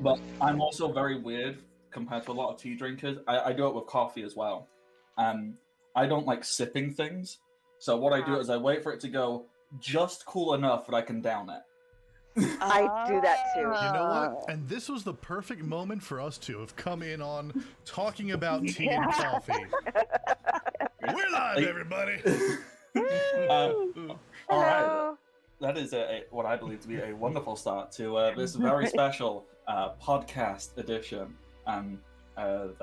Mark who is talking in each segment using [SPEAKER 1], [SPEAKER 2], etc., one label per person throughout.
[SPEAKER 1] But I'm also very weird compared to a lot of tea drinkers. I do it with coffee as well. Um, I don't like sipping things. So what I do is I wait for it to go just cool enough that I can down it.
[SPEAKER 2] I do that too.
[SPEAKER 3] You know what? And this was the perfect moment for us to have come in on talking about tea and coffee. We're live, everybody.
[SPEAKER 1] All right, that is what I believe to be a wonderful start to this very special podcast edition of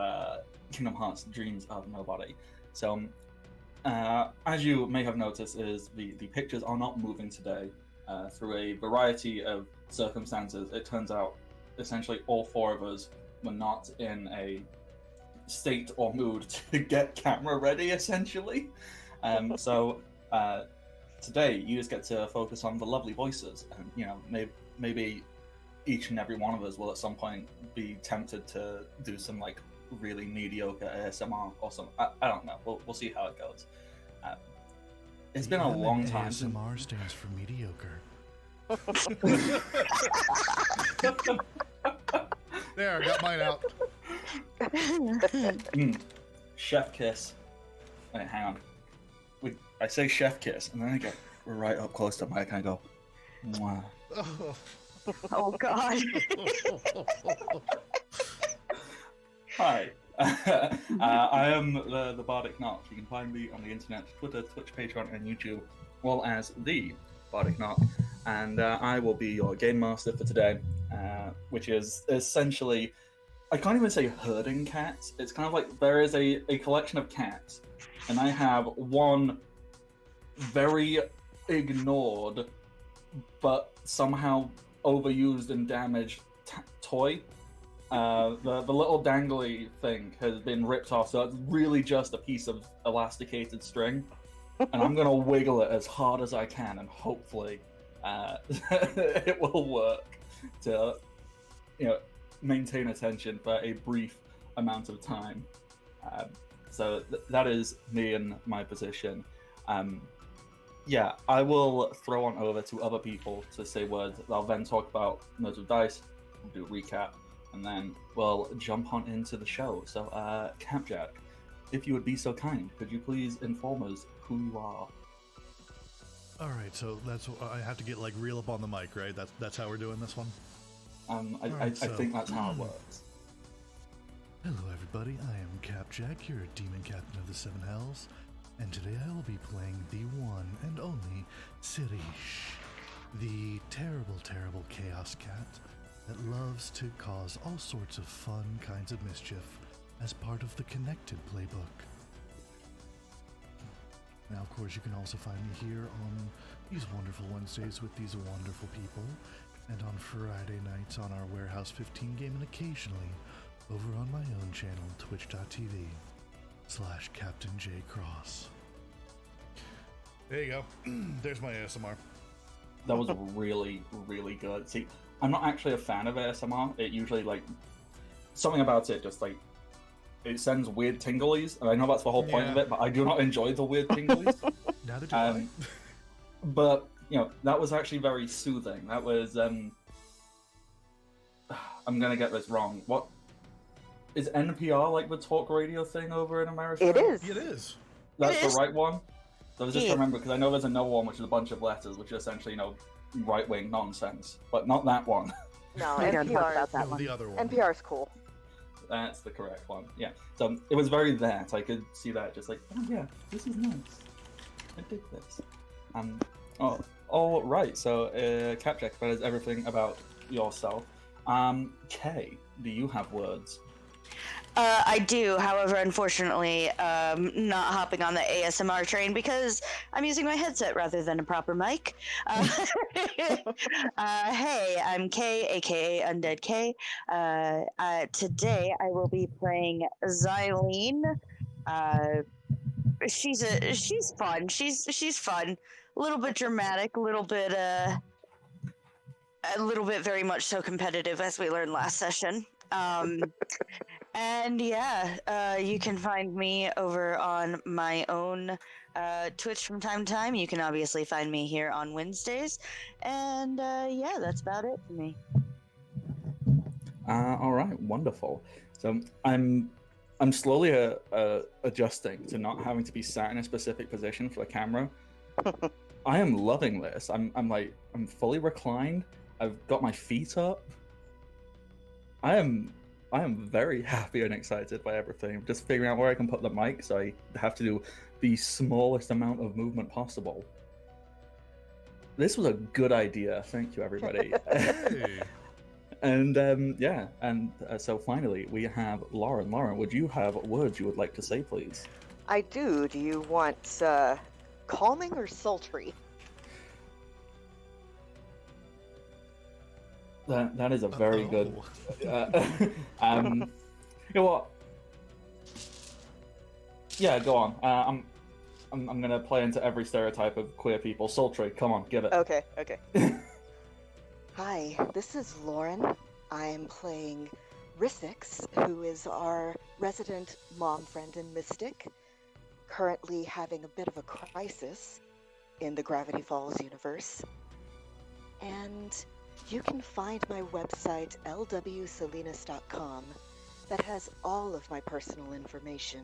[SPEAKER 1] Kingdom Hearts: Dreams of Nobody. So, as you may have noticed, is the pictures are not moving today. Through a variety of circumstances, it turns out essentially all four of us were not in a state or mood to get camera ready, essentially. So today you just get to focus on the lovely voices, and maybe each and every one of us will at some point be tempted to do some like really mediocre ASMR or something. I don't know. We'll see how it goes. It's been a long time.
[SPEAKER 3] ASMR stands for mediocre. There, I got mine out.
[SPEAKER 1] Chef kiss. Wait, hang on. I say chef kiss, and then I get right up close to Mike and I go, mwah.
[SPEAKER 2] Oh God.
[SPEAKER 1] Hi. I am the Bardic Knock. You can find me on the internet, Twitter, Twitch, Patreon, and YouTube, well as the Bardic Knock. And I will be your game master for today, which is essentially, I can't even say herding cats. It's kind of like there is a collection of cats, and I have one very ignored, but somehow overused and damaged toy. The little dangly thing has been ripped off, so it's really just a piece of elasticated string, and I'm gonna wiggle it as hard as I can, and hopefully it will work to maintain attention for a brief amount of time. So that is me in my position. Yeah, I will throw on over to other people to say words. I'll then talk about Nerds of Dice, we'll do a recap, and then we'll jump on into the show. So, Capjack, if you would be so kind, could you please inform us who you are?
[SPEAKER 3] All right, so I have to get like real up on the mic, right? That's how we're doing this one.
[SPEAKER 1] I think that's how it works.
[SPEAKER 3] Hello, everybody. I am Capjack, your demon captain of the Seven Hells, and today I will be playing the one and only Sirish, the terrible, terrible chaos cat that loves to cause all sorts of fun kinds of mischief as part of the Connected playbook. Now, of course, you can also find me here on these wonderful Wednesdays with these wonderful people, and on Friday nights on our Warehouse 15 game, and occasionally over on my own channel, twitch.tv/CaptainJCross. There you go. There's my ASMR.
[SPEAKER 1] That was really, really good. See, I'm not actually a fan of ASMR. It usually, something about it just, it sends weird tinglies, and I know that's the whole point of it, but I do not enjoy the weird tinglies.
[SPEAKER 3] Neither do I.
[SPEAKER 1] But, that was actually very soothing. That was, I'm gonna get this wrong. What is NPR like the talk radio thing over in America?
[SPEAKER 2] It is.
[SPEAKER 3] It is.
[SPEAKER 1] That's the right one? So I was just remember, because I know there's another one which is a bunch of letters, which is essentially, right-wing nonsense, but not that one.
[SPEAKER 2] No,
[SPEAKER 4] We don't talk about
[SPEAKER 2] NPR.
[SPEAKER 4] that one.
[SPEAKER 3] The other one.
[SPEAKER 2] NPR is cool.
[SPEAKER 1] That's the correct one. Yeah. So it was very that. I could see that just like, oh yeah, this is nice. I dig this. All right. So, Capjack, that is everything about yourself. Kay, do you have words?
[SPEAKER 4] I do, however, unfortunately, not hopping on the ASMR train because I'm using my headset rather than a proper mic. Hey, I'm Kay, aka Undead Kay. Today I will be playing Xylene. She's fun. She's fun. A little bit dramatic, a little bit very much so competitive, as we learned last session. And yeah, you can find me over on my own Twitch from time to time. You can obviously find me here on Wednesdays. And yeah, that's about it for me.
[SPEAKER 1] All right, wonderful. So I'm slowly adjusting to not having to be sat in a specific position for the camera. I am loving this. I'm fully reclined. I've got my feet up. I am very happy and excited by everything. Just figuring out where I can put the mic so I have to do the smallest amount of movement possible. This was a good idea. Thank you, everybody.
[SPEAKER 3] Hey.
[SPEAKER 1] And so finally we have Lauren. Lauren, would you have words you would like to say, please?
[SPEAKER 2] I do. Do you want calming or sultry?
[SPEAKER 1] That is a very good. You know what? Yeah, go on. I'm gonna play into every stereotype of queer people. Sultry, come on, give it.
[SPEAKER 2] Okay. Hi, this is Lauren. I'm playing Rissix, who is our resident mom friend and mystic, currently having a bit of a crisis in the Gravity Falls universe. And you can find my website, lwsalinas.com, that has all of my personal information.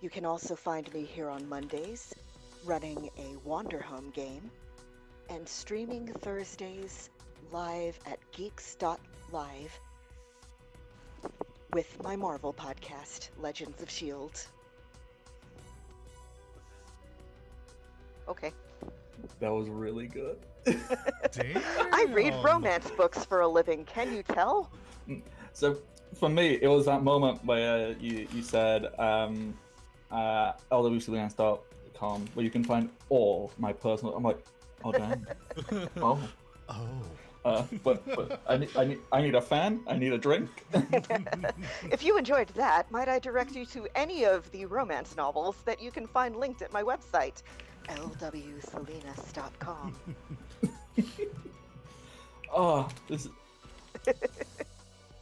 [SPEAKER 2] You can also find me here on Mondays, running a Wanderhome game, and streaming Thursdays live at geeks.live with my Marvel podcast, Legends of S.H.I.E.L.D. Okay.
[SPEAKER 1] That was really good.
[SPEAKER 3] Damn.
[SPEAKER 2] I read romance books for a living, can you tell?
[SPEAKER 1] So for me, it was that moment where you said lwclearance.com, where you can find all my personal. I'm like, oh damn. Oh. But I need a fan. I need a drink.
[SPEAKER 2] If you enjoyed that, might I direct you to any of the romance novels that you can find linked at my website, lwsalinas.com.
[SPEAKER 1] Oh, this.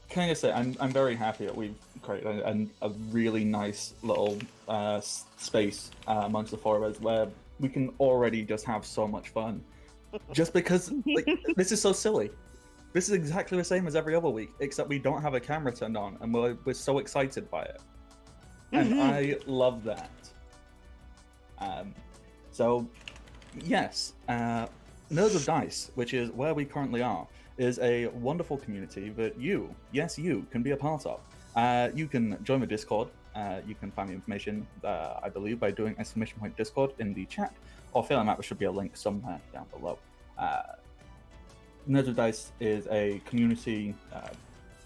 [SPEAKER 1] Can I just say, I'm very happy that we've created a really nice little space amongst the four of us where we can already just have so much fun. Just because this is so silly. This is exactly the same as every other week, except we don't have a camera turned on, and we're so excited by it. And I love that. So, yes, Nerds of Dice, which is where we currently are, is a wonderful community that you, yes you, can be a part of. You can join the Discord. You can find the information, I believe, by doing !Discord in the chat, or failing that, there should be a link somewhere down below. Nerds of Dice is a community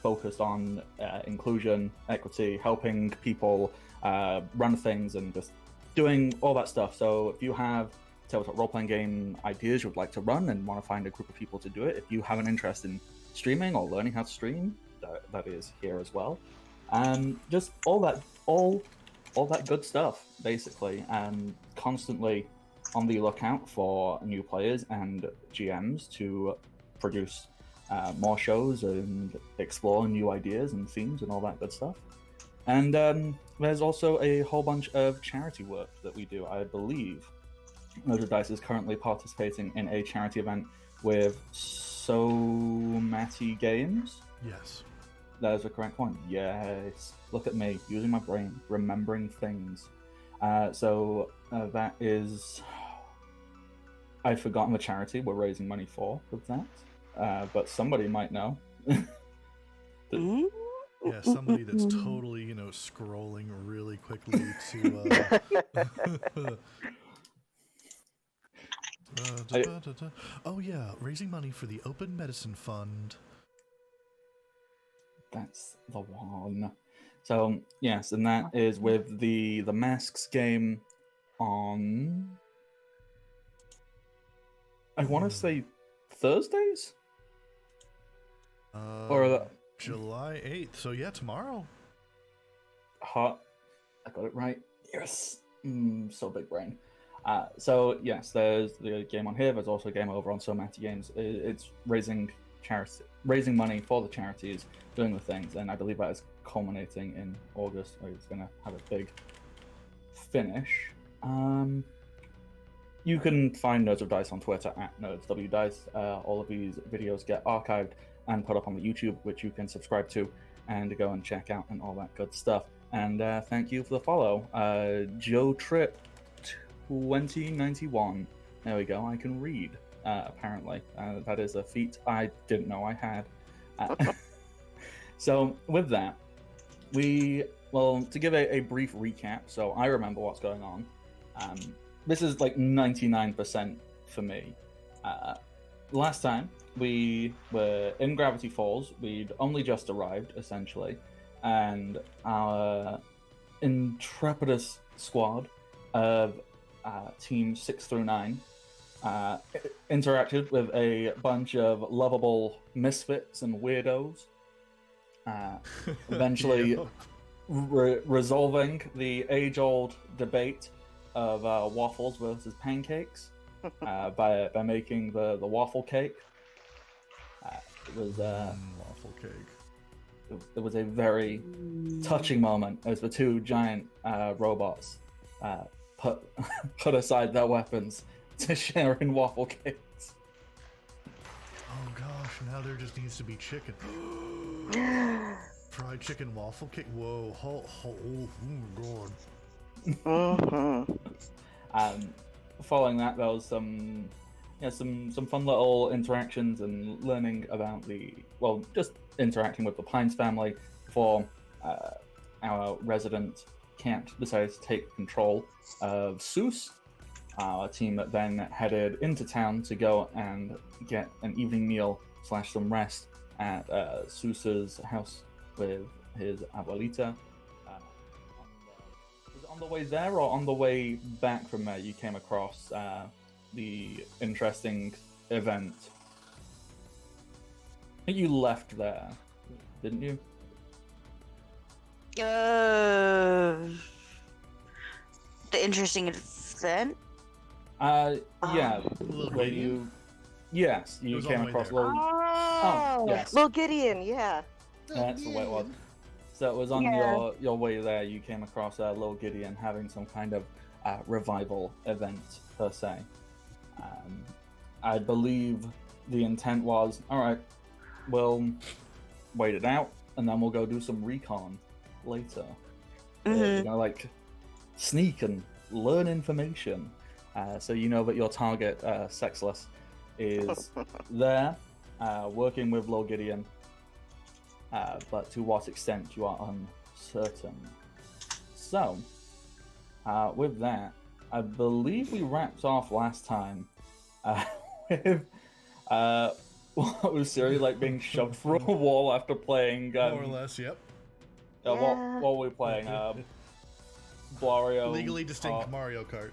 [SPEAKER 1] focused on inclusion, equity, helping people run things, and just doing all that stuff. So if you have tabletop role-playing game ideas you would like to run and want to find a group of people to do it, if you have an interest in streaming or learning how to stream, that is here as well. Just all that good stuff, basically, and constantly on the lookout for new players and GMs to produce more shows and explore new ideas and themes and all that good stuff. And there's also a whole bunch of charity work that we do. I believe Nerds of Dice is currently participating in a charity event with So Matty Games.
[SPEAKER 3] Yes.
[SPEAKER 1] That is the correct one. Yes. Look at me, using my brain, remembering things. So that is... I've forgotten the charity we're raising money for with that. But somebody might know.
[SPEAKER 3] Yeah, somebody that's totally, scrolling really quickly to... Oh yeah, raising money for the Open Medicine Fund.
[SPEAKER 1] That's the one. So yes, and that is with the Masks game on, I want to say Thursdays, or
[SPEAKER 3] July 8th. So yeah, tomorrow.
[SPEAKER 1] Hot. I got it right. Yes. So big brain. So yes, there's the game on here. There's also a game over on So Matty Games. It's raising money for the charities, doing the things, and I believe that is culminating in August, where it's going to have a big finish. You can find Nerds of Dice on Twitter at NerdsWDice. All of these videos get archived and put up on the YouTube, which you can subscribe to and go and check out and all that good stuff. And thank you for the follow, Joe Trip 2091. There we go. I can read. Apparently, that is a feat I didn't know I had. So with that, to give a brief recap, so I remember what's going on. This is like 99% for me. Last time we were in Gravity Falls, we'd only just arrived, essentially, and our intrepidous squad of teams 6 through 9 interacted with a bunch of lovable misfits and weirdos, eventually resolving the age-old debate of waffles versus pancakes by making the waffle cake. It was
[SPEAKER 3] waffle cake.
[SPEAKER 1] It was a very touching moment as the two giant robots put aside their weapons to share in waffle cakes.
[SPEAKER 3] Oh gosh, now there just needs to be chicken. Fried chicken waffle cake. Whoa, oh god.
[SPEAKER 1] Following that, there was some fun little interactions and learning about just interacting with the Pines family before our resident cat decided to take control of Seuss. Our team that then headed into town to go and get an evening meal / some rest at Seuss's house with his abuelita. Was it on the way there or on the way back from there you came across the interesting event? I think you left there, didn't you?
[SPEAKER 4] The interesting event?
[SPEAKER 1] Yeah. Where
[SPEAKER 3] Gideon?
[SPEAKER 1] Yes, you
[SPEAKER 3] was
[SPEAKER 1] came
[SPEAKER 3] on the way
[SPEAKER 1] across
[SPEAKER 3] there.
[SPEAKER 1] Oh, yes.
[SPEAKER 2] Little Gideon, yeah.
[SPEAKER 1] That's the way it was. So it was on your way there, you came across Little Gideon having some kind of revival event, per se. I believe the intent was, alright, we'll wait it out, and then we'll go do some recon later. We're gonna, sneak and learn information. So you know that your target, Cexsclus, is there, working with Lil Gideon, but to what extent you are uncertain. So, with that, I believe we wrapped off last time with what was Siri being shoved through a wall after playing.
[SPEAKER 3] More or less, yep.
[SPEAKER 1] What were we playing? Wario.
[SPEAKER 3] Legally distinct Mario Kart.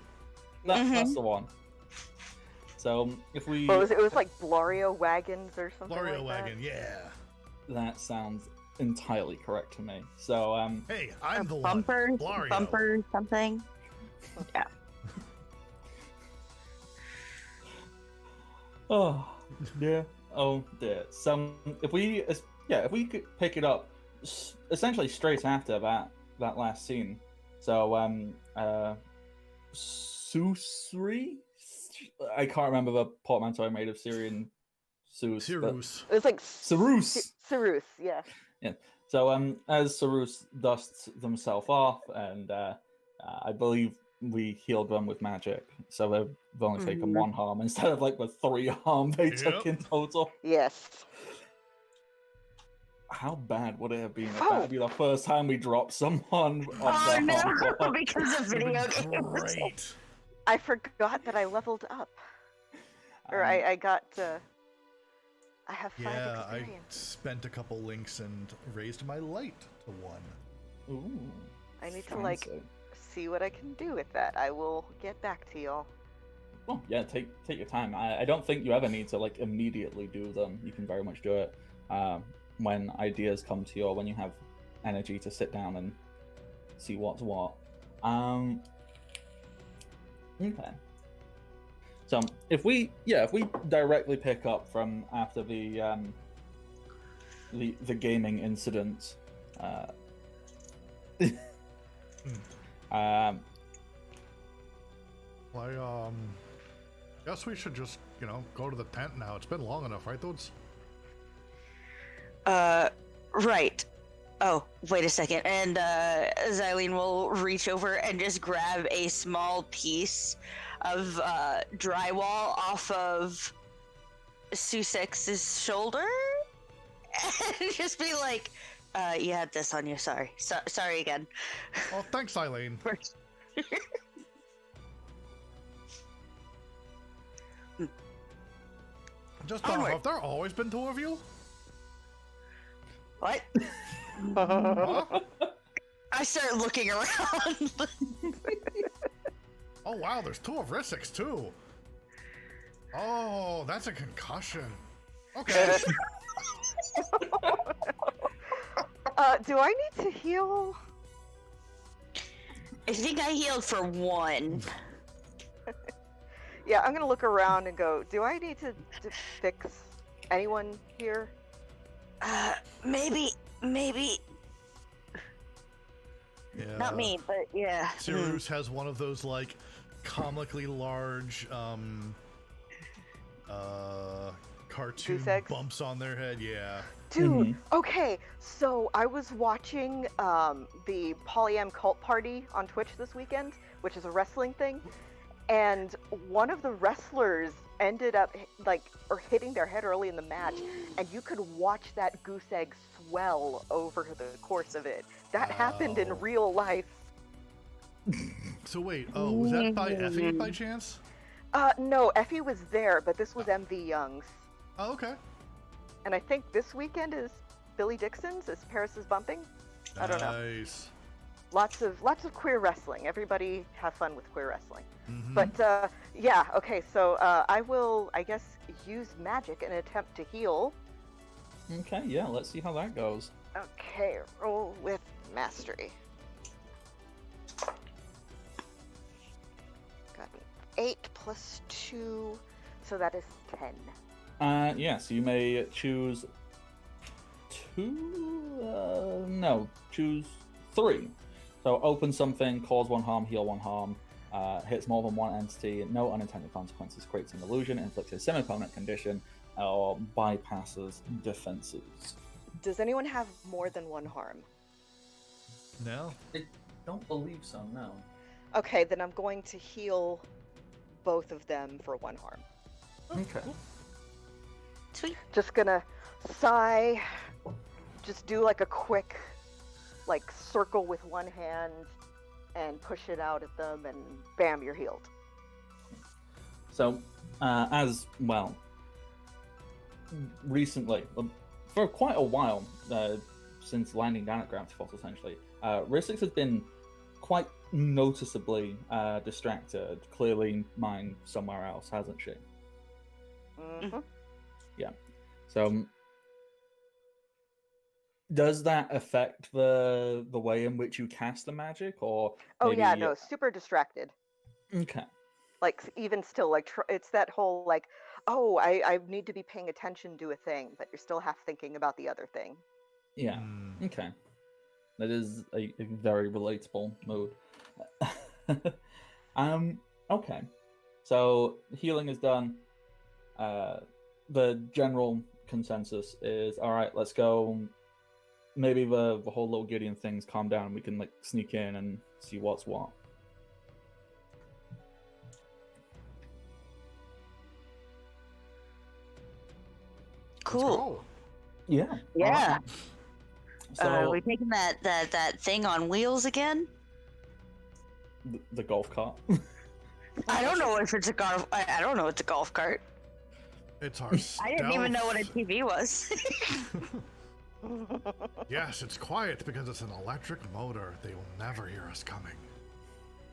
[SPEAKER 1] That's the one. So if we,
[SPEAKER 2] It was like Blario Wagons or something.
[SPEAKER 3] Wario
[SPEAKER 2] like
[SPEAKER 3] Wagon, yeah.
[SPEAKER 1] That sounds entirely correct to me. So
[SPEAKER 3] Hey, I'm the
[SPEAKER 4] bumper,
[SPEAKER 3] one. Blario.
[SPEAKER 4] bumper, something. Yeah.
[SPEAKER 1] oh dear, oh dear. So if we could pick it up essentially straight after that last scene. So Susri? I can't remember the portmanteau I made of Syrian Sus.
[SPEAKER 3] Cyrus.
[SPEAKER 2] It was like
[SPEAKER 1] Sarus.
[SPEAKER 2] Sarus, yeah.
[SPEAKER 1] Yeah. So as Sarus dusts themselves off, and I believe we healed them with magic, so they've only taken 1 harm instead of the 3 harm they took in total.
[SPEAKER 2] Yes.
[SPEAKER 1] How bad would it have been if that would be the first time we dropped someone off
[SPEAKER 4] Oh
[SPEAKER 1] their harm
[SPEAKER 4] no,
[SPEAKER 1] clock?
[SPEAKER 4] because of video games.
[SPEAKER 3] Great.
[SPEAKER 2] I forgot that I leveled up. Or I got I have 5
[SPEAKER 3] Yeah, I
[SPEAKER 2] experience.
[SPEAKER 3] spent a couple links and raised my light to 1.
[SPEAKER 1] Ooh,
[SPEAKER 2] I need to
[SPEAKER 1] fancy.
[SPEAKER 2] see what I can do with that. I will get back to y'all.
[SPEAKER 1] Well, yeah, take your time. I don't think you ever need to immediately do them. You can very much do it when ideas come to you, or when you have energy to sit down and see what's what. Okay. So if we directly pick up from after the gaming incident,
[SPEAKER 3] I guess we should just, go to the tent now. It's been long enough, right, dudes?
[SPEAKER 4] Right. Oh, wait a second. And Xylene will reach over and just grab a small piece of drywall off of Susex's shoulder and just be like, you had this on you. Sorry. Sorry again.
[SPEAKER 3] Oh, thanks, Eileen. Just
[SPEAKER 4] Onward.
[SPEAKER 3] have there always been two of you?
[SPEAKER 4] What?
[SPEAKER 3] Huh?
[SPEAKER 4] I start looking around.
[SPEAKER 3] Oh wow, there's two of Rissix too. Oh, that's a concussion. Okay.
[SPEAKER 2] Do I need to heal?
[SPEAKER 4] I think I healed for one.
[SPEAKER 2] Yeah, I'm gonna look around and go, do I need to fix anyone here?
[SPEAKER 4] Maybe.
[SPEAKER 3] Yeah.
[SPEAKER 4] Not me, but yeah.
[SPEAKER 3] Cyrus has one of those like comically large cartoon
[SPEAKER 2] Goose eggs?
[SPEAKER 3] bumps on their head. Yeah.
[SPEAKER 2] Dude, okay, so I was watching the Polyam Cult Party on Twitch this weekend, which is a wrestling thing, and one of the wrestlers ended up hitting their head early in the match, and you could watch that goose egg swell over the course of it. That happened in real life.
[SPEAKER 3] So wait, was that by Effie by chance?
[SPEAKER 2] No, Effie was there, but this was MV Young's.
[SPEAKER 3] Oh, okay.
[SPEAKER 2] And I think this weekend is Billy Dixon's, is Paris is Bumping? I don't know.
[SPEAKER 3] Nice.
[SPEAKER 2] Lots of queer wrestling. Everybody have fun with queer wrestling.
[SPEAKER 3] Mm-hmm.
[SPEAKER 2] But yeah, okay, so I will, I guess, use magic in an attempt to heal.
[SPEAKER 1] Okay, yeah, let's see how that goes.
[SPEAKER 2] Okay, roll with mastery. Got an 8 plus 2, so that is 10.
[SPEAKER 1] Yes, you may choose choose 3. So open something, cause 1 harm, heal 1 harm, hits more than 1 entity, no unintended consequences, creates an illusion, inflicts a semi-permanent condition, or bypasses defenses.
[SPEAKER 2] Does anyone have more than 1 harm?
[SPEAKER 3] No.
[SPEAKER 1] I don't believe so, no.
[SPEAKER 2] Okay, then I'm going to heal both of them for 1 harm.
[SPEAKER 1] Okay.
[SPEAKER 4] Sweet.
[SPEAKER 2] Just gonna sigh, just do like a quick circle with one hand and push it out at them, and bam, you're healed.
[SPEAKER 1] So, as well, recently, for quite a while, since landing down at Gravity Falls, essentially, Rissix has been quite noticeably distracted, clearly mind somewhere else, hasn't she?
[SPEAKER 2] Mm-hmm.
[SPEAKER 1] Yeah. So, does that affect the way in which you cast the magic, or?
[SPEAKER 2] Oh
[SPEAKER 1] maybe...
[SPEAKER 2] yeah, no, super distracted.
[SPEAKER 1] Okay.
[SPEAKER 2] Like even still, it's that whole oh, I need to be paying attention to a thing, but you're still half thinking about the other thing.
[SPEAKER 1] Yeah. Okay. That is a very relatable mood. Okay. So healing is done. The general consensus is, all right, let's go. Maybe the whole little Gideon things calm down and we can sneak in and see what's what.
[SPEAKER 4] Cool.
[SPEAKER 1] Yeah.
[SPEAKER 4] Yeah.
[SPEAKER 1] So
[SPEAKER 4] we taking that thing on wheels again?
[SPEAKER 1] the golf cart.
[SPEAKER 4] I don't know if it's a golf. I don't know it's a golf cart.
[SPEAKER 3] It's our
[SPEAKER 4] I didn't even know what a TV was.
[SPEAKER 3] Yes, it's quiet because it's an electric motor. They will never hear us coming.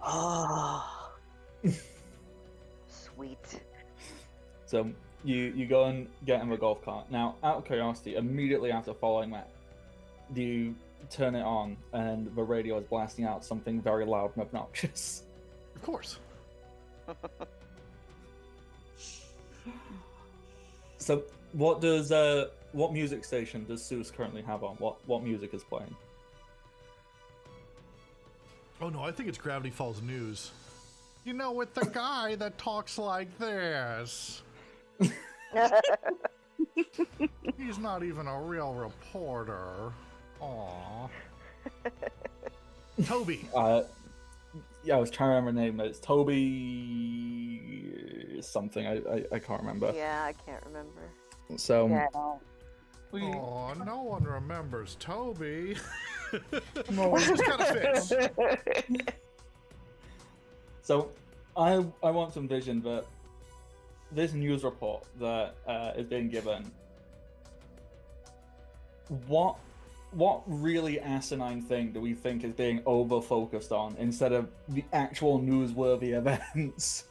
[SPEAKER 4] Oh.
[SPEAKER 2] Sweet.
[SPEAKER 1] So you go and get in the golf cart. Now, out of curiosity, immediately after following that, do you turn it on and the radio is blasting out something very loud and obnoxious?
[SPEAKER 3] Of course.
[SPEAKER 1] So what music station does Zeus currently have on? What music is playing?
[SPEAKER 3] Oh no, I think it's Gravity Falls News. You know, with the guy that talks like this. He's not even a real reporter. Aww. Toby.
[SPEAKER 1] Yeah, I was trying to remember the name, but it's Toby something. I can't remember.
[SPEAKER 5] Yeah, I can't remember.
[SPEAKER 1] So.
[SPEAKER 4] Yeah.
[SPEAKER 3] Oh, no one remembers Toby.
[SPEAKER 1] No.
[SPEAKER 3] Just kind of fits.
[SPEAKER 1] So, I want to envision that this news report that is being given. What really asinine thing do we think is being over focused on instead of the actual newsworthy events?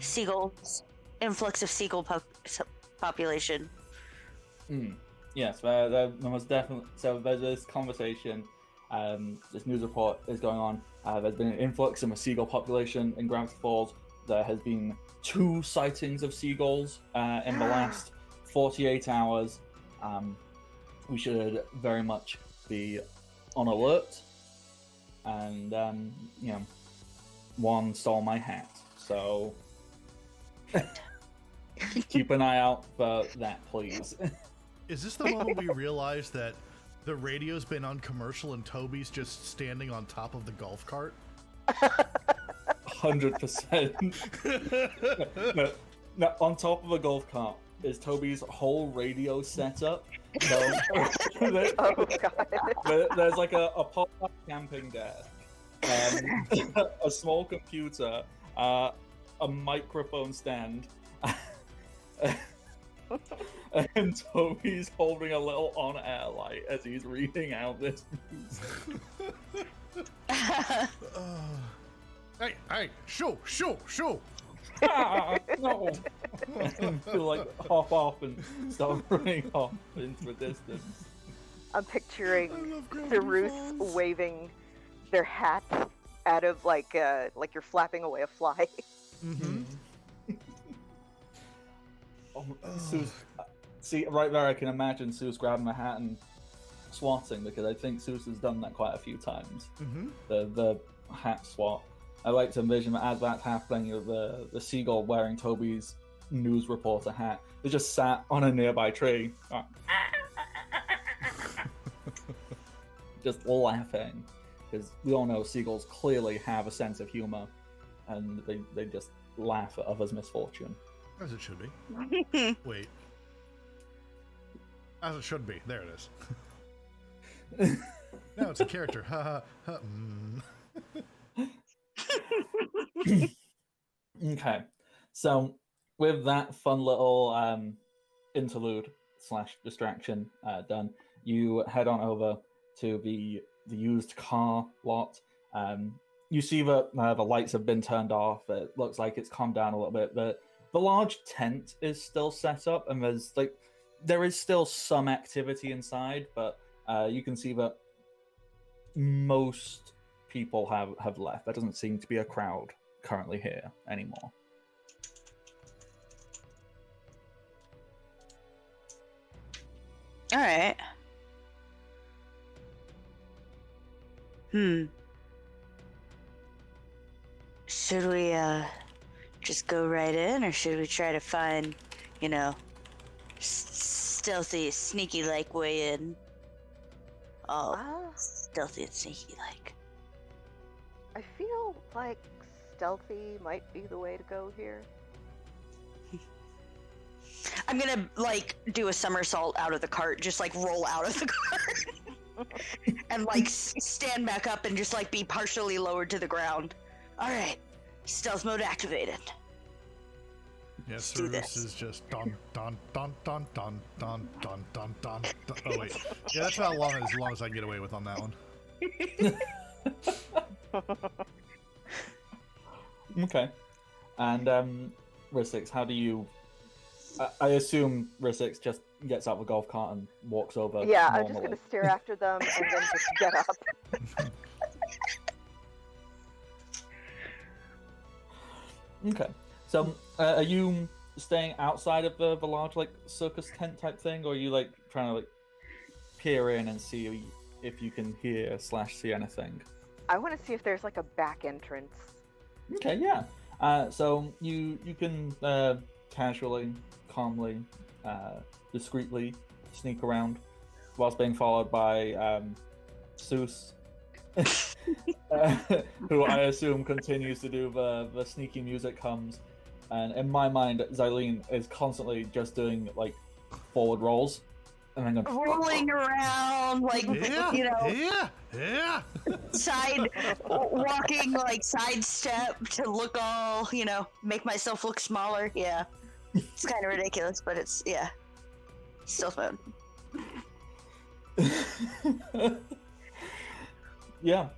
[SPEAKER 4] Seagulls. Influx of seagull population.
[SPEAKER 1] Yes, there must definitely. So there's this conversation. This news report is going on. There's been an influx in the seagull population in Gravity Falls. There has been 2 sightings of seagulls in the last 48 hours. We should very much be on alert. And one stole my hat, so keep an eye out for that, please.
[SPEAKER 3] Is this the moment we realize that the radio's been on commercial and Toby's just standing on top of the golf cart?
[SPEAKER 1] 100%. No, on top of a golf cart is Toby's whole radio setup. So,
[SPEAKER 5] Oh god.
[SPEAKER 1] there's like a pop-up camping desk, a small computer, a microphone stand, and Toby's holding a little on-air light as he's reading out this news.
[SPEAKER 3] Hey, shoo!
[SPEAKER 1] No! And he'll like hop off and start running off into the distance.
[SPEAKER 5] I'm picturing Cerus waving their hat out of like you're flapping away a fly.
[SPEAKER 3] Mm-hmm.
[SPEAKER 1] Sue's, see, right there I can imagine Sue's grabbing a hat and swatting, because I think Sue's has done that quite a few times.
[SPEAKER 3] Mm-hmm.
[SPEAKER 1] The hat swat. I like to envision that as that's happening, the seagull wearing Toby's news reporter hat is just sat on a nearby tree, just laughing, because we all know seagulls clearly have a sense of humor, and they just laugh at others' misfortune.
[SPEAKER 3] As it should be. Wait. As it should be. There it is. No, it's a character. Ha ha.
[SPEAKER 1] Okay, so with that fun little interlude / distraction done, you head on over to the used car lot. You see that the lights have been turned off. It looks like it's calmed down a little bit. The large tent is still set up, and there is still some activity inside, but you can see that most people have left. There doesn't seem to be a crowd currently here anymore.
[SPEAKER 4] All right. Should we just go right in, or should we try to find, stealthy, sneaky-like way in? Oh, stealthy and sneaky-like.
[SPEAKER 5] I feel like stealthy might be the way to go here.
[SPEAKER 4] I'm gonna do a somersault out of the cart, just roll out of the cart, and stand back up and just be partially lowered to the ground. All right, stealth mode activated.
[SPEAKER 3] Yes,
[SPEAKER 4] do
[SPEAKER 3] this
[SPEAKER 4] this.
[SPEAKER 3] is just dun dun dun dun dun dun dun dun dun. Oh wait, yeah, that's about as long as I can get away with on that one.
[SPEAKER 1] Okay, and Rissix, how do you? I assume Rissix just gets out of the golf cart and walks over.
[SPEAKER 5] Yeah, I'm
[SPEAKER 1] normally.
[SPEAKER 5] just gonna stare after them and then just get up.
[SPEAKER 1] Okay, so are you staying outside of the large circus tent type thing, or are you trying to peer in and see if you can hear / see anything?
[SPEAKER 5] I want to see if there's a back entrance.
[SPEAKER 1] Okay, yeah. So you can casually, calmly, discreetly sneak around, whilst being followed by Seuss, who I assume continues to do the sneaky music hums. And in my mind, Xylene is constantly just doing like forward rolls, and then going,
[SPEAKER 4] Rolling around, like,
[SPEAKER 3] Yeah,
[SPEAKER 4] you know,
[SPEAKER 3] yeah.
[SPEAKER 4] walking, like, sidestep to look all, you know, make myself look smaller. Yeah. It's kind of ridiculous, but it's, yeah. Still fun.
[SPEAKER 1] Yeah.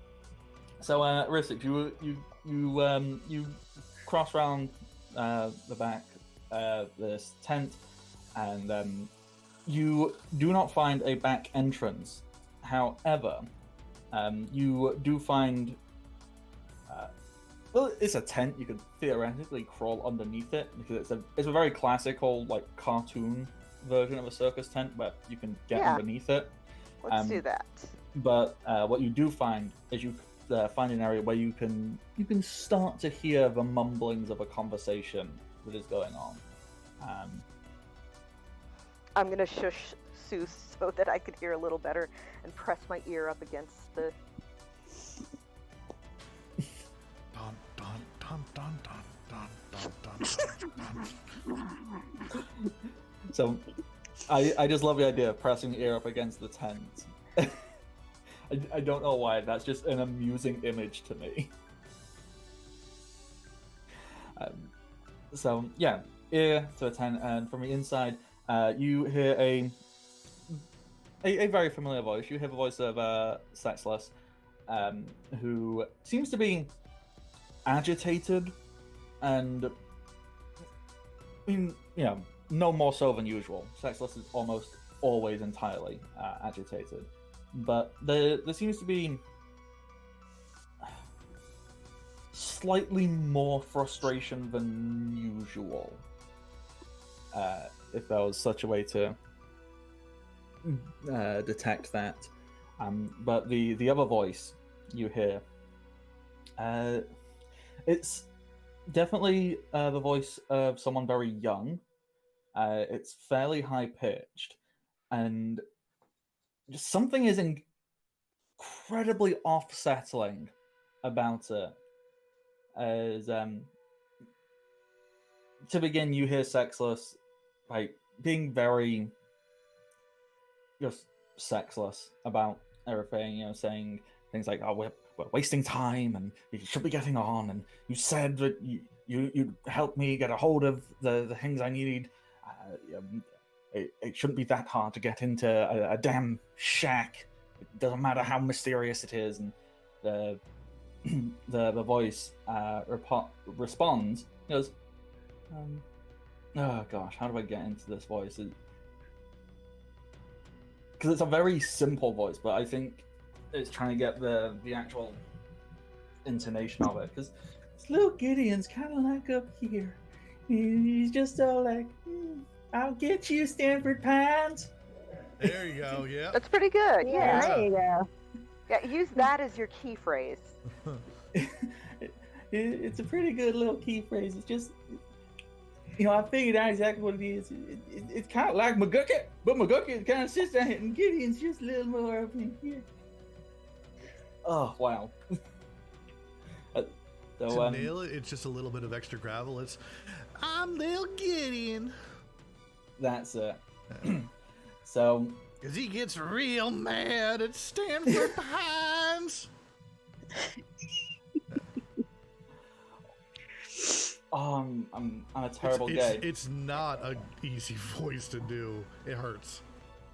[SPEAKER 1] So, Risik, you cross around the back this tent, and you do not find a back entrance. However, you do find well, it's a tent. You could theoretically crawl underneath it because it's a very classical, like, cartoon version of a circus tent, but you can get underneath it.
[SPEAKER 5] Let's do that.
[SPEAKER 1] But what you do find is you find an area where you can start to hear the mumblings of a conversation that is going on.
[SPEAKER 5] I'm gonna shush Seuss so that I could hear a little better and press my ear up against the.
[SPEAKER 3] Dun, dun, dun, dun, dun, dun, dun, dun.
[SPEAKER 1] So, I just love the idea of pressing your ear up against the tent. I don't know why. That's just an amusing image to me. So yeah, ear to a tent, and from the inside, you hear a very familiar voice. You hear the voice of Cexsclus, who seems to be agitated, and I mean, you know, no more so than usual. Cexsclus is almost always entirely agitated, but there seems to be slightly more frustration than usual, if there was such a way to detect that. But the other voice you hear, it's definitely the voice of someone very young. It's fairly high pitched, and just something is incredibly off-settling about it. As to begin, you hear Cexsclus like being very just sexless about everything, you know, saying things like, "Oh, we're wasting time, and we should be getting on. And you said that you'd help me get a hold of the things I need. It shouldn't be that hard to get into a damn shack. It doesn't matter how mysterious it is." And the voice responds. He goes, "Oh gosh, how do I get into this voice?" Because it's a very simple voice, but I think it's trying to get the actual intonation of it. Because little Gideon's kind of like up here. He's just all like, "I'll get you, Stanford Pines."
[SPEAKER 3] There you go. Yeah.
[SPEAKER 5] That's pretty good. Yeah.
[SPEAKER 4] There you go.
[SPEAKER 5] Yeah. Use that as your key phrase.
[SPEAKER 1] It's a pretty good little key phrase. It's just, you know, I figured out exactly what it is. It's kind of like McGucket, but McGucket kind of sits down, and Gideon's just a little more up in here. Oh, wow.
[SPEAKER 3] To nail it, it's just a little bit of extra gravel. It's, "I'm Lil Gideon."
[SPEAKER 1] That's it. So,
[SPEAKER 3] Because he gets real mad at Stanford Pines.
[SPEAKER 1] I'm a terrible guy.
[SPEAKER 3] It's not an easy voice to do. It hurts.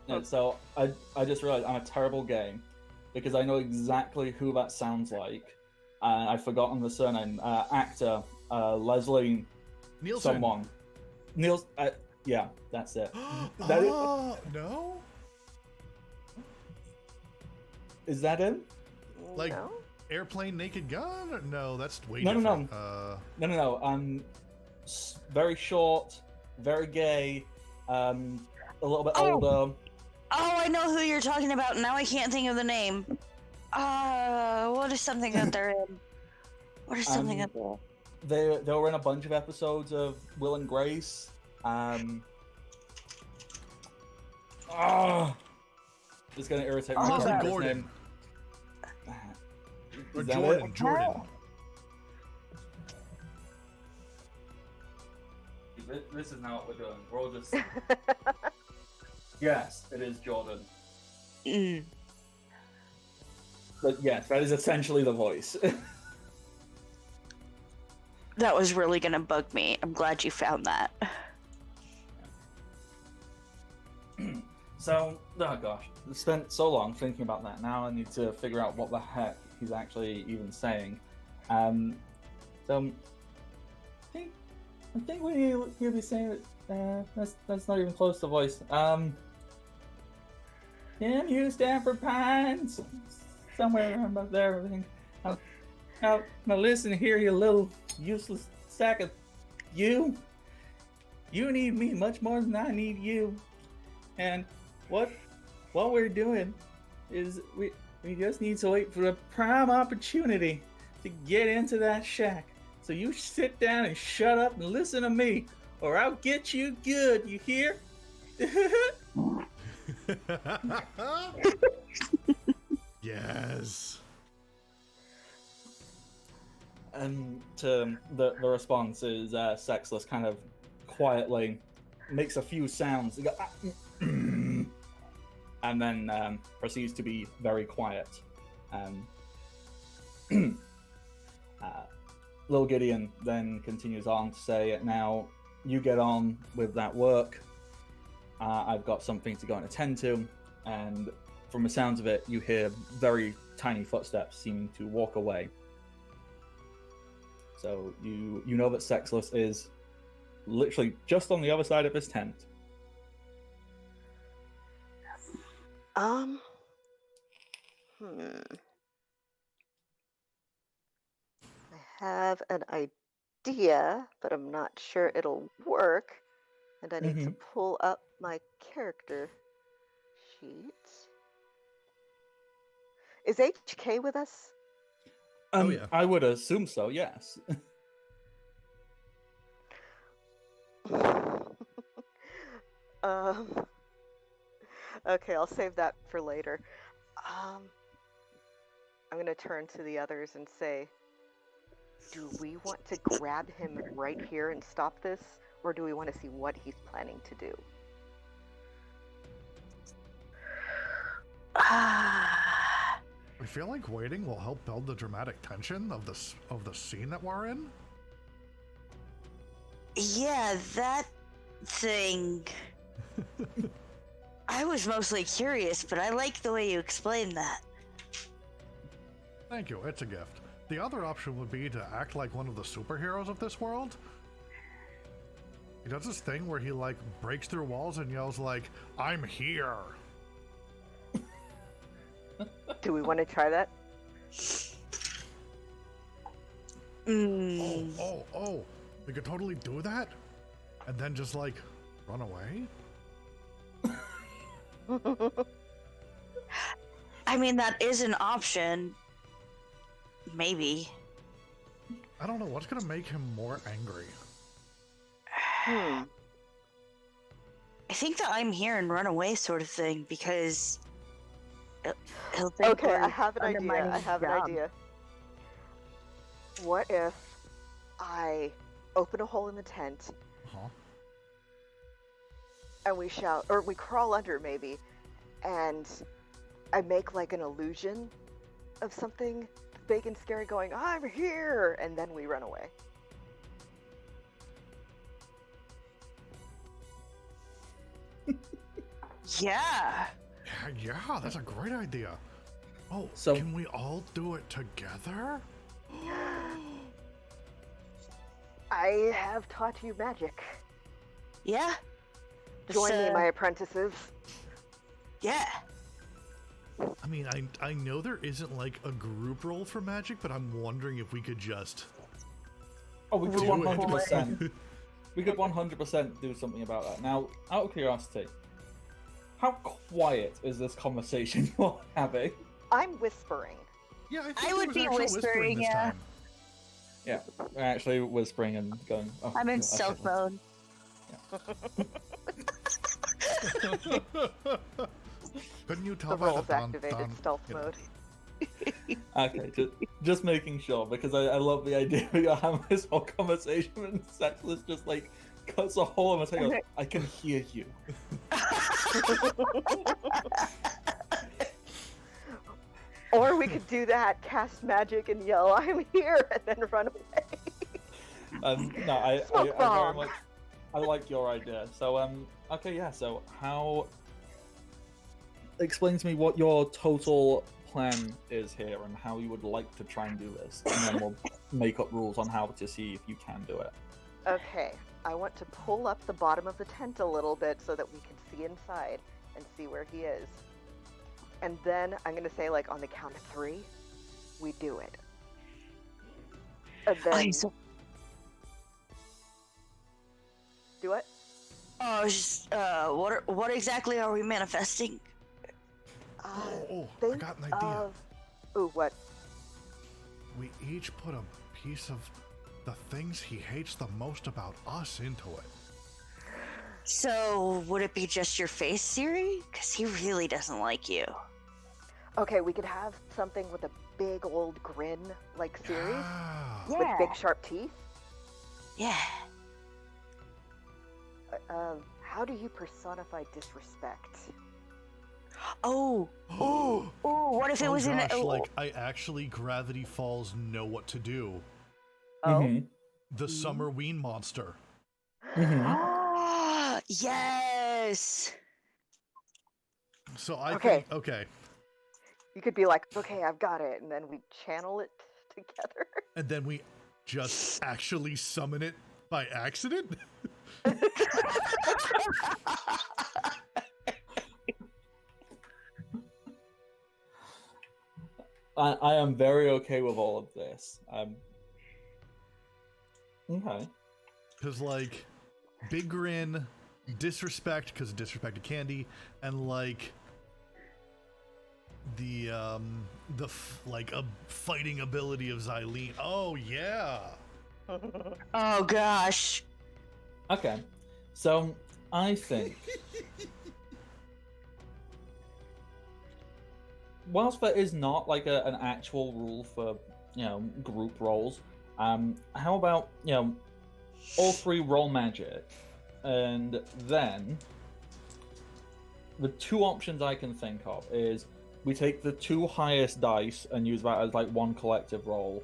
[SPEAKER 1] Yeah, so I just realized I'm a terrible game because I know exactly who that sounds like. I've forgotten the surname. Actor Leslie
[SPEAKER 3] Nielsen.
[SPEAKER 1] someone. Niels. Yeah, that's it.
[SPEAKER 3] No?
[SPEAKER 1] Is that him?
[SPEAKER 3] Like
[SPEAKER 5] No?
[SPEAKER 3] Airplane Naked Gun? Or no, that's way
[SPEAKER 1] No.
[SPEAKER 3] different.
[SPEAKER 1] No. Very short, very gay, a little bit older.
[SPEAKER 4] Oh, I know who you're talking about. Now I can't think of the name. What is something that they're in? What is something that they're
[SPEAKER 1] they were in a bunch of episodes of Will and Grace. It's gonna irritate me.
[SPEAKER 4] Oh,
[SPEAKER 1] His
[SPEAKER 3] Gordon.
[SPEAKER 1] name.
[SPEAKER 3] Or
[SPEAKER 1] Is that
[SPEAKER 3] Jordan.
[SPEAKER 1] it?
[SPEAKER 3] Jordan.
[SPEAKER 1] This is not what we're doing. We're all just. Yes, it is Jordan.
[SPEAKER 4] Mm.
[SPEAKER 1] But yes, that is essentially the voice.
[SPEAKER 4] That was really gonna bug me. I'm glad you found that.
[SPEAKER 1] So, oh gosh, I spent so long thinking about that. Now I need to figure out what the heck he's actually even saying. So, I think he'll be saying that. That's not even close to voice. Damn you, Stanford Pines, somewhere around about there. I think. Now listen here, you little useless sack of you. You need me much more than I need you. And what we're doing is we just need to wait for the prime opportunity to get into that shack. So you sit down and shut up and listen to me, or I'll get you good, you hear?
[SPEAKER 3] Yes.
[SPEAKER 1] And the response is Cexsclus kind of quietly makes a few sounds. He goes, and then proceeds to be very quiet. Lil Gideon then continues on to say, now you get on with that work. I've got something to go and attend to. And from the sounds of it, you hear very tiny footsteps seeming to walk away. So you know that Cexsclus is literally just on the other side of his tent.
[SPEAKER 5] I have an idea, but I'm not sure it'll work. And I need to pull up my character sheet. Is HK with us?
[SPEAKER 3] Oh, yeah.
[SPEAKER 1] I would assume so, yes.
[SPEAKER 5] Okay, I'll save that for later. I'm going to turn to the others and say, do we want to grab him right here and stop this? Or do we want to see what he's planning to do?
[SPEAKER 3] I feel like waiting will help build the dramatic tension of the scene that we're in.
[SPEAKER 4] Yeah, that thing. I was mostly curious, but I like the way you explained that.
[SPEAKER 3] Thank you, it's a gift. The other option would be to act like one of the superheroes of this world. He does this thing where he like breaks through walls and yells like, "I'm here."
[SPEAKER 5] Do we want to try that?
[SPEAKER 3] Oh, we could totally do that? And then just like run away?
[SPEAKER 4] I mean, that is an option. Maybe.
[SPEAKER 3] I don't know, what's gonna make him more angry?
[SPEAKER 4] I think that I'm here and run away sort of thing, because he'll think
[SPEAKER 5] Okay,
[SPEAKER 4] we're
[SPEAKER 5] I have an idea.
[SPEAKER 4] undermining
[SPEAKER 5] I
[SPEAKER 4] his
[SPEAKER 5] have an
[SPEAKER 4] job.
[SPEAKER 5] idea. What if I open a hole in the tent
[SPEAKER 3] Huh?
[SPEAKER 5] and we shout, or we crawl under maybe, and I make like an illusion of something big and scary going, "I'm here," and then we run away.
[SPEAKER 4] Yeah.
[SPEAKER 3] Yeah, that's a great idea. Oh,
[SPEAKER 1] So-
[SPEAKER 3] can we all do it together?
[SPEAKER 5] I have taught you magic.
[SPEAKER 4] Yeah.
[SPEAKER 5] Join me,
[SPEAKER 4] So-
[SPEAKER 5] my apprentices.
[SPEAKER 4] Yeah.
[SPEAKER 3] I mean, I know there isn't like a group role for magic, but I'm wondering if we could just
[SPEAKER 1] Oh, we could
[SPEAKER 3] do
[SPEAKER 1] 100%.
[SPEAKER 3] it.
[SPEAKER 1] We could 100% do something about that. Now, out of curiosity, how quiet is this conversation you're having?
[SPEAKER 5] I'm whispering.
[SPEAKER 3] Yeah, I think
[SPEAKER 4] I
[SPEAKER 3] there
[SPEAKER 4] would
[SPEAKER 3] was
[SPEAKER 4] be
[SPEAKER 3] actual
[SPEAKER 4] whispering,
[SPEAKER 3] this
[SPEAKER 4] yeah.
[SPEAKER 3] time.
[SPEAKER 1] Yeah, we're actually whispering and going. Oh,
[SPEAKER 4] I'm in
[SPEAKER 1] okay,
[SPEAKER 4] stealth
[SPEAKER 1] let's-
[SPEAKER 4] mode.
[SPEAKER 3] Couldn't you tell
[SPEAKER 5] The
[SPEAKER 3] by the
[SPEAKER 5] role's activated stealth
[SPEAKER 3] you know.
[SPEAKER 5] mode.
[SPEAKER 1] Okay, just making sure because I love the idea we are having this whole conversation and Cexsclus just like cuts a hole in my head. Goes, I can hear you.
[SPEAKER 5] Or we could do that, cast magic and yell, "I'm here," and then run away.
[SPEAKER 1] No, I
[SPEAKER 5] Smoke
[SPEAKER 1] very
[SPEAKER 5] bomb.
[SPEAKER 1] much I like your idea. So okay, yeah. So how? Explain to me what your total plan is here and how you would like to try and do this, and then we'll make up rules on how to see if you can do it.
[SPEAKER 5] Okay, I want to pull up the bottom of the tent a little bit so that we can see inside and see where he is. And then I'm gonna say, like, on the count of 3, we do it. And then
[SPEAKER 4] Okay, so
[SPEAKER 5] do it.
[SPEAKER 4] what exactly are we manifesting?
[SPEAKER 3] I
[SPEAKER 5] Think
[SPEAKER 3] got an idea.
[SPEAKER 5] of... Ooh, what?
[SPEAKER 3] We each put a piece of the things he hates the most about us into it.
[SPEAKER 4] So would it be just your face, Siri? Because he really doesn't like you.
[SPEAKER 5] Okay, we could have something with a big old grin, like Siri's,
[SPEAKER 3] Yeah.
[SPEAKER 5] with big sharp teeth.
[SPEAKER 4] Yeah.
[SPEAKER 5] How do you personify disrespect?
[SPEAKER 4] Oh. Ooh. Ooh. What if it
[SPEAKER 3] Oh
[SPEAKER 4] was
[SPEAKER 3] gosh,
[SPEAKER 4] in?
[SPEAKER 3] like I actually Gravity Falls know what to do.
[SPEAKER 5] Oh,
[SPEAKER 1] Mhm.
[SPEAKER 3] The Summer Ween monster.
[SPEAKER 1] Mhm.
[SPEAKER 4] Ah, yes.
[SPEAKER 3] So I
[SPEAKER 5] Okay.
[SPEAKER 3] think okay.
[SPEAKER 5] you could be like, okay, I've got it, and then we channel it together.
[SPEAKER 3] And then we just actually summon it by accident?
[SPEAKER 1] I am very okay with all of this. Okay.
[SPEAKER 3] Because like big grin, disrespect because disrespected candy, and like the like a fighting ability of Xylene. Oh yeah.
[SPEAKER 4] Oh gosh.
[SPEAKER 1] Okay. So I think whilst there is not like an actual rule for group roles, how about all 3 roll magic, and then the 2 options I can think of is we take the 2 highest dice and use that as like one collective roll,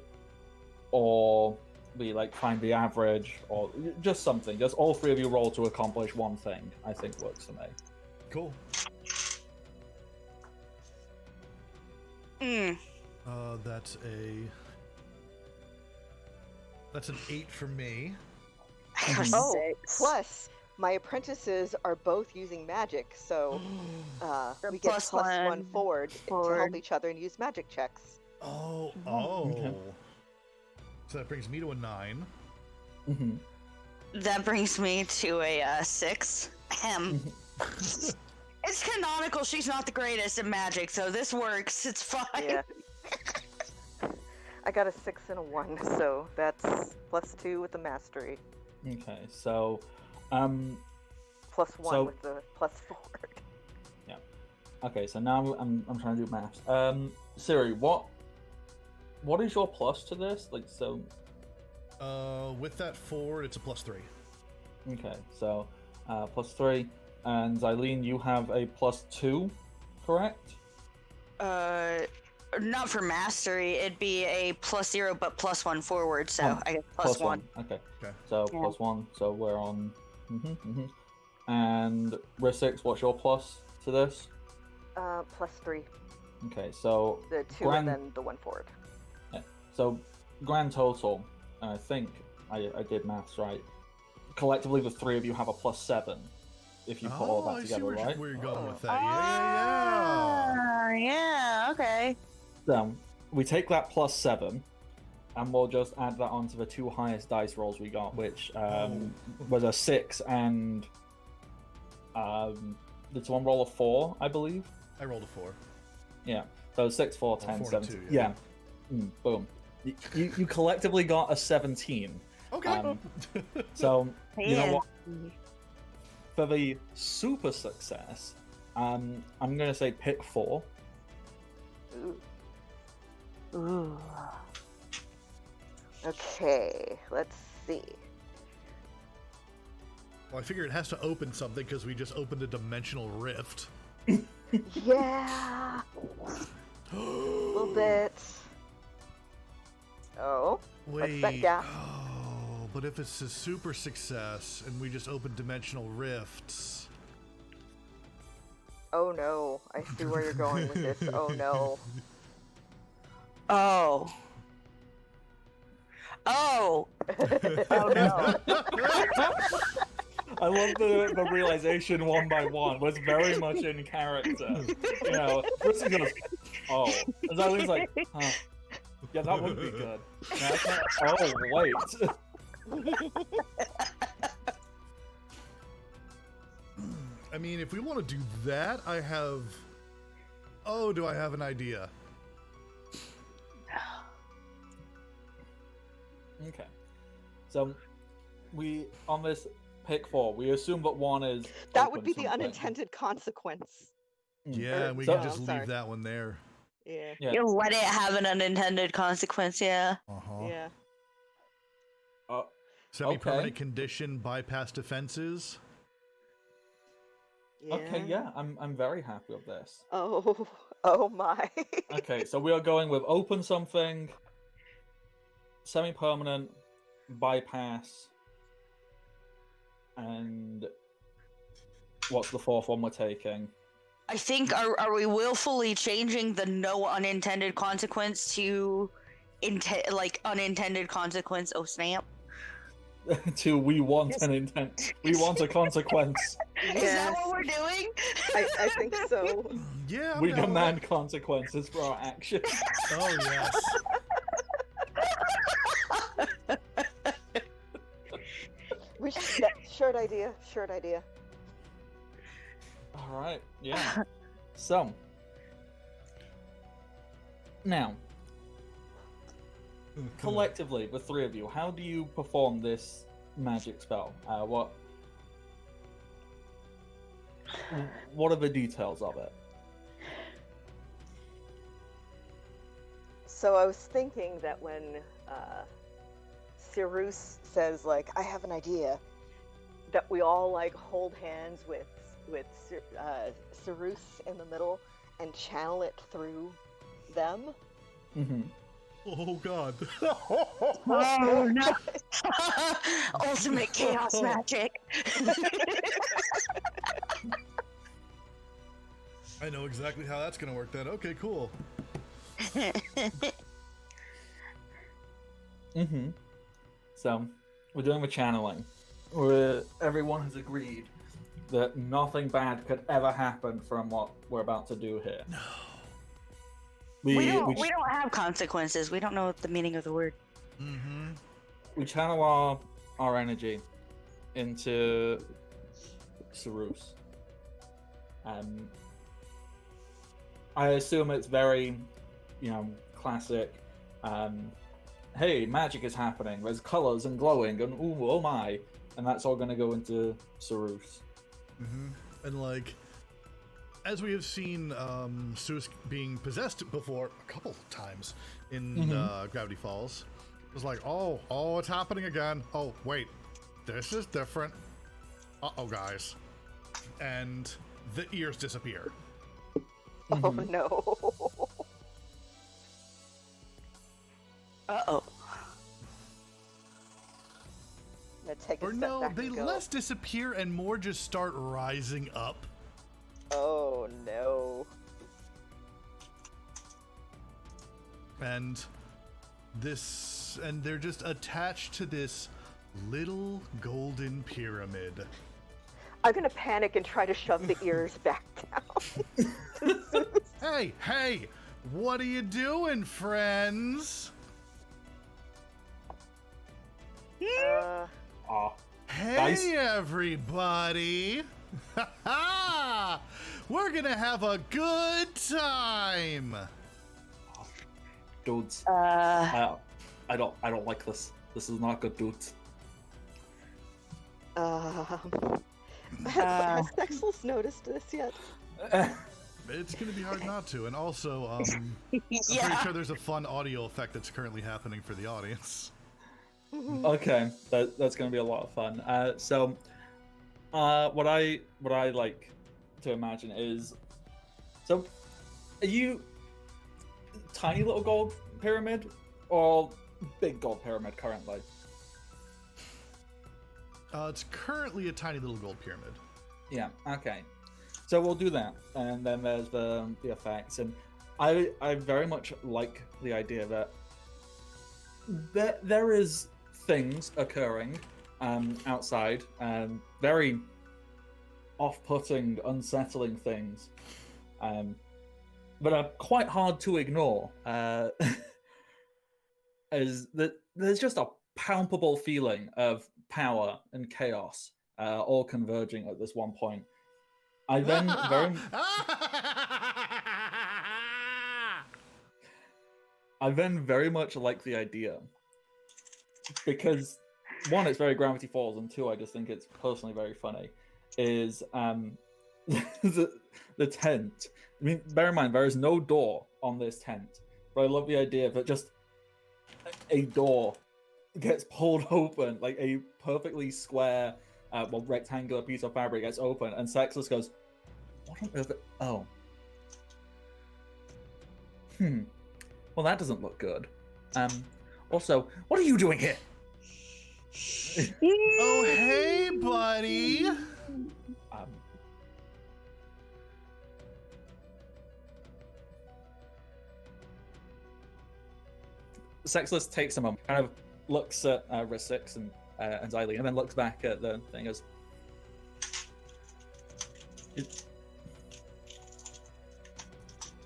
[SPEAKER 1] or we like find the average, or just something. Just all 3 of you roll to accomplish one thing. I think works for me.
[SPEAKER 3] Cool.
[SPEAKER 4] Mm.
[SPEAKER 3] That's an 8 for me.
[SPEAKER 5] Oh,
[SPEAKER 4] Six.
[SPEAKER 5] plus my apprentices are both using magic, so we get
[SPEAKER 4] plus
[SPEAKER 5] plus one
[SPEAKER 4] one
[SPEAKER 5] forward to help
[SPEAKER 4] forward.
[SPEAKER 5] each other and use magic checks.
[SPEAKER 3] Oh.
[SPEAKER 1] Okay.
[SPEAKER 3] So that brings me to a 9.
[SPEAKER 1] Mm-hmm.
[SPEAKER 4] That brings me to a 6. Ahem. It's canonical. She's not the greatest at magic, so this works. It's fine.
[SPEAKER 5] Yeah. I got a 6 and a 1, so that's plus 2 with the mastery,
[SPEAKER 1] Okay, so
[SPEAKER 5] plus 1
[SPEAKER 1] So-
[SPEAKER 5] with the plus forward.
[SPEAKER 1] okay, so now I'm trying to do maths. Siri, what is your plus to this? Like, so
[SPEAKER 3] With that forward, it's a plus 3.
[SPEAKER 1] okay, so plus 3, and Xylene, you have a plus 2, correct?
[SPEAKER 4] Not for mastery. It'd be a plus 0, but plus 1 forward. So
[SPEAKER 1] Oh,
[SPEAKER 4] I get plus 1.
[SPEAKER 1] Okay.
[SPEAKER 3] Okay.
[SPEAKER 1] So
[SPEAKER 4] Yeah.
[SPEAKER 1] plus 1. So we're on. And Rissix, what's your plus to this?
[SPEAKER 5] Plus 3.
[SPEAKER 1] Okay, so
[SPEAKER 5] The 2
[SPEAKER 1] Grand-
[SPEAKER 5] and then the 1 forward.
[SPEAKER 1] so grand total. And I think I did maths right. Collectively, the 3 of you have a plus 7. If you put all of that
[SPEAKER 3] I see
[SPEAKER 1] together, right?
[SPEAKER 3] where you're going
[SPEAKER 5] Oh.
[SPEAKER 3] with that. Yeah.
[SPEAKER 4] Yeah, okay.
[SPEAKER 1] So we take that plus 7, and we'll just add that onto the 2 highest dice rolls we got, which was a 6 and did someone roll a 4, I believe?
[SPEAKER 3] I rolled a 4.
[SPEAKER 1] Yeah. So 6, 4, 10,
[SPEAKER 3] 4 and
[SPEAKER 1] 7.
[SPEAKER 3] 2,
[SPEAKER 1] Yeah.
[SPEAKER 3] yeah.
[SPEAKER 1] Boom. You collectively got a 17.
[SPEAKER 3] Okay.
[SPEAKER 1] So you know
[SPEAKER 4] Man.
[SPEAKER 1] what? For the super success, I'm gonna say pick 4.
[SPEAKER 5] Ooh.
[SPEAKER 4] Ooh.
[SPEAKER 5] Okay, let's see.
[SPEAKER 3] Well, I figure it has to open something because we just opened a dimensional rift.
[SPEAKER 5] Yeah, a little bit. Oh,
[SPEAKER 3] Wait.
[SPEAKER 5] what's that gas?
[SPEAKER 3] Oh, but if it's a super success and we just open dimensional rifts.
[SPEAKER 5] Oh no, I see where you're going with this. Oh no.
[SPEAKER 4] Oh. Oh. Oh no.
[SPEAKER 1] I love the realization one by one was very much in character. You know, Bristol goes, oh. And Eileen's like, huh. Yeah, that would be good. No, that's not... Oh, wait.
[SPEAKER 3] I mean, if we want to do that, I have... Oh, do I have an idea?
[SPEAKER 1] Okay. So, we, on this pick 4, we assume that 1 is...
[SPEAKER 5] That would
[SPEAKER 1] open
[SPEAKER 5] be the
[SPEAKER 1] something.
[SPEAKER 5] unintended consequence.
[SPEAKER 3] Yeah, we
[SPEAKER 1] So-
[SPEAKER 3] can just
[SPEAKER 5] sorry.
[SPEAKER 3] leave that one there.
[SPEAKER 5] Yeah.
[SPEAKER 1] Yeah.
[SPEAKER 4] You let it have an unintended consequence, yeah.
[SPEAKER 3] Uh-huh.
[SPEAKER 5] Yeah.
[SPEAKER 3] Semi-permanent
[SPEAKER 1] Okay.
[SPEAKER 3] condition, bypass defenses.
[SPEAKER 5] Yeah.
[SPEAKER 1] Okay, yeah, I'm very happy with this.
[SPEAKER 5] Oh, oh my.
[SPEAKER 1] Okay, so we are going with open something, semi-permanent, bypass, and what's the 4th one we're taking?
[SPEAKER 4] I think are we willfully changing the no unintended consequence to like unintended consequence? Oh snap!
[SPEAKER 1] To we want an intent. We want a consequence.
[SPEAKER 4] Is that
[SPEAKER 5] Yes,
[SPEAKER 4] what we're doing?
[SPEAKER 5] I think so.
[SPEAKER 3] Yeah, I'm
[SPEAKER 1] We
[SPEAKER 3] down with
[SPEAKER 1] demand consequences for our actions.
[SPEAKER 3] that. Oh, yes.
[SPEAKER 5] We should, yeah, shirt idea, shirt idea.
[SPEAKER 1] All right, yeah. So now, collectively, the 3 of you, how do you perform this magic spell? What are the details of it?
[SPEAKER 5] So I was thinking that when Cyrus says, like, I have an idea, that we all, like, hold hands with Cyrus in the middle and channel it through them.
[SPEAKER 1] Mm-hmm.
[SPEAKER 3] Oh, God.
[SPEAKER 4] Oh no! Ultimate chaos magic.
[SPEAKER 3] I know exactly how that's going to work then. Okay, cool.
[SPEAKER 1] Mm-hmm. So, we're doing the channeling. Everyone has agreed that nothing bad could ever happen from what we're about to do here.
[SPEAKER 3] No.
[SPEAKER 4] We don't have consequences. We don't know the meaning of the word.
[SPEAKER 3] Mm-hmm.
[SPEAKER 1] We channel our energy into Cyrus. I assume it's very, classic. Hey, magic is happening. There's colors and glowing, and ooh, oh my, and that's all going to go into Cyrus.
[SPEAKER 3] Mm-hmm. And, like, as we have seen Zeus being possessed before a couple times in Gravity Falls, it was like, oh, it's happening again. Oh, wait, this is different. Uh-oh, guys. And the ears disappear.
[SPEAKER 5] Oh no.
[SPEAKER 4] Uh-oh.
[SPEAKER 5] I'm gonna take a
[SPEAKER 3] Or
[SPEAKER 5] step
[SPEAKER 3] no,
[SPEAKER 5] back
[SPEAKER 3] they
[SPEAKER 5] and go,
[SPEAKER 3] less disappear and more just start rising up.
[SPEAKER 5] oh no.
[SPEAKER 3] And they're just attached to this little golden pyramid.
[SPEAKER 5] I'm gonna panic and try to shove the ears back down.
[SPEAKER 3] Hey, what are you doing, friends?
[SPEAKER 1] Ah,
[SPEAKER 3] Hey,
[SPEAKER 1] Nice.
[SPEAKER 3] everybody! We're gonna have a good time!
[SPEAKER 1] dudes. I don't like this. This is not good, dude.
[SPEAKER 5] Has Cexsclus noticed this yet?
[SPEAKER 3] It's going to be hard not to. And also, I'm pretty sure there's a fun audio effect that's currently happening for the audience.
[SPEAKER 1] Okay, that's going to be a lot of fun. So, what I like to imagine is, so, are you tiny little gold pyramid or big gold pyramid currently?
[SPEAKER 3] It's currently a tiny little gold pyramid.
[SPEAKER 1] Yeah. Okay. So we'll do that, and then there's the effects, and I very much like the idea that there is things occurring outside, very off-putting, unsettling things, but are quite hard to ignore. Is that there's just a palpable feeling of power and chaos all converging at this one point. I then very much like the idea because one, it's very Gravity Falls, and two, I just think it's personally very funny. Is the tent? I mean, bear in mind there is no door on this tent, but I love the idea that just a door gets pulled open, like a perfectly square, rectangular piece of fabric gets open, and Cexsclus goes, "What on earth? Oh, well, that doesn't look good. Also, what are you doing here?"
[SPEAKER 3] Oh, hey, buddy.
[SPEAKER 1] Cexsclus takes a moment, kind of looks at Rissix and Xylene, and then looks back at the thing as,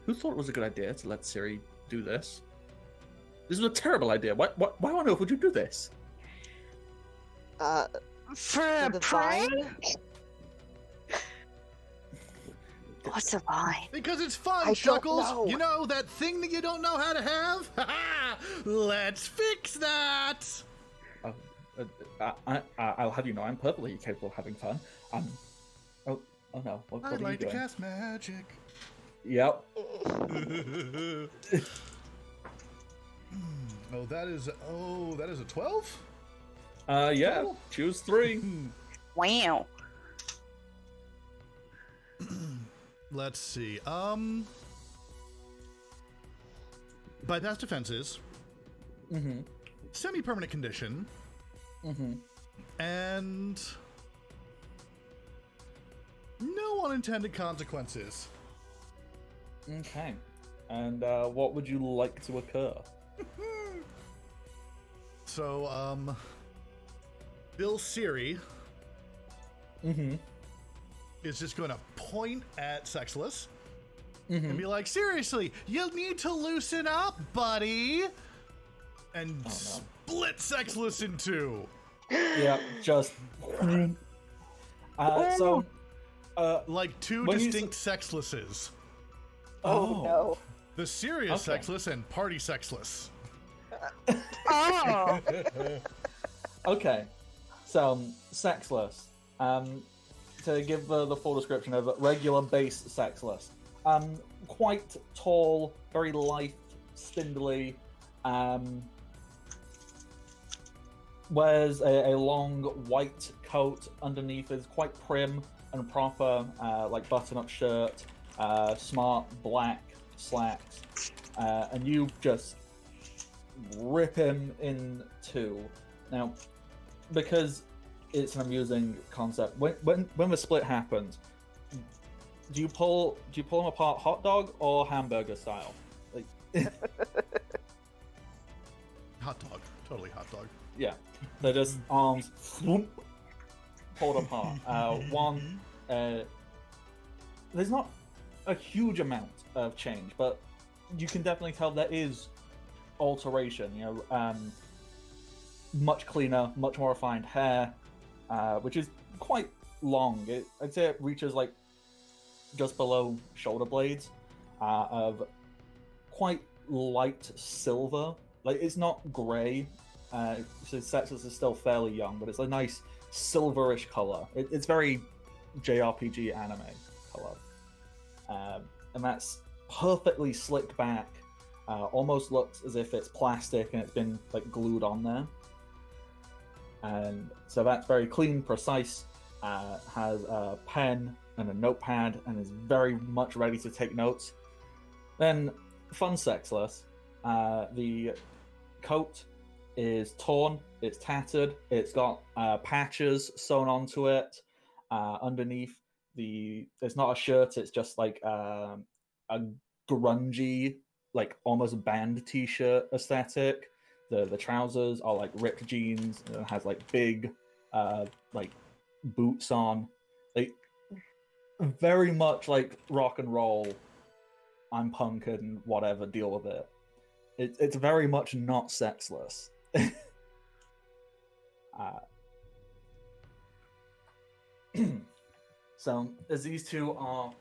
[SPEAKER 1] who thought it was a good idea to let Ciri do this? This is a terrible idea. Why on earth would you do this?
[SPEAKER 4] For a
[SPEAKER 5] the
[SPEAKER 4] prank?
[SPEAKER 5] vine?
[SPEAKER 4] What's a vine?
[SPEAKER 3] Because it's fun,
[SPEAKER 5] I don't
[SPEAKER 3] Chuckles.
[SPEAKER 5] know.
[SPEAKER 3] You know that thing that you don't know how to have? Let's fix that.
[SPEAKER 1] I'll have you know, I'm perfectly capable of having fun. Oh no. What
[SPEAKER 3] I'd
[SPEAKER 1] are
[SPEAKER 3] like
[SPEAKER 1] you
[SPEAKER 3] to
[SPEAKER 1] doing?
[SPEAKER 3] cast magic.
[SPEAKER 1] Yep.
[SPEAKER 3] That is a 12?
[SPEAKER 1] Yeah.
[SPEAKER 3] Cool.
[SPEAKER 1] Choose 3.
[SPEAKER 4] Wow.
[SPEAKER 3] Let's see. Bypass defenses.
[SPEAKER 1] Mm-hmm.
[SPEAKER 3] Semi-permanent condition.
[SPEAKER 1] Mm-hmm.
[SPEAKER 3] And no unintended consequences.
[SPEAKER 1] Okay. And what would you like to occur?
[SPEAKER 3] So, Bill Ciri
[SPEAKER 1] Mm-hmm.
[SPEAKER 3] is just going to point at Cexsclus
[SPEAKER 1] Mm-hmm.
[SPEAKER 3] and be like, seriously, you need to loosen up, buddy. And split Cexsclus in two.
[SPEAKER 1] Yeah, just. So,
[SPEAKER 3] Like two
[SPEAKER 1] When you
[SPEAKER 3] distinct Cexsluses.
[SPEAKER 5] Oh, no.
[SPEAKER 3] The serious
[SPEAKER 1] Okay.
[SPEAKER 3] Cexsclus and party Cexsclus.
[SPEAKER 4] Oh.
[SPEAKER 1] Okay, so Cexsclus. To give the full description of regular base Cexsclus. Quite tall, very lithe, spindly. Wears a long white coat underneath is quite prim and proper, like button-up shirt, smart black slacks, and you just rip him in two. Now, because it's an amusing concept, when the split happens, do you pull him apart hot dog or hamburger style? Like,
[SPEAKER 3] Hot dog. Totally hot dog.
[SPEAKER 1] yeah, they're just arms pulled apart. There's not a huge amount of change, but you can definitely tell there is alteration. You know, much cleaner, much more refined hair, which is quite long. I'd say it reaches like just below shoulder blades, of quite light silver like it's not grey. So Cexsclus is still fairly young, but it's a nice silverish color. It's very JRPG anime color, and that's perfectly slicked back. Almost looks as if it's plastic and it's been like glued on there. And so that's very clean, precise. Has a pen and a notepad and is very much ready to take notes. Then, fun Cexsclus. The coat is torn, it's tattered, it's got patches sewn onto it. Underneath it's not a shirt, it's just like a grungy, like almost band t-shirt aesthetic. The trousers are like ripped jeans and it has like big like boots on. Like very much like rock and roll. I'm punk and whatever, deal with it. It's very much not Cexsclus. So as these two are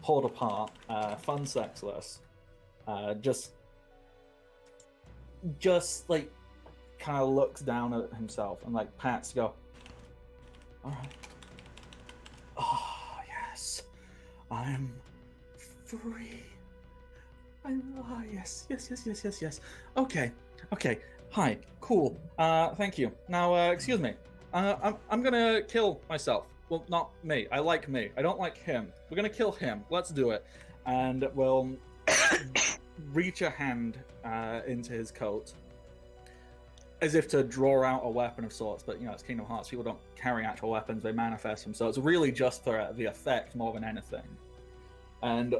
[SPEAKER 1] pulled apart, fun Cexsclus just like kind of looks down at himself and like pats to go, all right. Oh yes, I'm free. Yes. Okay. Hi. Cool. Thank you. Now, excuse me. I'm gonna kill myself. Well, not me. I like me. I don't like him. We're gonna kill him. Let's do it. And we'll reach a hand into his coat, as if to draw out a weapon of sorts. But you know, it's Kingdom Hearts. People don't carry actual weapons. They manifest them. So it's really just for the effect more than anything. And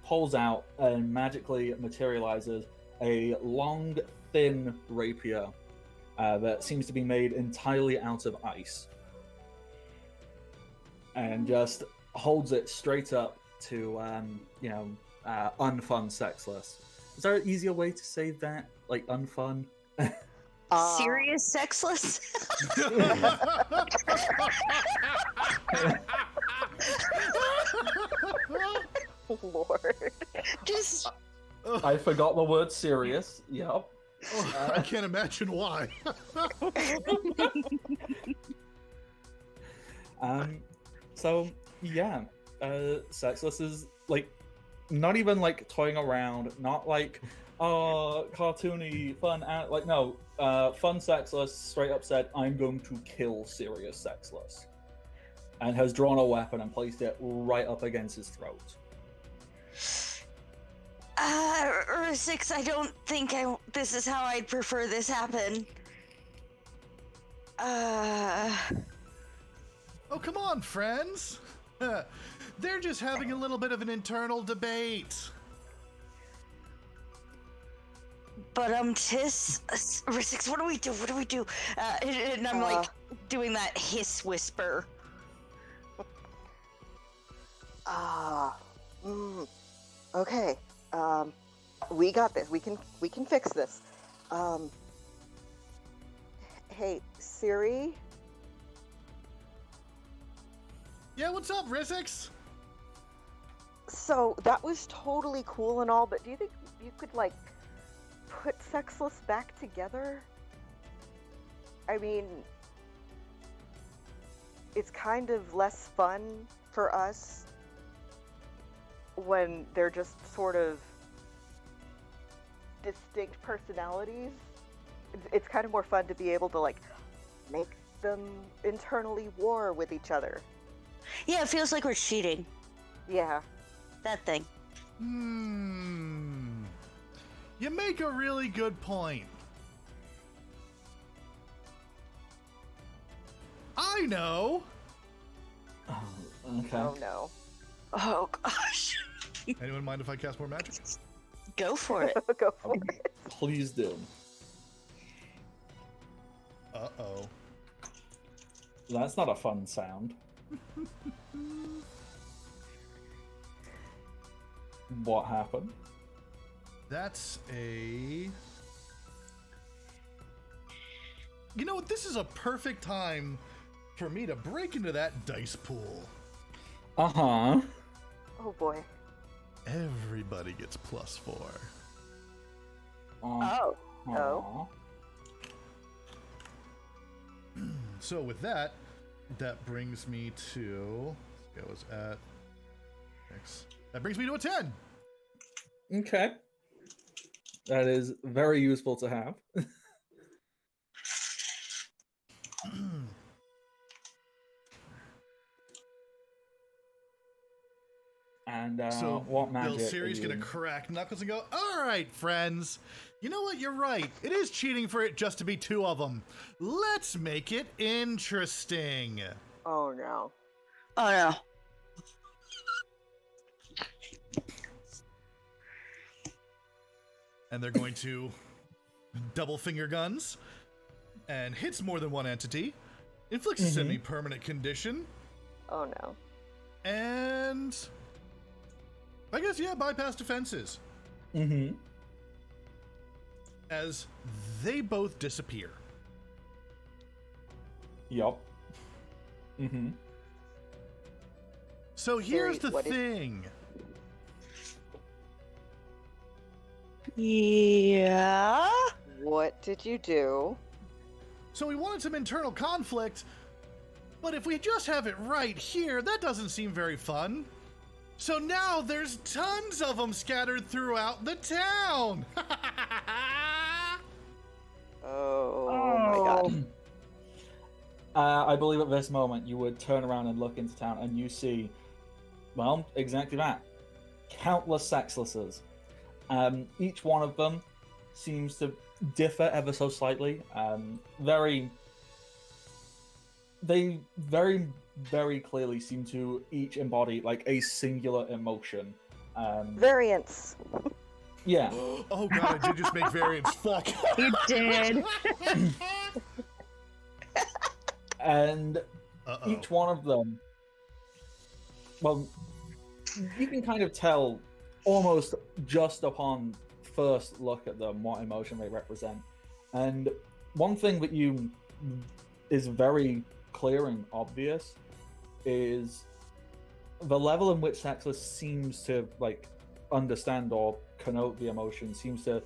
[SPEAKER 1] pulls out and magically materializes a long, thin rapier that seems to be made entirely out of ice, and just holds it straight up to unfun Cexsclus. Is there an easier way to say that? Like unfun?
[SPEAKER 4] Serious Cexsclus?
[SPEAKER 5] Lord.
[SPEAKER 4] Just
[SPEAKER 1] I forgot the word serious. Yep.
[SPEAKER 3] I can't imagine why.
[SPEAKER 1] So yeah, Cexsclus is like not even like toying around, not like cartoony fun. Like no, fun Cexsclus straight up said, "I'm going to kill serious Cexsclus," and has drawn a weapon and placed it right up against his throat.
[SPEAKER 4] Ursix, I don't think this is how I'd prefer this happen.
[SPEAKER 3] Oh, come on, friends. They're just having a little bit of an internal debate.
[SPEAKER 4] But Ursix, what do we do? What do we do? And I'm like doing that hiss whisper.
[SPEAKER 5] Okay. We got this. We can fix this. Hey, Siri?
[SPEAKER 3] Yeah, what's up, Rizix?
[SPEAKER 5] So, that was totally cool and all, but do you think you could, like, put Cexsclus back together? I mean, it's kind of less fun for us when they're just sort of distinct personalities. It's kind of more fun to be able to like make them internally war with each other.
[SPEAKER 4] Yeah, it feels like we're cheating.
[SPEAKER 5] Yeah.
[SPEAKER 4] That thing.
[SPEAKER 3] You make a really good point. I know.
[SPEAKER 1] Oh, okay.
[SPEAKER 5] Oh no.
[SPEAKER 4] Oh gosh.
[SPEAKER 3] Anyone mind if I cast more magic?
[SPEAKER 4] Go for it.
[SPEAKER 5] Go for it.
[SPEAKER 1] Please do.
[SPEAKER 3] Uh-oh.
[SPEAKER 1] That's not a fun sound. What happened?
[SPEAKER 3] That's a... You know what? This is a perfect time for me to break into that dice pool.
[SPEAKER 1] Uh-huh.
[SPEAKER 5] Oh boy.
[SPEAKER 3] Everybody gets +4.
[SPEAKER 4] Oh.
[SPEAKER 5] Oh.
[SPEAKER 1] Aw.
[SPEAKER 3] So with that, that brings me to. It was at 6. That brings me to a 10.
[SPEAKER 1] Okay. That is very useful to have. And
[SPEAKER 3] So
[SPEAKER 1] what
[SPEAKER 3] Bill
[SPEAKER 1] magic?
[SPEAKER 3] Siri's
[SPEAKER 1] are you-
[SPEAKER 3] gonna crack knuckles and go, "All right, friends. You know what? You're right. It is cheating for it just to be 2 of them. Let's make it interesting."
[SPEAKER 5] Oh no.
[SPEAKER 4] Oh no.
[SPEAKER 3] And they're going to double finger guns and hits more than one entity, inflicts a semi-permanent condition,
[SPEAKER 5] Oh no.
[SPEAKER 3] and I guess bypass defenses
[SPEAKER 1] Mhm.
[SPEAKER 3] as they both disappear.
[SPEAKER 1] Yup. Mhm.
[SPEAKER 3] So here's
[SPEAKER 5] Siri,
[SPEAKER 3] the
[SPEAKER 5] what is-
[SPEAKER 3] thing.
[SPEAKER 4] Yeah.
[SPEAKER 5] What did you do?
[SPEAKER 3] So we wanted some internal conflict, but if we just have it right here, that doesn't seem very fun. So now there's tons of them scattered throughout the town.
[SPEAKER 5] Oh my god.
[SPEAKER 1] I believe at this moment you would turn around and look into town and you see, well, exactly that. Countless Cexscluses. Each one of them seems to differ ever so slightly. They very clearly seem to each embody like a singular emotion.
[SPEAKER 5] Variants.
[SPEAKER 1] Yeah.
[SPEAKER 3] Oh god, I did just make variants. Fuck.
[SPEAKER 4] You did.
[SPEAKER 1] And
[SPEAKER 3] Uh-oh.
[SPEAKER 1] each one of them, well, you can kind of tell almost just upon first look at them what emotion they represent. And one thing that is very clear and obvious is the level in which Cexsclus seems to like understand or connote the emotion seems to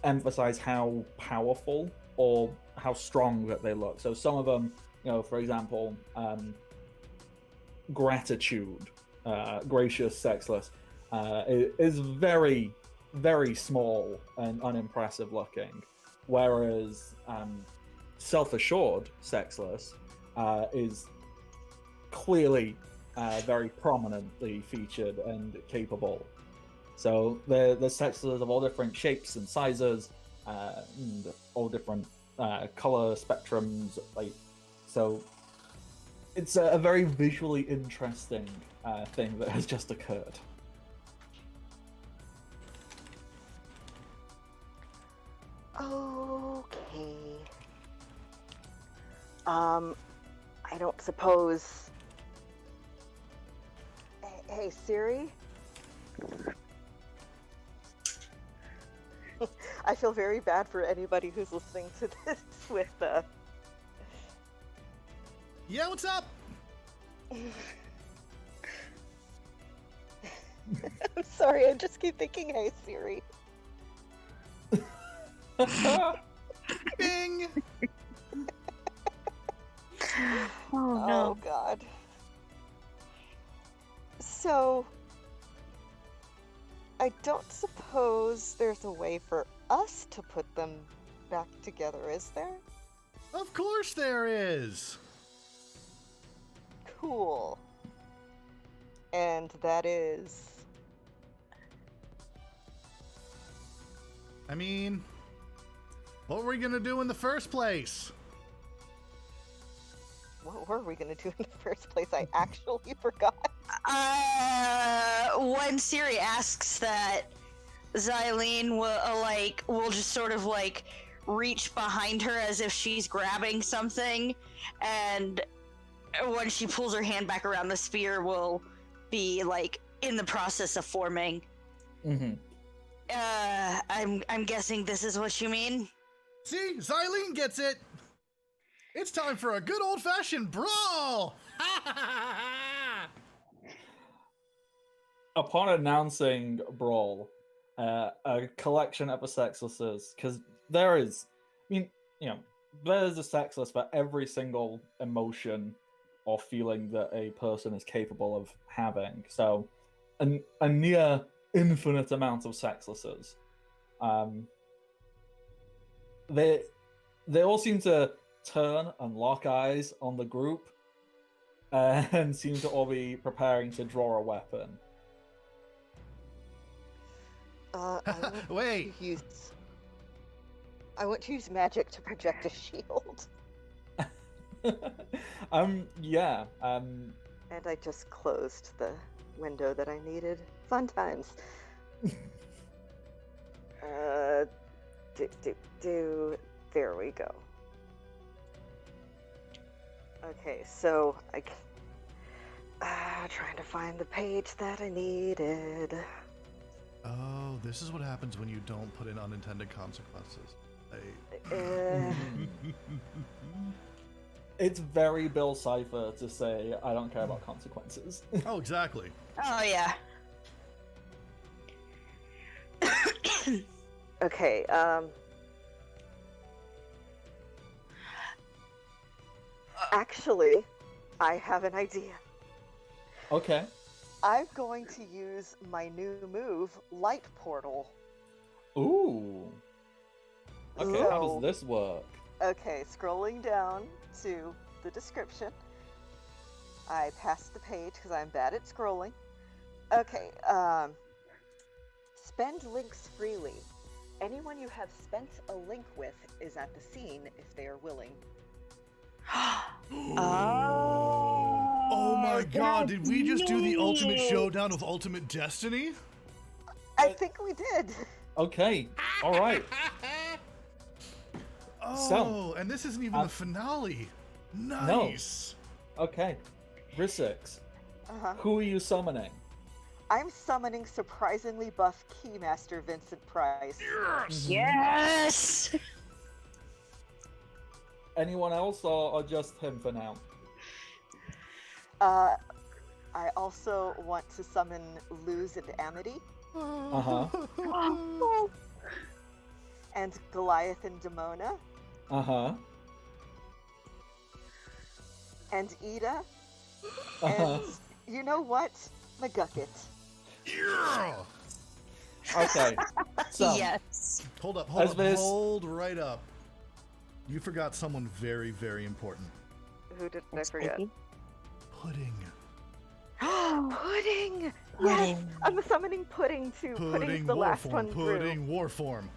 [SPEAKER 1] emphasize how powerful or how strong that they look. So some of them, for example, gratitude, gracious Cexsclus, is very, very small and unimpressive looking, whereas self-assured Cexsclus is clearly very prominently featured and capable. So there's Cexsclus of all different shapes and sizes, and all different color spectrums. So it's a very visually interesting thing that has just occurred.
[SPEAKER 5] Okay. I don't suppose. Hey Siri. I feel very bad for anybody who's listening to this with
[SPEAKER 3] Yeah, what's up?
[SPEAKER 5] I'm sorry, I just keep thinking, hey Siri.
[SPEAKER 3] Bing!
[SPEAKER 4] Oh no.
[SPEAKER 5] Oh god. So I don't suppose there's a way for us to put them back together, is there?
[SPEAKER 3] Of course there is.
[SPEAKER 5] Cool. And that is...
[SPEAKER 3] I mean, what were we gonna do in the first place?
[SPEAKER 5] What were we gonna do in the first place? I actually forgot.
[SPEAKER 4] When Siri asks that, Xylene will just sort of like reach behind her as if she's grabbing something, and when she pulls her hand back around, the spear will be like in the process of forming.
[SPEAKER 1] Mm-hmm.
[SPEAKER 4] I'm guessing this is what you mean?
[SPEAKER 3] See, Xylene gets it. It's time for a good old-fashioned brawl.
[SPEAKER 1] Upon announcing Brawl, a collection of the Cexscluses, because there is, I mean, there's a Cexsclus for every single emotion or feeling that a person is capable of having. So, a near infinite amount of Cexscluses. They all seem to turn and lock eyes on the group, and seem to all be preparing to draw a weapon.
[SPEAKER 3] Wait.
[SPEAKER 5] I want to use magic to project a shield.
[SPEAKER 1] Yeah.
[SPEAKER 5] And I just closed the window that I needed. Fun times. There we go. Okay, so trying to find the page that I needed.
[SPEAKER 3] Oh, this is what happens when you don't put in unintended consequences.
[SPEAKER 1] It's very Bill Cipher to say, I don't care about consequences.
[SPEAKER 3] Oh, exactly.
[SPEAKER 4] Oh yeah.
[SPEAKER 5] Okay, actually, I have an idea.
[SPEAKER 1] Okay.
[SPEAKER 5] I'm going to use my new move, Light Portal.
[SPEAKER 1] Ooh. Okay, how
[SPEAKER 5] So-
[SPEAKER 1] does this work?
[SPEAKER 5] Okay, scrolling down to the description. I passed the page because I'm bad at scrolling. Okay, spend links freely. Anyone you have spent a link with is at the scene if they are willing.
[SPEAKER 3] Oh my god, did we just do the ultimate
[SPEAKER 4] neat.
[SPEAKER 3] showdown of Ultimate Destiny?
[SPEAKER 5] I think we did.
[SPEAKER 1] Okay, alright.
[SPEAKER 3] Oh, and this isn't even the finale. Nice.
[SPEAKER 1] Okay. Risix,
[SPEAKER 5] Uh-huh.
[SPEAKER 1] who are you summoning?
[SPEAKER 5] I'm summoning surprisingly buff Keymaster Vincent Price.
[SPEAKER 4] Yes.
[SPEAKER 1] Anyone else, or just him for now?
[SPEAKER 5] I also want to summon Luz and Amity,
[SPEAKER 1] Uh-huh.
[SPEAKER 5] and Goliath and Demona,
[SPEAKER 1] Uh-huh.
[SPEAKER 5] and Ida,
[SPEAKER 1] Uh-huh.
[SPEAKER 5] and you know what? McGucket.
[SPEAKER 3] Yeah.
[SPEAKER 1] Okay. So,
[SPEAKER 4] Yes.
[SPEAKER 3] Hold up,
[SPEAKER 1] As this-
[SPEAKER 3] hold right up. You forgot someone very, very important.
[SPEAKER 5] Who did I forget?
[SPEAKER 3] Pudding.
[SPEAKER 5] Pudding! Yes!
[SPEAKER 4] Pudding.
[SPEAKER 5] I'm summoning Pudding too. Pudding's
[SPEAKER 3] Pudding
[SPEAKER 5] the
[SPEAKER 3] war
[SPEAKER 5] last
[SPEAKER 3] form.
[SPEAKER 5] one through.
[SPEAKER 3] Pudding war form.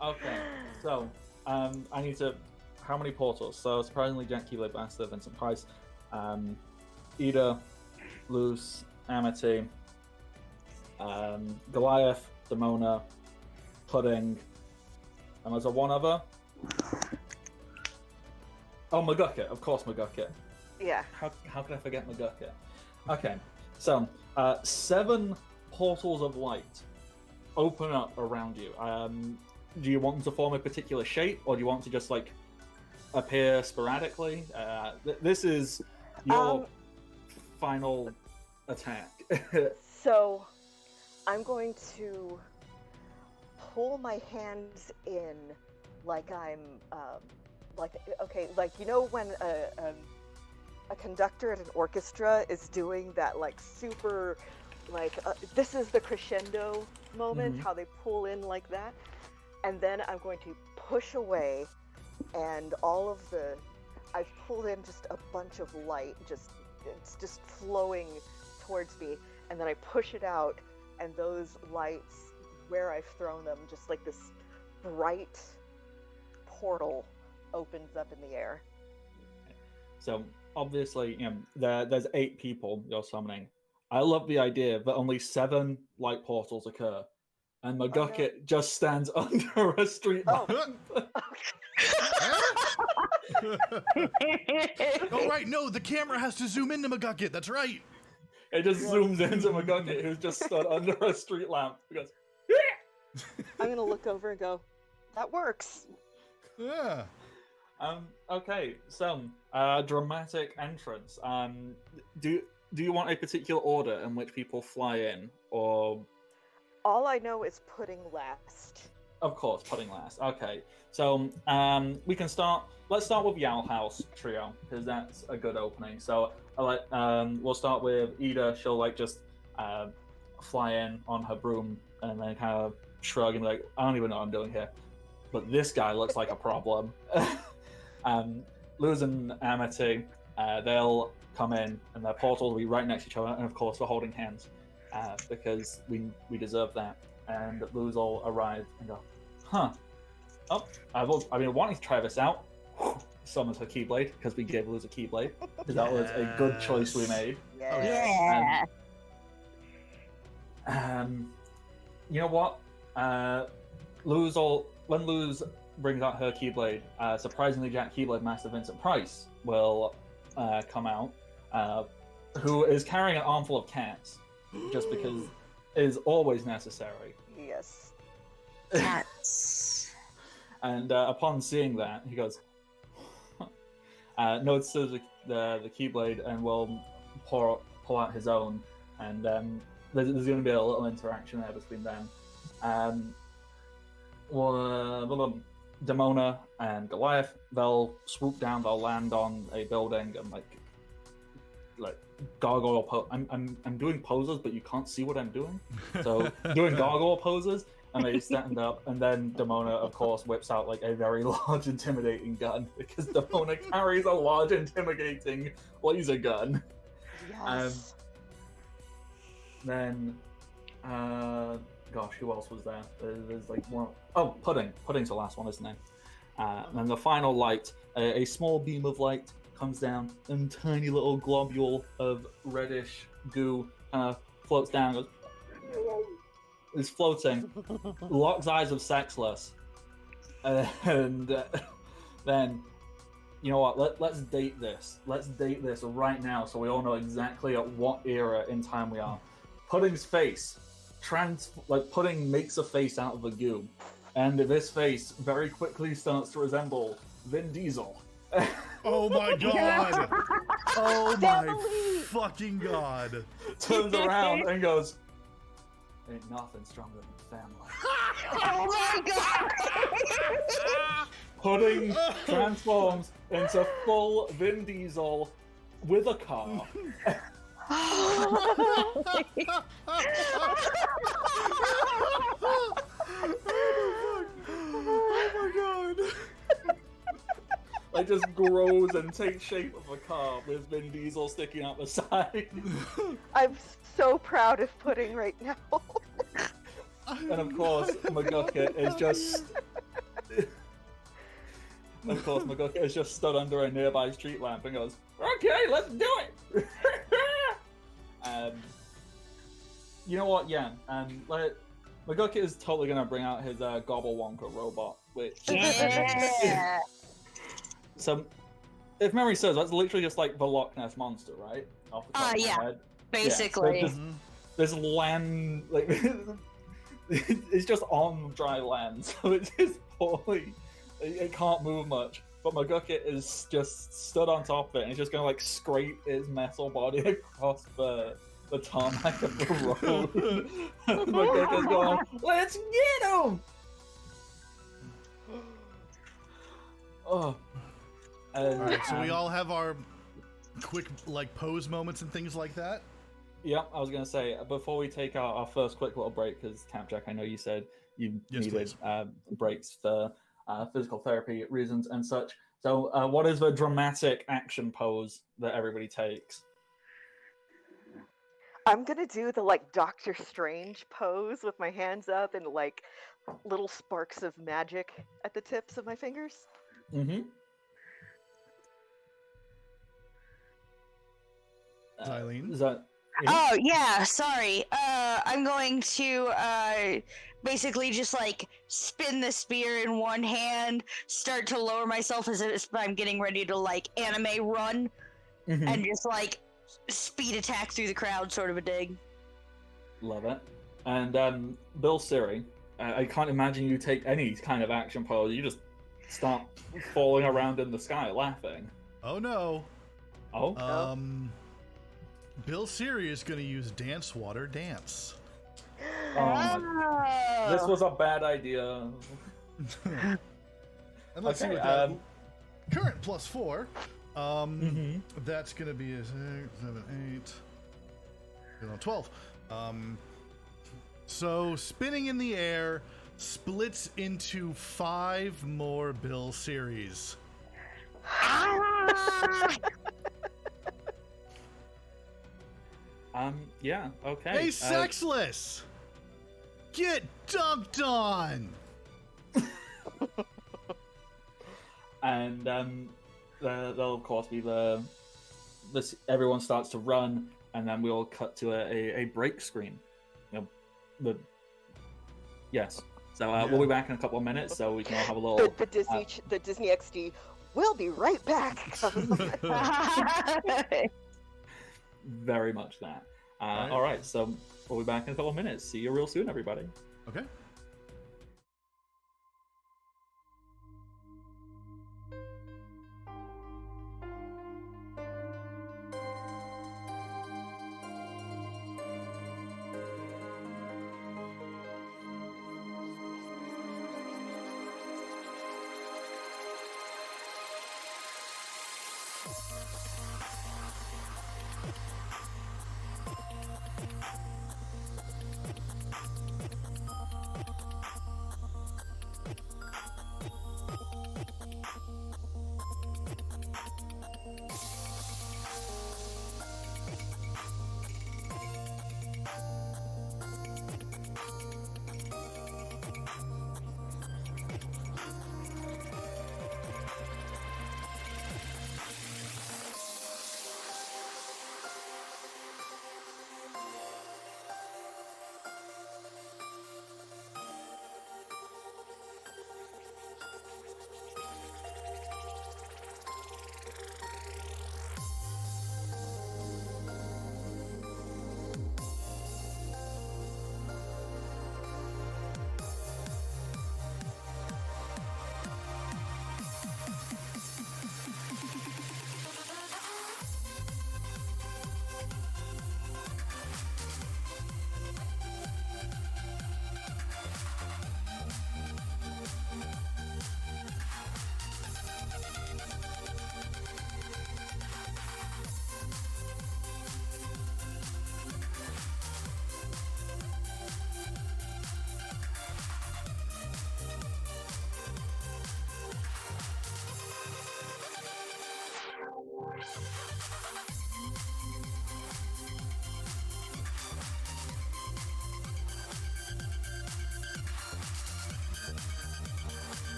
[SPEAKER 1] okay. So, I need to... How many portals? So, surprisingly, Jack Keeler, Bastard, Vincent Price, Ida, Luce, Amity, Goliath, Demona, Pudding, and there's a one other. Oh, McGucket, of course, McGucket.
[SPEAKER 5] Yeah.
[SPEAKER 1] How could I forget McGucket? Okay, so 7 portals of light open up around you. Do you want them to form a particular shape, or do you want to just like appear sporadically? This is your final attack.
[SPEAKER 5] So, I'm going to pull my hands in like I'm, like you know when a conductor at an orchestra is doing that like super, like this is the crescendo moment, how they pull in like that, and then I'm going to push away, and all of the, I've pulled in just a bunch of light, it's just flowing towards me, and then I push it out, and those lights, where I've thrown them, just like this bright portal opens up in the air.
[SPEAKER 1] So obviously, there's 8 people you're summoning. I love the idea that only 7 light portals occur, and McGucket just stands under a street lamp.
[SPEAKER 3] Oh, right, no, the camera has to zoom into McGucket, that's right.
[SPEAKER 1] It just zooms into McGucket, who's just stood under a street lamp. He goes,
[SPEAKER 5] I'm gonna look over and go, that works.
[SPEAKER 3] Yeah.
[SPEAKER 1] Okay, so dramatic entrance. Do you want a particular order in which people fly in, or
[SPEAKER 5] All I know is pudding last.
[SPEAKER 1] Of course, pudding last. Okay, so we can start. Let's start with Yowl House trio because that's a good opening. So we'll start with Ida. She'll like just fly in on her broom and then kind of shrug and be like, I don't even know what I'm doing here, but this guy looks like a problem. Luz and Amity, they'll come in and their portals will be right next to each other, and of course we're holding hands because we deserve that. And Luz will arrive and go, huh? Oh, I've been wanting to try this out. Summons her Keyblade because we gave Luz a Keyblade because that was a good choice we made.
[SPEAKER 5] Yeah.
[SPEAKER 1] You know what? When Luz brings out her Keyblade, surprisingly, Jack Keyblade Master Vincent Price will come out, who is carrying an armful of cats, just because it is always necessary.
[SPEAKER 5] Yes.
[SPEAKER 4] Cats.
[SPEAKER 1] And upon seeing that, he goes, notices the Keyblade and will pull out his own, and there's going to be a little interaction there between them. Demona and Goliath, they'll swoop down, they'll land on a building and like gargoyle I'm doing poses, but you can't see what I'm doing. So doing gargoyle poses, and they stand up, and then Demona, of course, whips out like a very large, intimidating gun because Demona carries a large, intimidating laser gun.
[SPEAKER 5] Yes.
[SPEAKER 1] Then, gosh, who else was there? There's like one. Oh, Pudding. Pudding's the last one, isn't it? And then the final light, a small beam of light comes down, and a tiny little globule of reddish goo floats down. Goes, is floating. Locks eyes of Cexsclus, and then. You know what? Let's date this. Let's date this right now, so we all know exactly at what era in time we are. Pudding's face, Pudding makes a face out of the goo, and this face very quickly starts to resemble Vin Diesel.
[SPEAKER 3] Oh my god! Oh my fucking god!
[SPEAKER 1] Turns around and goes, "Ain't nothing stronger than family."
[SPEAKER 4] Oh my god!
[SPEAKER 1] Pudding transforms into full Vin Diesel with a car.
[SPEAKER 3] Oh my god!
[SPEAKER 1] It just grows and takes shape of a car with Vin Diesel sticking out the side.
[SPEAKER 5] I'm so proud of Pudding right now.
[SPEAKER 1] And of course, McGucket is just... Of course, McGucket is just stood under a nearby street lamp and goes, "Okay, let's do it!" You know what, yeah, McGucket is totally going to bring out his Gobblewonker robot, which...
[SPEAKER 4] Yeah.
[SPEAKER 1] So, if memory serves, that's literally just like the Loch Ness Monster, right? Off the top of my
[SPEAKER 4] Yeah.
[SPEAKER 1] head.
[SPEAKER 4] Basically.
[SPEAKER 1] Yeah, so this land, like, it's just on dry land, so it's just poorly... It can't move much, but McGucket is just stood on top of it and he's just gonna like scrape his metal body across the tarmac of the road. McGucket's going, "Let's get him!" Oh.
[SPEAKER 3] Alright, so we all have our quick like pose moments and things like that?
[SPEAKER 1] Yeah, I was gonna say, before we take our first quick little break, because Capjack, I know you said you needed breaks for physical therapy reasons and such. So what is the dramatic action pose that everybody takes?
[SPEAKER 5] I'm gonna do the like Doctor Strange pose with my hands up and like little sparks of magic at the tips of my fingers.
[SPEAKER 1] Mm-hmm.
[SPEAKER 3] Eileen?
[SPEAKER 1] Is that...
[SPEAKER 4] Oh yeah, sorry. I'm going to basically just like spin the spear in one hand, start to lower myself as if I'm getting ready to like anime run,
[SPEAKER 1] Mhm.
[SPEAKER 4] and just like speed attack through the crowd, sort of a dig.
[SPEAKER 1] Love it. And Bill Siri, I can't imagine you take any kind of action pose. You just start falling around in the sky laughing.
[SPEAKER 3] Oh no.
[SPEAKER 1] Oh?
[SPEAKER 3] Bill Siri is going to use Dance Water Dance.
[SPEAKER 1] This was a bad idea.
[SPEAKER 3] And let's see
[SPEAKER 1] Okay,
[SPEAKER 3] what that current +4. That's gonna be a 6, 7, 8, 12. So spinning in the air splits into 5 more Bill series.
[SPEAKER 1] Yeah, okay.
[SPEAKER 3] Hey, Cexsclus! Get dunked on!
[SPEAKER 1] And there'll of course be everyone starts to run, and then we all cut to a break screen. Yes. So we'll be back in a couple of minutes, so we can all have a little.
[SPEAKER 5] The Disney XD. We'll be right back.
[SPEAKER 1] Very much that. All right, so we'll be back in a couple of minutes. See you real soon, everybody.
[SPEAKER 3] Okay.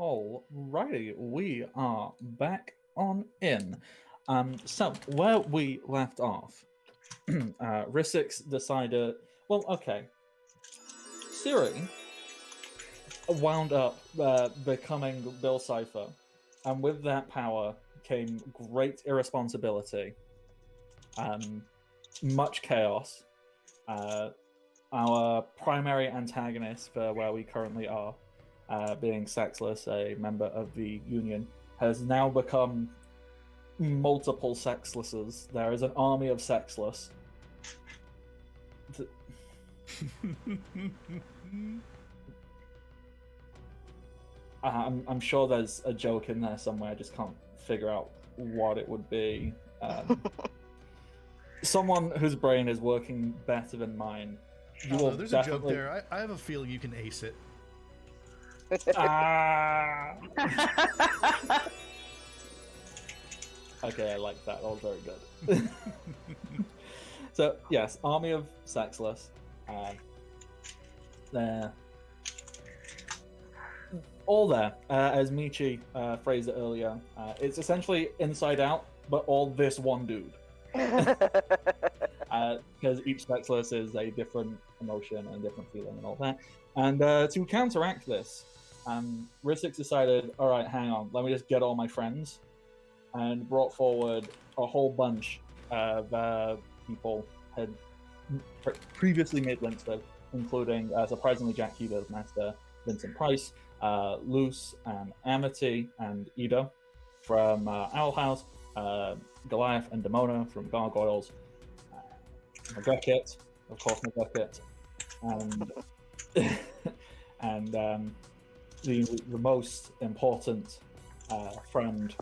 [SPEAKER 1] Alrighty, we are back on in. So where we left off, Rissix decided. Well, okay. Siri wound up becoming Bill Cipher, and with that power came great irresponsibility, much chaos. Our primary antagonist for where we currently are, being Cexsclus, a member of the Union, has now become multiple Cexscluses. There is an army of Cexsclus. I'm sure there's a joke in there somewhere. I just can't figure out what it would be. Someone whose brain is working better than mine.
[SPEAKER 3] There's a joke there. I have a feeling you can ace it.
[SPEAKER 1] Ah. Okay, I like that. That was very good. So yes, army of Cexsclus. They're all there, as Michi phrased it earlier. It's essentially Inside Out, but all this one dude. Because each Cexsclus is a different emotion and a different feeling and all that. And to counteract this, Rissix decided, all right, hang on, let me just get all my friends, and brought forward a whole bunch of people had previously made links with, including, surprisingly, Jack Hugo's master, Vincent Price, Luce, and Amity, and Ida from Owl House, Goliath and Demona from Gargoyles, McGucket, of course, McGucket, and the most important friend.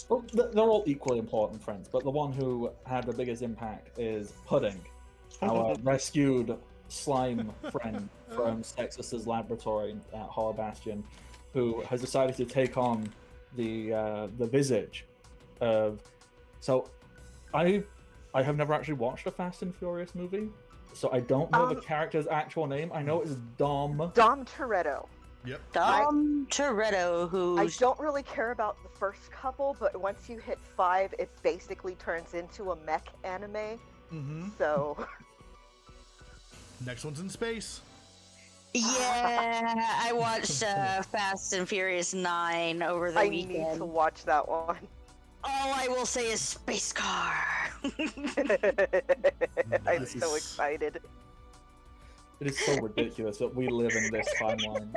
[SPEAKER 1] Well, they're all equally important friends, but the one who had the biggest impact is Pudding, our rescued slime friend from Cexsclus's laboratory at Hollow Bastion, who has decided to take on the visage of. So, I have never actually watched a Fast and Furious movie, so I don't know the character's actual name. I know it's Dom.
[SPEAKER 5] Dom Toretto.
[SPEAKER 3] Yep.
[SPEAKER 4] Dom Toretto, who
[SPEAKER 5] I don't really care about the first couple, but once you hit 5, it basically turns into a mech anime.
[SPEAKER 3] Mm-hmm.
[SPEAKER 5] So.
[SPEAKER 3] Next one's in space.
[SPEAKER 4] Yeah, I watched Fast and Furious 9 over the weekend.
[SPEAKER 5] I need to watch that one.
[SPEAKER 4] All I will say is space car.
[SPEAKER 5] I'm so excited.
[SPEAKER 1] It is so ridiculous that we live in this timeline.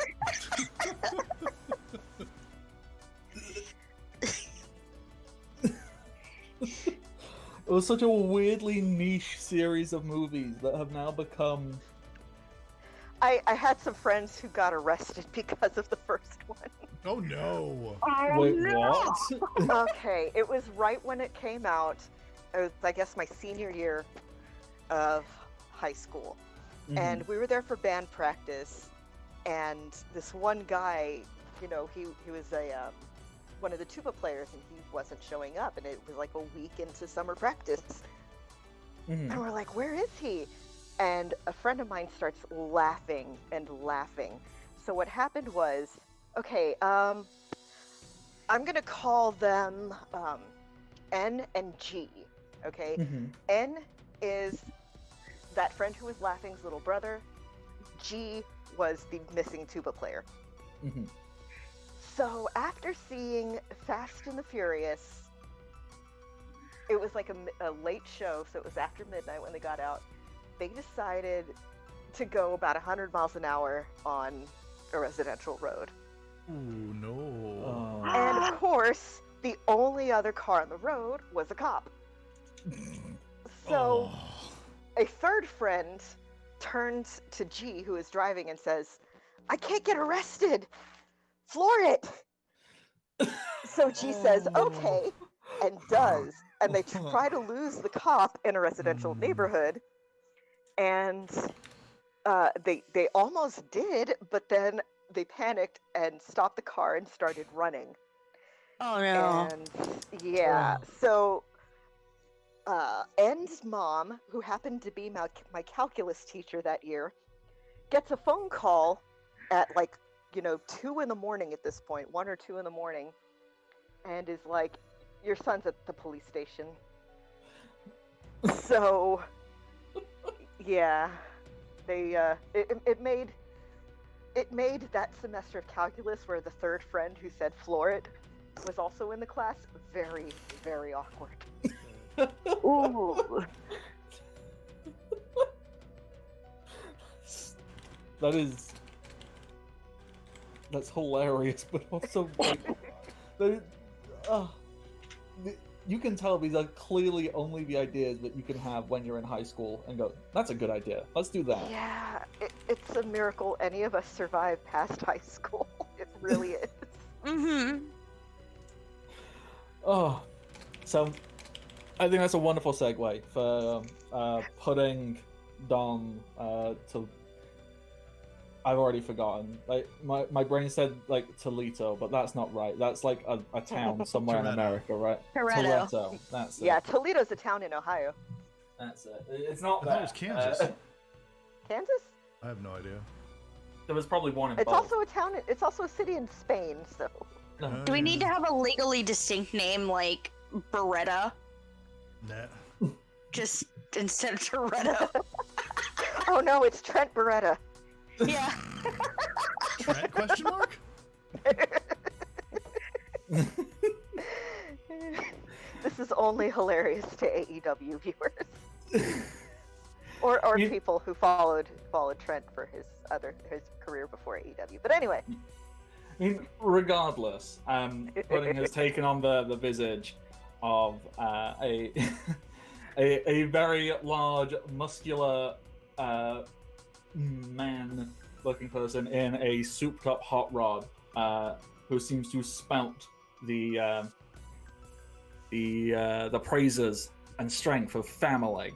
[SPEAKER 1] It was such a weirdly niche series of movies that have now become...
[SPEAKER 5] I had some friends who got arrested because of the first one.
[SPEAKER 3] Oh no!
[SPEAKER 1] Wait, what?
[SPEAKER 5] Okay, it was right when it came out. It was, I guess, my senior year of high school. And we were there for band practice, and this one guy, you know, he was one of the tuba players, and he wasn't showing up, and it was like a week into summer practice. And we're like, where is he? And a friend of mine starts laughing and laughing. So what happened was, okay, I'm gonna call them N and G, okay? N is that friend who was laughing's little brother. G was the missing tuba player. So after seeing Fast and the Furious, it was like a late show, so it was after midnight when they got out. They decided to go about 100 miles an hour on a residential road.
[SPEAKER 3] Oh no.
[SPEAKER 5] And of course, the only other car on the road was a cop. So a third friend turns to G, who is driving, and says, I can't get arrested. Floor it. So G says, okay, and does. And they try to lose the cop in a residential neighborhood. And they almost did, but then they panicked and stopped the car and started running.
[SPEAKER 4] Oh no.
[SPEAKER 5] And yeah, so N's mom, who happened to be my calculus teacher that year, gets a phone call at like 2 in the morning at this point, 1 or 2 in the morning, and is like, your son's at the police station. So, yeah, they it made that semester of calculus where the third friend who said floor it was also in the class very, very awkward.
[SPEAKER 4] Ooh.
[SPEAKER 1] That's hilarious, but also like, you can tell these are clearly only the ideas that you can have when you're in high school and go, that's a good idea, let's do that.
[SPEAKER 5] Yeah, it's a miracle any of us survived past high school. It really is.
[SPEAKER 4] Mm-hmm.
[SPEAKER 1] Oh, so I think that's a wonderful segue for putting Dom to. I've already forgotten. Like my brain said like Toledo, but that's not right. That's like a town somewhere in America, right?
[SPEAKER 4] Toretto.
[SPEAKER 1] That's it.
[SPEAKER 5] Yeah, Toledo's a town in Ohio.
[SPEAKER 1] That's it. It's not
[SPEAKER 3] I
[SPEAKER 1] that.
[SPEAKER 3] thought it was Kansas.
[SPEAKER 5] Kansas?
[SPEAKER 3] I have no idea.
[SPEAKER 1] There was probably one in
[SPEAKER 5] It's
[SPEAKER 1] both.
[SPEAKER 5] also a town. It's also a city in Spain. So.
[SPEAKER 1] No.
[SPEAKER 4] Do we need to have a legally distinct name like Beretta?
[SPEAKER 3] Nah.
[SPEAKER 4] Just instead of Toretto?
[SPEAKER 5] Oh no, it's Trent Beretta.
[SPEAKER 4] Yeah.
[SPEAKER 3] Trent, question mark?
[SPEAKER 5] This is only hilarious to AEW viewers. or people who followed Trent for his career before AEW. But anyway.
[SPEAKER 1] I mean, regardless, Pudding has taken on the visage of a very large, muscular man-looking person in a souped-up hot rod, who seems to spout the praises and strength of family.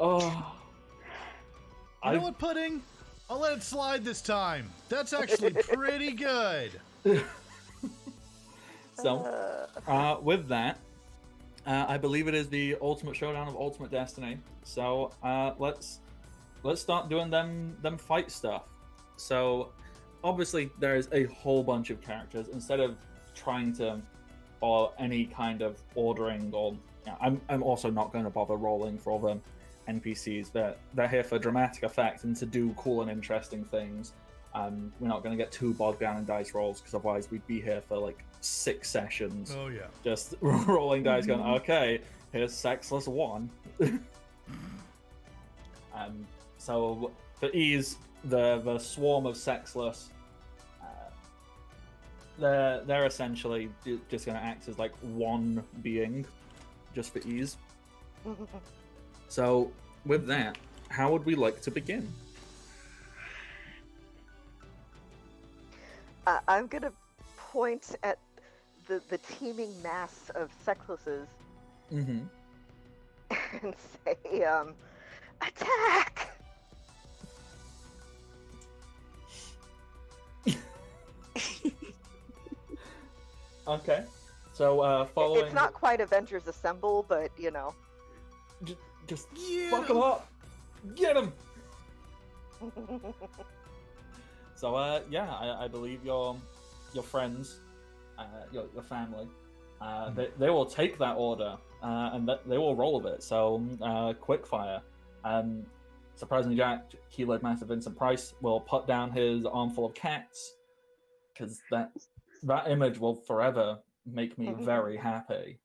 [SPEAKER 1] Oh.
[SPEAKER 3] You know what, Pudding? I'll let it slide this time. That's actually pretty good.
[SPEAKER 1] So, with that, I believe it is the ultimate showdown of Ultimate Destiny. So, let's start doing them fight stuff. So, obviously, there's a whole bunch of characters. Instead of trying to follow any kind of ordering, or I'm also not going to bother rolling for all the NPCs. They're here for dramatic effect and to do cool and interesting things. We're not going to get too bogged down in dice rolls, because otherwise we'd be here for like 6 sessions.
[SPEAKER 3] Oh yeah.
[SPEAKER 1] Just rolling dice, going, okay, here's Cexsclus 1. So for ease, the swarm of Cexsclus, they're essentially just going to act as like one being, just for ease. So, with that, how would we like to begin?
[SPEAKER 5] I'm gonna point at the teeming mass of Cexscluses
[SPEAKER 1] Mm-hmm.
[SPEAKER 5] and say, attack!
[SPEAKER 1] Okay. So, following...
[SPEAKER 5] It's not quite Avengers Assemble, but,
[SPEAKER 1] Just
[SPEAKER 3] Get
[SPEAKER 1] fuck them up! Get them! So, yeah, I believe your friends, your family, they will take that order, and they will roll with it. So, quickfire. Surprisingly, Jack, Keylord Master Vincent Price will put down his armful of cats, because that image will forever make me very happy.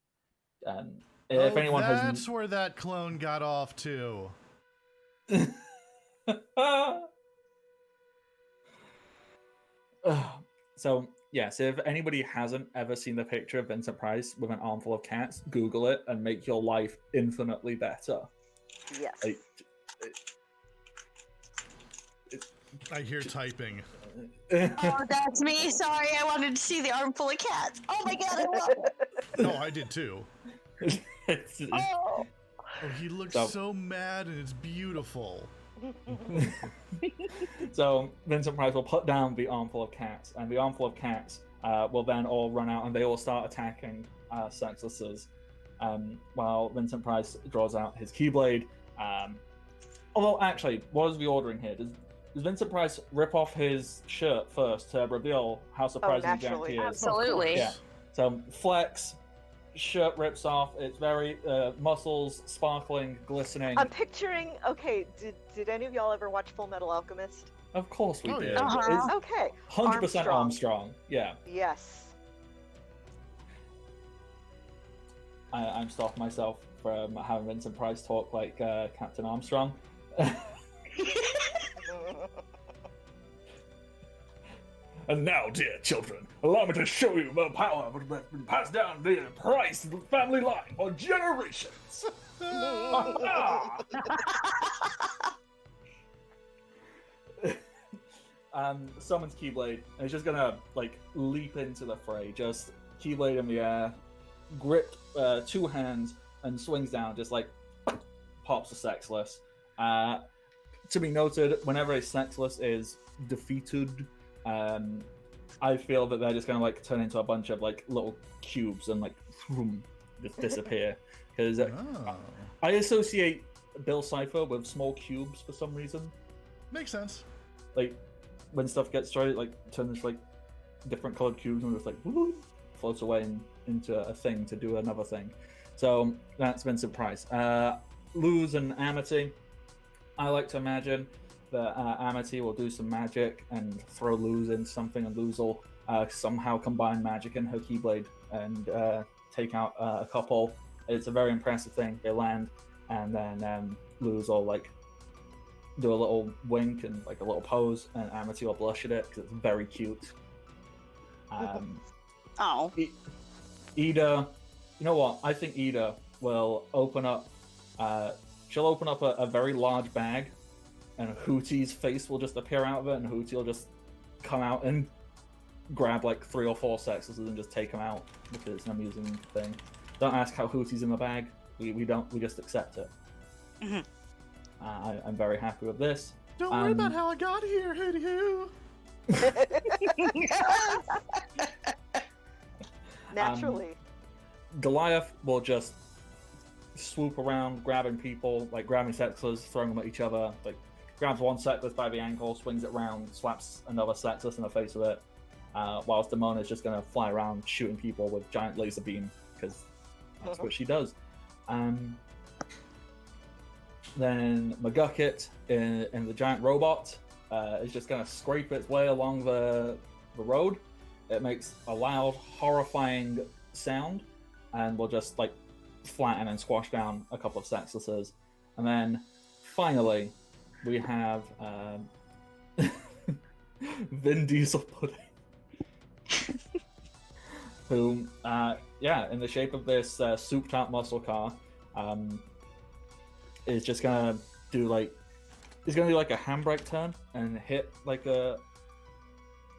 [SPEAKER 1] If anyone
[SPEAKER 3] that's where that clone got off to.
[SPEAKER 1] So, yes, if anybody hasn't ever seen the picture of Vincent Price with an armful of cats, Google it and make your life infinitely better.
[SPEAKER 5] Yes.
[SPEAKER 3] I hear typing.
[SPEAKER 4] Oh, that's me. Sorry, I wanted to see the armful of cats. Oh my god, I love it.
[SPEAKER 3] No, I did too.
[SPEAKER 4] Oh.
[SPEAKER 3] Oh, he looks
[SPEAKER 1] So-
[SPEAKER 3] so mad and it's beautiful.
[SPEAKER 1] So Vincent Price will put down the armful of cats, and the armful of cats will then all run out and they all start attacking Cexscluses. While Vincent Price draws out his Keyblade, Although, actually, what is the ordering here? Does Vincent Price rip off his shirt first to reveal how surprisingly jacked
[SPEAKER 5] naturally.
[SPEAKER 1] he is?
[SPEAKER 4] Absolutely.
[SPEAKER 1] Yeah. So, flex, shirt rips off. It's very muscles sparkling, glistening.
[SPEAKER 5] I'm picturing. Okay, did any of y'all ever watch Full Metal Alchemist?
[SPEAKER 1] Of course we
[SPEAKER 3] Oh,
[SPEAKER 1] did.
[SPEAKER 3] yeah.
[SPEAKER 1] It's
[SPEAKER 5] Okay.
[SPEAKER 1] 100% Armstrong. Yeah.
[SPEAKER 5] Yes.
[SPEAKER 1] I'm stopping myself from having Vincent Price talk like Captain Armstrong. And now, dear children, allow me to show you the power that has been passed down the Price family line for generations. Summons Keyblade, and he's just gonna like leap into the fray. Just Keyblade in the air, grip two hands, and swings down. Just like pops a Cexsclus. To be noted, whenever a Cexsclus is defeated, I feel that they're just gonna like turn into a bunch of like little cubes and like just disappear. Because I associate Bill Cipher with small cubes for some reason.
[SPEAKER 3] Makes sense.
[SPEAKER 1] Like when stuff gets started, like turns like different colored cubes and just like floats away into a thing to do another thing. So that's Vincent Price. Luz and Amity. I like to imagine that Amity will do some magic and throw Luz in something, and Luz will somehow combine magic in her Keyblade and take out a couple. It's a very impressive thing. They land, and then Luz will like do a little wink and like a little pose, and Amity will blush at it because it's very cute.
[SPEAKER 4] Oh.
[SPEAKER 1] Ida, you know what? I think Ida will open up. She'll open up a very large bag, and Hootie's face will just appear out of it, and Hootie will just come out and grab like 3 or 4 Cexscluses and just take them out because it's an amusing thing. Don't ask how Hootie's in the bag. We don't. We just accept it.
[SPEAKER 4] Mm-hmm.
[SPEAKER 1] I'm very happy with this.
[SPEAKER 3] Don't worry about how I got here, Hootie Hoo.
[SPEAKER 5] Naturally.
[SPEAKER 1] Goliath will just swoop around, grabbing people, like grabbing Cexsclus, throwing them at each other. Like grabs one Cexsclus by the ankle, swings it around, slaps another Cexsclus in the face with it. Whilst Demona is just gonna fly around shooting people with giant laser beam because that's what she does. Then McGucket in the giant robot is just gonna scrape its way along the road. It makes a loud, horrifying sound, and will just like flatten and squash down a couple of Cexscluses. And then finally, we have Vin Diesel Pudding, who, in the shape of this souped-out muscle car, is just gonna do like a handbrake turn and hit like a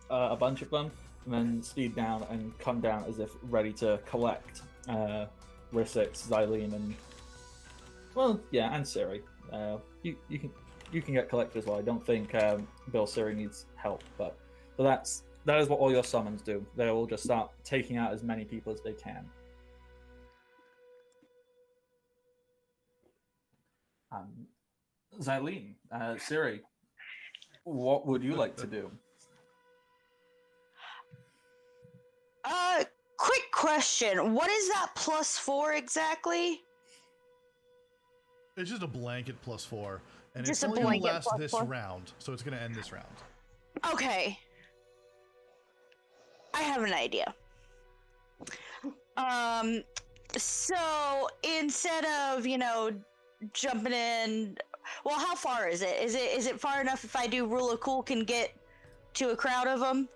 [SPEAKER 1] bunch of them, and then speed down and come down as if ready to collect Rissix, Xylene, and Siri. You can get collected as well. I don't think Bill Siri needs help, but that is what all your summons do. They will just start taking out as many people as they can. Xylene, Siri, what would you like to do?
[SPEAKER 4] Quick question. What is that +4 exactly?
[SPEAKER 3] It's just a blanket +4, and
[SPEAKER 4] Just
[SPEAKER 3] it's
[SPEAKER 4] a
[SPEAKER 3] only going to
[SPEAKER 4] blanket
[SPEAKER 3] last this
[SPEAKER 4] +4?
[SPEAKER 3] round, so it's going to end this round.
[SPEAKER 4] Okay. I have an idea. So instead of, jumping in, well, how far is it? Is it far enough if I do Rule of Cool can get to a crowd of them?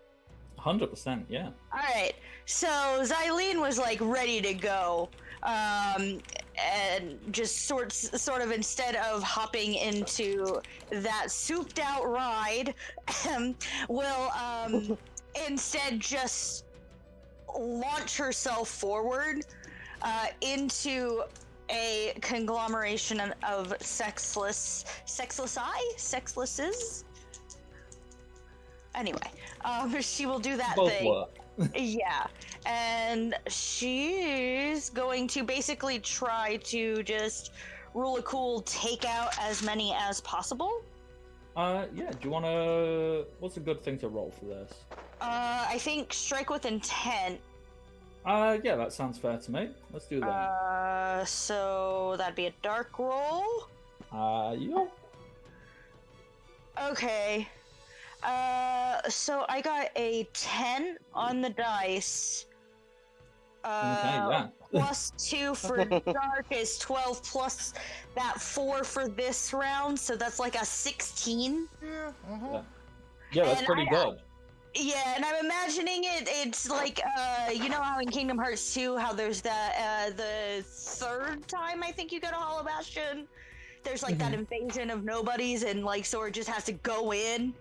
[SPEAKER 1] 100%, yeah.
[SPEAKER 4] All right. So Xylene was like ready to go, and just sort of instead of hopping into that souped out ride, will instead just launch herself forward into a conglomeration of Cexscluses. Anyway, she will do that
[SPEAKER 1] Both
[SPEAKER 4] thing.
[SPEAKER 1] work.
[SPEAKER 4] Yeah, and she's going to basically try to just rule of cool, take out as many as possible.
[SPEAKER 1] Yeah. Do you want to? What's a good thing to roll for this?
[SPEAKER 4] I think strike with intent.
[SPEAKER 1] Yeah, that sounds fair to me. Let's do that.
[SPEAKER 4] So that'd be a dark roll.
[SPEAKER 1] Yeah.
[SPEAKER 4] Okay. So I got a 10 on the dice.
[SPEAKER 1] Okay, yeah.
[SPEAKER 4] Plus 2 for dark is 12, plus that 4 for this round, so that's like a 16.
[SPEAKER 1] Yeah, that's
[SPEAKER 4] And
[SPEAKER 1] pretty good.
[SPEAKER 4] Yeah, and I'm imagining it's like, you know how in Kingdom Hearts 2, how there's the third time I think you go to Hollow Bastion, there's like that invasion of nobodies, and like Sora just has to go in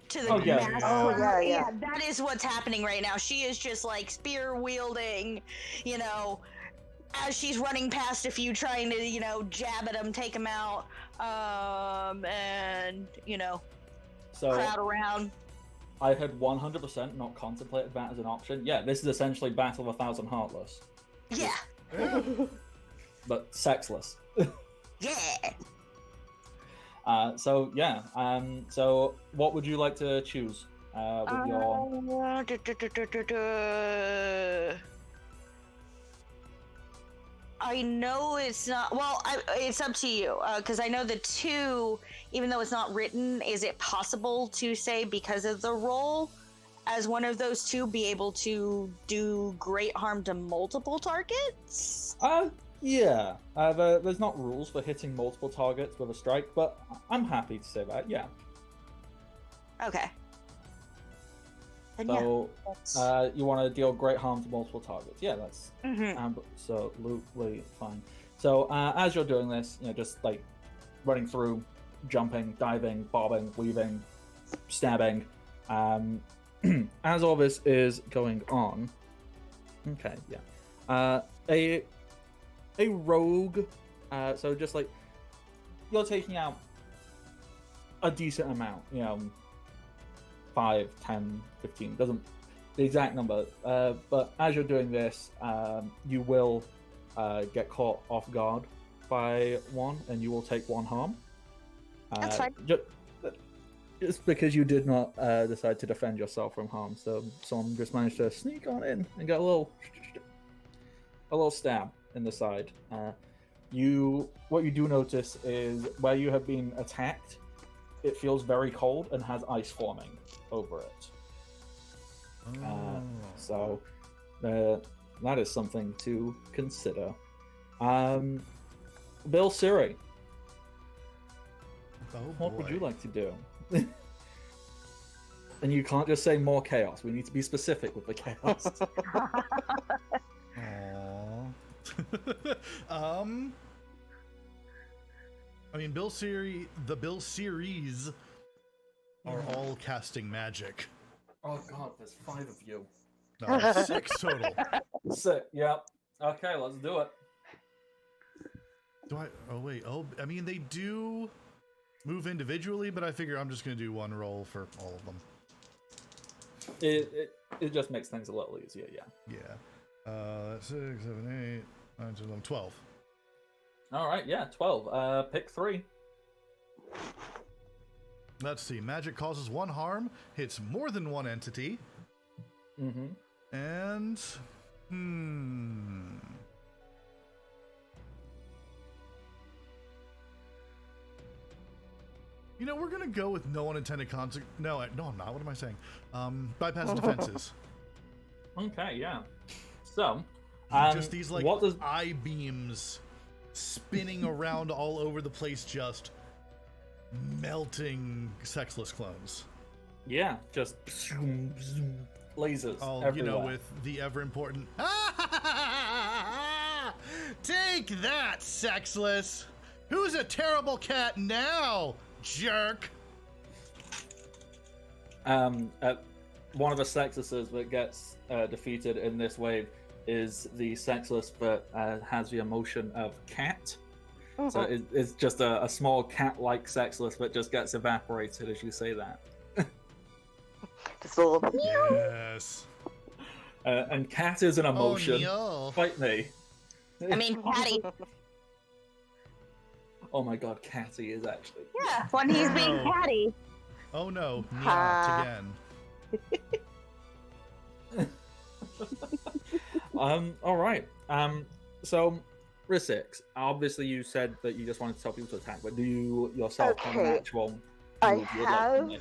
[SPEAKER 4] to the master.
[SPEAKER 5] Oh, yeah.
[SPEAKER 4] That is what's happening right now. She is just like spear wielding, you know, as she's running past a few, trying to, you know, jab at them, take them out, and, you know, crowd around.
[SPEAKER 1] I had 100% not contemplated that as an option. Yeah, this is essentially Battle of 1,000 Heartless.
[SPEAKER 4] Yeah.
[SPEAKER 1] But Cexsclus.
[SPEAKER 4] Yeah.
[SPEAKER 1] So yeah. So what would you like to choose with your?
[SPEAKER 4] I know it's not. Well, it's up to you, because I know the 2, even though it's not written, is it possible to say because of the roll, as one of those 2, be able to do great harm to multiple targets?
[SPEAKER 1] Yeah. There's not rules for hitting multiple targets with a strike, but I'm happy to say that. Yeah.
[SPEAKER 4] Okay. Then
[SPEAKER 1] So,
[SPEAKER 4] yeah,
[SPEAKER 1] you want to deal great harm to multiple targets? Yeah, that's absolutely fine. So, as you're doing this, you know, just like running through, jumping, diving, bobbing, weaving, stabbing. As all this is going on, okay, yeah, a rogue. So just like you're taking out a decent amount, you know. 5, 10, 15, doesn't the exact number, but as you're doing this, you will get caught off guard by one, and you will take 1 harm.
[SPEAKER 4] That's fine.
[SPEAKER 1] Just because you did not decide to defend yourself from harm, so someone just managed to sneak on in and get a little stab in the side. What you do notice is where you have been attacked, it feels very cold and has ice forming over it. So that is something to consider. Bill Siri, what would you like to do? And you can't just say more chaos. We need to be specific with the chaos.
[SPEAKER 3] I mean, the Bill series are all casting magic.
[SPEAKER 1] Oh god, there's 5 of you.
[SPEAKER 3] No, 6 total.
[SPEAKER 1] 6, yep. Okay, let's do it.
[SPEAKER 3] I mean, they do move individually, but I figure I'm just going to do 1 roll for all of them.
[SPEAKER 1] It just makes things a little easier, yeah.
[SPEAKER 3] Yeah. 6, 7, 8, 9, 10, 11, 12.
[SPEAKER 1] Alright, yeah, 12. Pick 3.
[SPEAKER 3] Let's see. Magic causes 1 harm, hits more than 1 entity. And... You know, we're gonna go with no unintended consequence. No, I'm not. What am I saying? Bypass defenses.
[SPEAKER 1] Okay, yeah. So,
[SPEAKER 3] just these like eye beams spinning around all over the place, just melting Cexsclus clones.
[SPEAKER 1] Yeah, just lasers.
[SPEAKER 3] All
[SPEAKER 1] everywhere.
[SPEAKER 3] You know, with the ever important. Take that, Cexsclus! Who's a terrible cat now, jerk?
[SPEAKER 1] One of the Cexscluses that gets defeated in this wave is the Cexsclus that has the emotion of cat. So it's just a small cat-like Cexsclus that just gets evaporated as you say that.
[SPEAKER 5] Just a little.
[SPEAKER 3] Yes.
[SPEAKER 1] And cat is an emotion.
[SPEAKER 3] Oh, no.
[SPEAKER 1] Fight me.
[SPEAKER 4] I mean, Patty.
[SPEAKER 1] Oh my god, Catty is actually.
[SPEAKER 4] Yeah, when he's being
[SPEAKER 3] No.
[SPEAKER 4] catty.
[SPEAKER 3] Oh no,
[SPEAKER 5] Ha.
[SPEAKER 3] not again.
[SPEAKER 1] All right. So, Risix, obviously you said that you just wanted to tell people to attack, but do you yourself have an
[SPEAKER 2] Okay,
[SPEAKER 1] actual
[SPEAKER 2] I
[SPEAKER 1] move you would like to
[SPEAKER 2] have
[SPEAKER 1] make?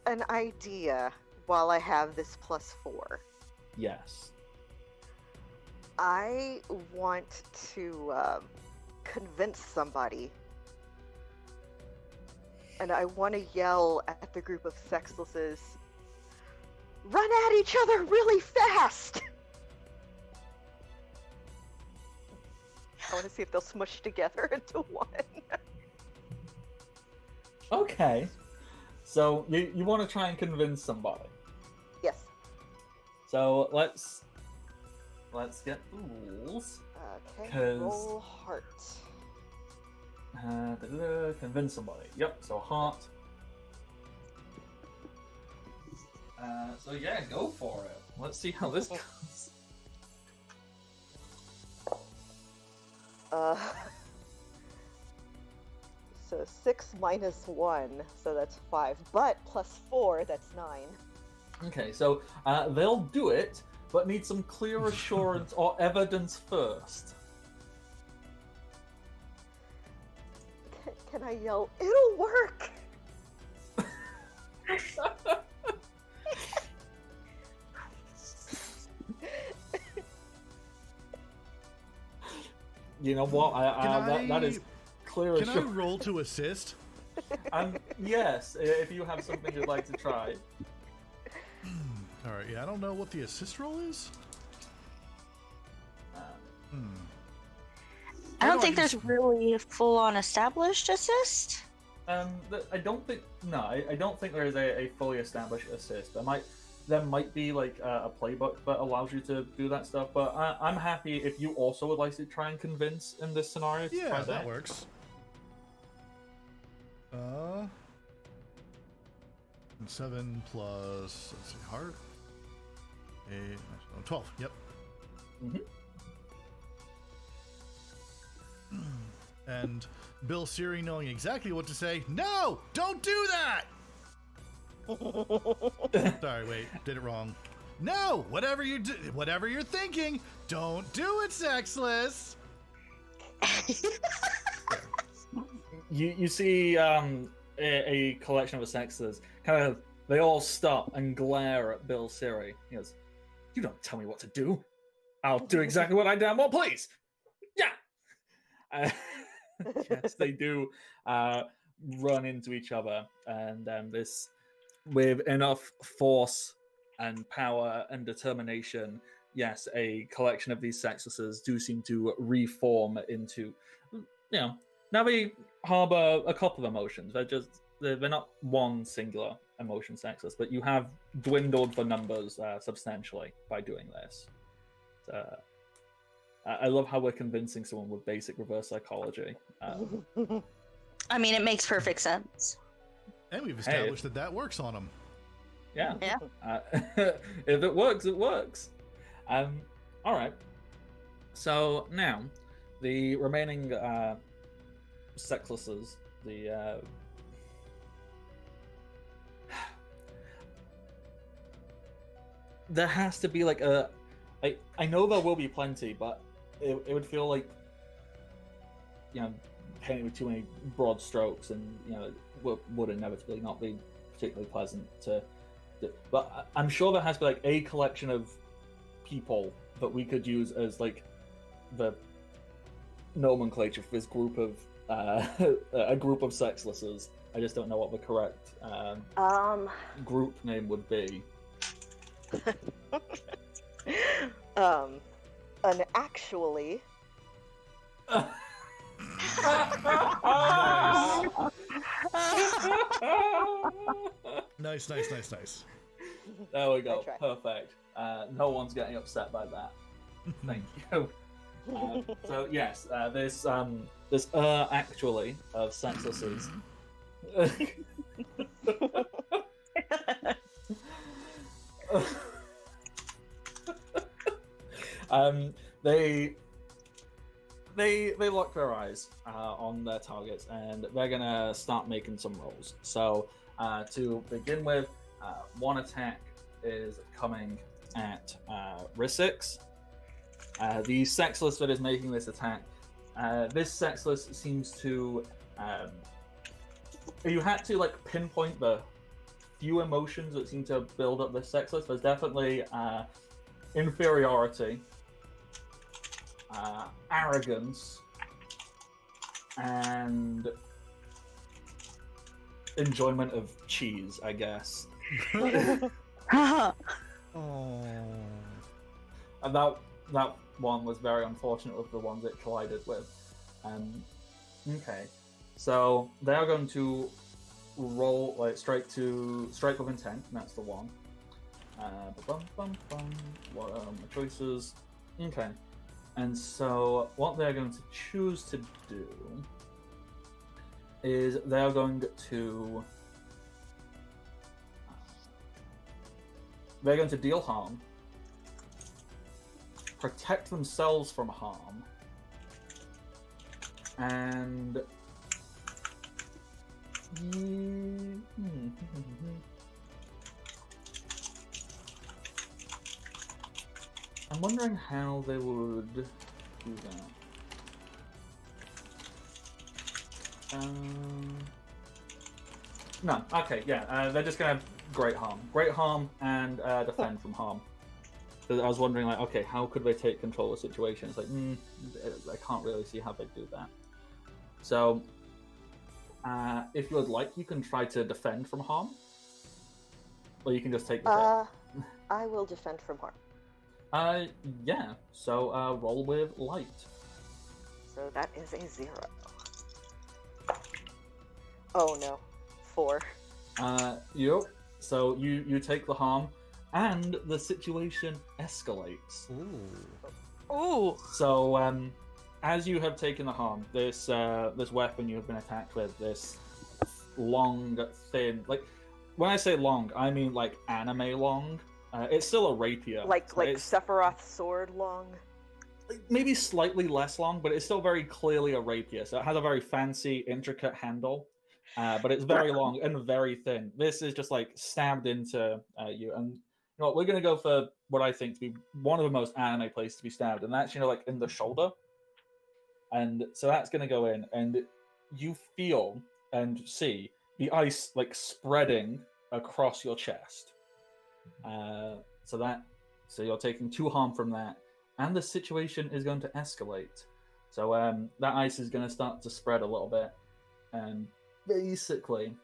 [SPEAKER 2] an idea while I have this +4.
[SPEAKER 1] Yes.
[SPEAKER 2] I want to convince somebody. And I want to yell at the group of Cexscluses, run at each other really fast! I want to see if they'll smush together into one.
[SPEAKER 1] Okay. So you want to try and convince somebody.
[SPEAKER 2] Yes.
[SPEAKER 1] So let's get the rules.
[SPEAKER 2] Okay,
[SPEAKER 1] 'Cause-
[SPEAKER 2] roll heart.
[SPEAKER 1] Convince somebody. Yep. So heart. So yeah, go for it. Let's see how this goes.
[SPEAKER 2] So 6 minus 1, so that's 5. But +4, that's 9.
[SPEAKER 1] Okay, so they'll do it, but need some clear assurance or evidence first.
[SPEAKER 2] Can I yell, it'll work?
[SPEAKER 1] You know what? That is clear
[SPEAKER 3] Can I
[SPEAKER 1] assurance.
[SPEAKER 3] roll to assist?
[SPEAKER 1] Yes, if you have something you'd like to try.
[SPEAKER 3] All right. Yeah, I don't know what the assist roll is.
[SPEAKER 4] I don't
[SPEAKER 3] no,
[SPEAKER 4] think
[SPEAKER 3] I
[SPEAKER 4] there's
[SPEAKER 3] just-
[SPEAKER 4] really a full-on established assist.
[SPEAKER 1] I don't think I don't think there is a fully established assist. There might be like a playbook that allows you to do that stuff, but I'm happy if you also would like to try and convince in this scenario. To
[SPEAKER 3] Yeah,
[SPEAKER 1] try
[SPEAKER 3] that works. 7 plus, let's see, heart. 12. Yep.
[SPEAKER 1] Mhm.
[SPEAKER 3] And Bill Siri knowing exactly what to say. No, don't do that. Sorry, wait, did it wrong. No, whatever you're thinking, don't do it, Cexsclus.
[SPEAKER 1] You see a collection of Cexsclus kind of they all stop and glare at Bill Siri. He goes, "You don't tell me what to do. I'll do exactly what I damn well please." Yeah. Yes, they do run into each other, and this with enough force and power and determination. Yes, a collection of these Cexscluses do seem to reform into, now they harbor a couple of emotions. They're not one singular emotion Cexsclus, but you have dwindled the numbers substantially by doing this. I love how we're convincing someone with basic reverse psychology.
[SPEAKER 4] I mean, it makes perfect sense.
[SPEAKER 3] And we've established that works on them.
[SPEAKER 1] Yeah.
[SPEAKER 4] Yeah.
[SPEAKER 1] If it works, it works. All right. So now, the remaining Cexscluses, there has to be like I know there will be plenty, but it would feel like, painting with too many broad strokes, and would inevitably not be particularly pleasant to. But I'm sure there has to be like a collection of people that we could use as like the nomenclature for this group of a group of Cexscluses. I just don't know what the correct group name would be.
[SPEAKER 2] An actually.
[SPEAKER 3] Nice.
[SPEAKER 1] There we go.
[SPEAKER 2] try.
[SPEAKER 1] Perfect. No one's getting upset by that. Thank you. So yes, this actually of Cexscluses. They they lock their eyes on their targets, and they're gonna start making some rolls. So to begin with, one attack is coming at Rissix. The Cexsclus that is making this attack, this Cexsclus seems to. If you had to like pinpoint the few emotions that seem to build up this Cexsclus, there's definitely inferiority, arrogance, and enjoyment of cheese, I guess.
[SPEAKER 3] Oh.
[SPEAKER 1] And that one was very unfortunate with the ones it collided with. Okay, so they are going to roll like strike with intent. And that's the one. What are my choices? Okay, and so what they're going to choose to do is they are going to deal harm, protect themselves from harm, and I'm wondering how they would do that. No, okay, yeah, they're just gonna have great harm, and defend from harm. So I was wondering, like, okay, how could they take control of the situation? It's like, I can't really see how they do that. So, if you would like, you can try to defend from harm, or you can just take the hit.
[SPEAKER 5] I will defend from harm.
[SPEAKER 1] Yeah. So, roll with light.
[SPEAKER 5] So that is a 0. Oh no, 4.
[SPEAKER 1] Yep. So you take the harm, and the situation escalates.
[SPEAKER 4] Ooh.
[SPEAKER 1] So, as you have taken the harm, this weapon you have been attacked with, this long, thin, like, when I say long, I mean like anime long. It's still a rapier.
[SPEAKER 5] Like
[SPEAKER 1] it's,
[SPEAKER 5] Sephiroth's sword long.
[SPEAKER 1] maybe slightly less long, but it's still very clearly a rapier. So it has a very fancy, intricate handle, but it's very long and very thin. This is just like stabbed into you. And you know what? We're gonna go for what I think to be one of the most anime places to be stabbed, and that's like in the shoulder. And so that's gonna go in, and you feel and see the ice like spreading across your chest. So you're taking 2 harm from that, and the situation is going to escalate. So that ice is going to start to spread a little bit, and basically,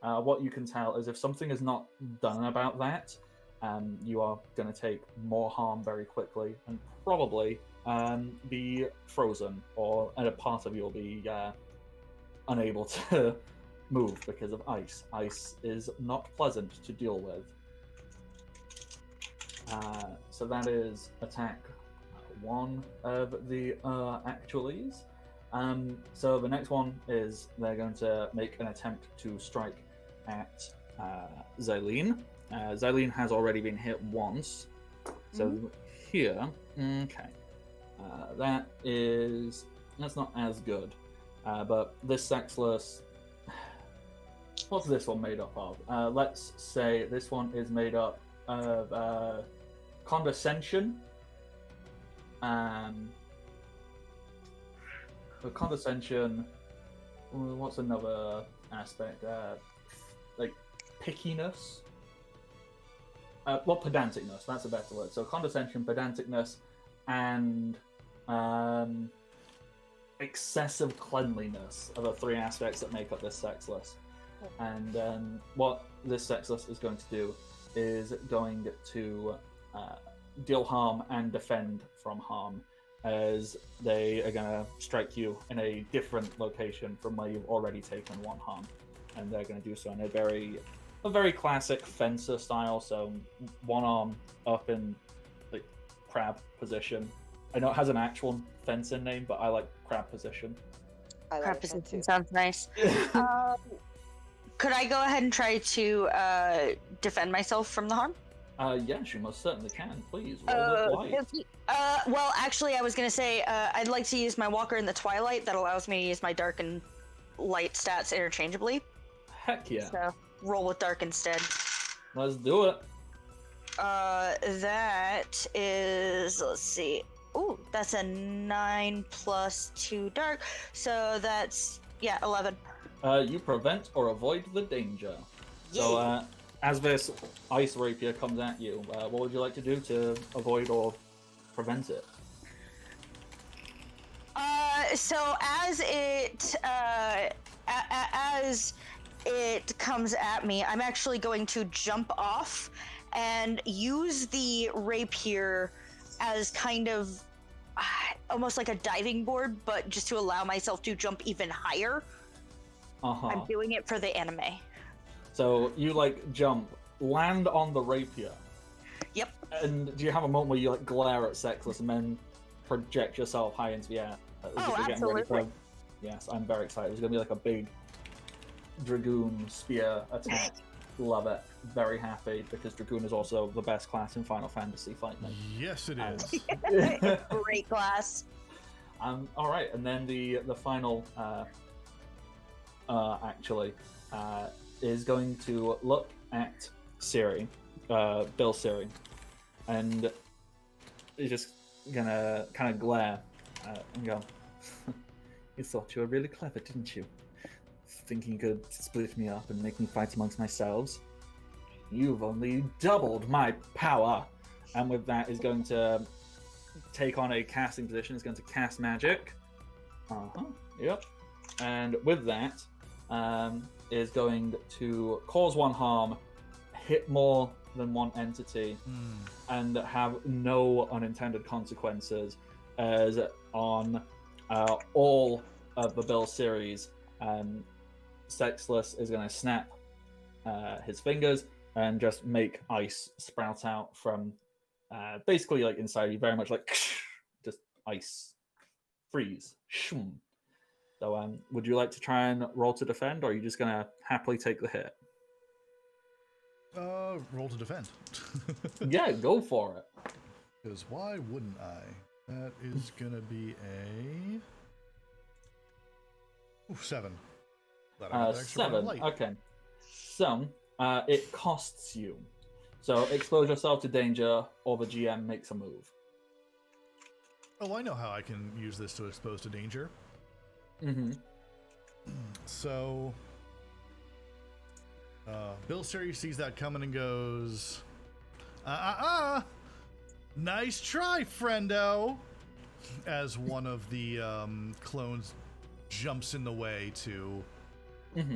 [SPEAKER 1] what you can tell is if something is not done about that, you are going to take more harm very quickly, and probably be frozen, or a part of you will be unable to move because of ice. Ice is not pleasant to deal with. So that is attack 1 of the actualies. So the next one is they're going to make an attempt to strike at Xylene. Xylene has already been hit once. So here, okay. That's not as good. But this Cexsclus, what's this one made up of? Let's say this one is made up of condescension. Condescension. What's another aspect? Like pickiness. Pedanticness. That's a better word. So condescension, pedanticness, and excessive cleanliness are the 3 aspects that make up this Cexsclus. And what this Cexsclus is going to do is going to deal harm and defend from harm, as they are going to strike you in a different location from where you've already taken 1 harm, and they're going to do so in a very classic fencer style. So 1 arm up in like crab position. I know it has an actual fencing name, but I like crab position.
[SPEAKER 4] Crab position sounds nice. Could I go ahead and try to defend myself from the harm?
[SPEAKER 1] Yes, you most certainly can. Please roll with light.
[SPEAKER 4] Well, actually, I was gonna say I'd like to use my Walker in the Twilight. That allows me to use my Dark and Light stats interchangeably.
[SPEAKER 1] Heck yeah.
[SPEAKER 4] So roll with Dark instead.
[SPEAKER 1] Let's do it.
[SPEAKER 4] That is, let's see. Ooh, that's a 9 plus 2 Dark. So that's, 11.
[SPEAKER 1] You prevent or avoid the danger. So, as this ice rapier comes at you, what would you like to do to avoid or prevent it?
[SPEAKER 4] So as it comes at me, I'm actually going to jump off and use the rapier as kind of almost like a diving board, but just to allow myself to jump even higher. I'm doing it for the anime.
[SPEAKER 1] So you jump, land on the rapier.
[SPEAKER 4] Yep.
[SPEAKER 1] And do you have a moment where you glare at Cexsclus and then project yourself high into the air?
[SPEAKER 4] Absolutely.
[SPEAKER 1] Yes, I'm very excited. It's going to be a big Dragoon spear attack. Love it. Very happy because Dragoon is also the best class in Final Fantasy Fight Night.
[SPEAKER 3] Yes, it is.
[SPEAKER 4] Great class.
[SPEAKER 1] All right, and then the final is going to look at Siri, Bill Siri, and he's just gonna kind of glare and go, "You thought you were really clever, didn't you? Thinking you could split me up and make me fight amongst myself? You've only doubled my power." And with that, is going to take on a casting position. Is going to cast magic. Yep. And with that, is going to cause 1 harm, hit more than 1 entity, and have no unintended consequences. As on all of the Bill series, Cexsclus is going to snap his fingers and just make ice sprout out from basically inside you, very much just ice freeze. So would you like to try and roll to defend, or are you just going to happily take the hit?
[SPEAKER 3] Roll to defend.
[SPEAKER 1] Yeah, go for it.
[SPEAKER 3] Because why wouldn't I? That is going to be a 7.
[SPEAKER 1] 7. Okay. So it costs you. So expose yourself to danger, or the GM makes a move.
[SPEAKER 3] Oh, I know how I can use this to expose to danger.
[SPEAKER 1] Mm-hmm.
[SPEAKER 3] So Bill Siri sees that coming and goes, nice try, friendo, as one of the clones jumps in the way to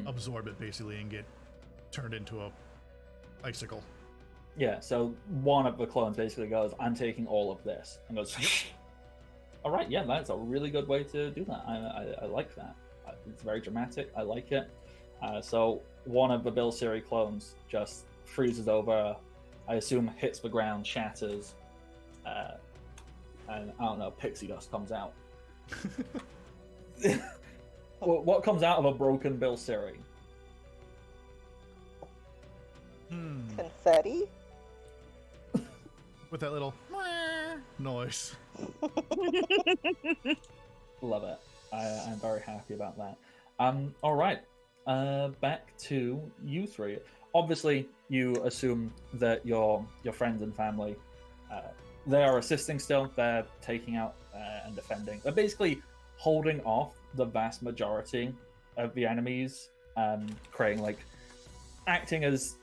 [SPEAKER 3] absorb it, basically, and get turned into a icicle.
[SPEAKER 1] Yeah, so one of the clones basically goes, "I'm taking all of this," and goes, all right, yeah, that's a really good way to do that. I like that. It's very dramatic. I like it. So one of the Bill Siri clones just freezes over, I assume hits the ground, shatters, and I don't know, pixie dust comes out. What comes out of a broken Bill Siri?
[SPEAKER 5] Confetti?
[SPEAKER 3] With that little noise.
[SPEAKER 1] Love it. I'm very happy about that. All right. Back to you three. Obviously, you assume that your friends and family, they are assisting still. They're taking out and defending. They're basically holding off the vast majority of the enemies, creating acting as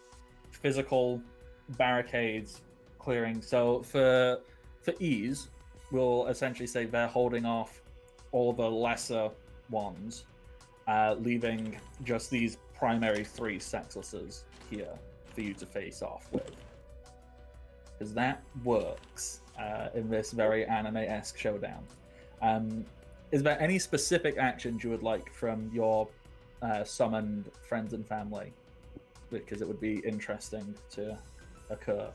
[SPEAKER 1] physical barricades, clearing. So for ease, we'll essentially say they're holding off all the lesser ones, leaving just these primary 3 Cexscluses here for you to face off with. Because that works in this very anime-esque showdown. Is there any specific actions you would like from your summoned friends and family? Because it would be interesting to occur.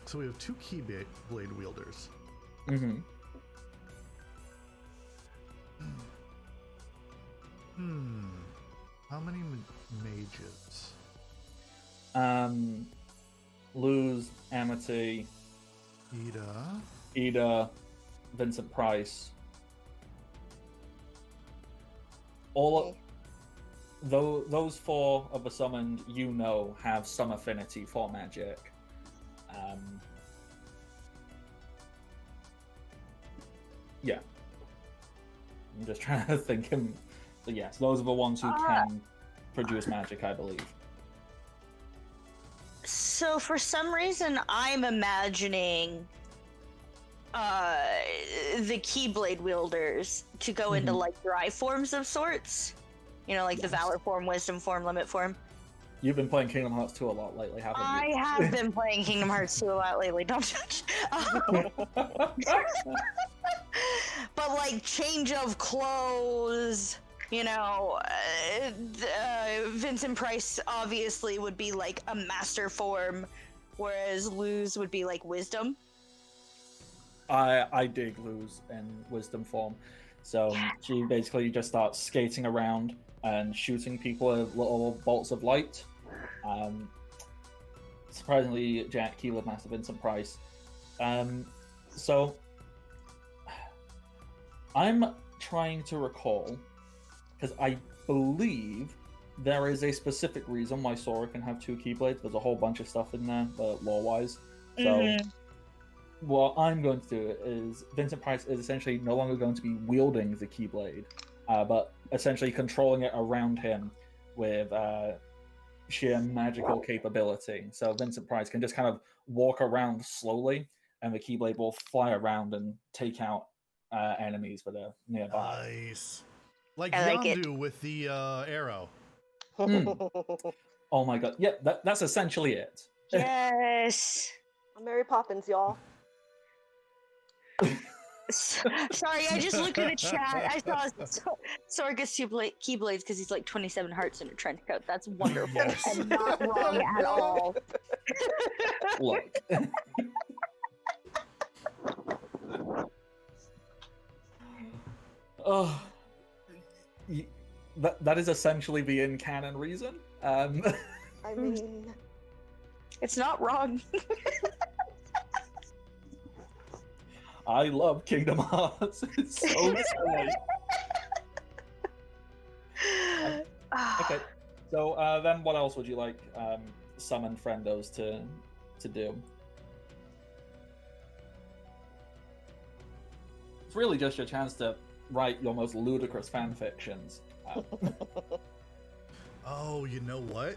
[SPEAKER 3] So we have 2 Keyblade wielders. mages.
[SPEAKER 1] Luz, Amity, Ida, Vincent Price. All those four of the summoned, have some affinity for magic. Yeah. I'm just trying to think him. But yes, those are the ones who can produce magic, I believe.
[SPEAKER 4] So for some reason, I'm imagining the Keyblade wielders to go into like dry forms of sorts. You know, like the Valor form, Wisdom form, Limit form.
[SPEAKER 1] You've been playing Kingdom Hearts 2 a lot lately, haven't you?
[SPEAKER 4] I have been playing Kingdom Hearts 2 a lot lately. Don't judge. But like change of clothes, you know, Vincent Price obviously would be like a master form, whereas Luz would be like wisdom.
[SPEAKER 1] I dig Luz in wisdom form. So she basically just starts skating around and shooting people with little bolts of light. Surprisingly, Jack Keeler, Master Vincent Price. So I'm trying to recall, because I believe there is a specific reason why Sora can have two Keyblades. There's a whole bunch of stuff in there, lore-wise. So what I'm going to do is Vincent Price is essentially no longer going to be wielding the Keyblade, but essentially controlling it around him with sheer magical capability. So Vincent Price can just kind of walk around slowly, and the Keyblade will fly around and take out enemies that are nearby.
[SPEAKER 3] Nice. Like
[SPEAKER 4] I like it.
[SPEAKER 3] Yondu with the arrow.
[SPEAKER 1] Oh my god. Yeah, that's essentially it.
[SPEAKER 4] Yes.
[SPEAKER 5] I'm Mary Poppins, y'all.
[SPEAKER 4] Sorry, I just looked at the chat. I saw Sora gets two Keyblades because he's like 27 hearts in a trench coat. That's wonderful
[SPEAKER 3] Yes.
[SPEAKER 4] and not wrong at all.
[SPEAKER 1] Look. Oh, that is essentially the in-canon reason.
[SPEAKER 5] I mean,
[SPEAKER 4] It's not wrong.
[SPEAKER 1] I love Kingdom Hearts. It's so silly. Okay, so then what else would you like summon friendos to do? It's really just your chance to write your most ludicrous fan fictions.
[SPEAKER 3] Oh, you know what?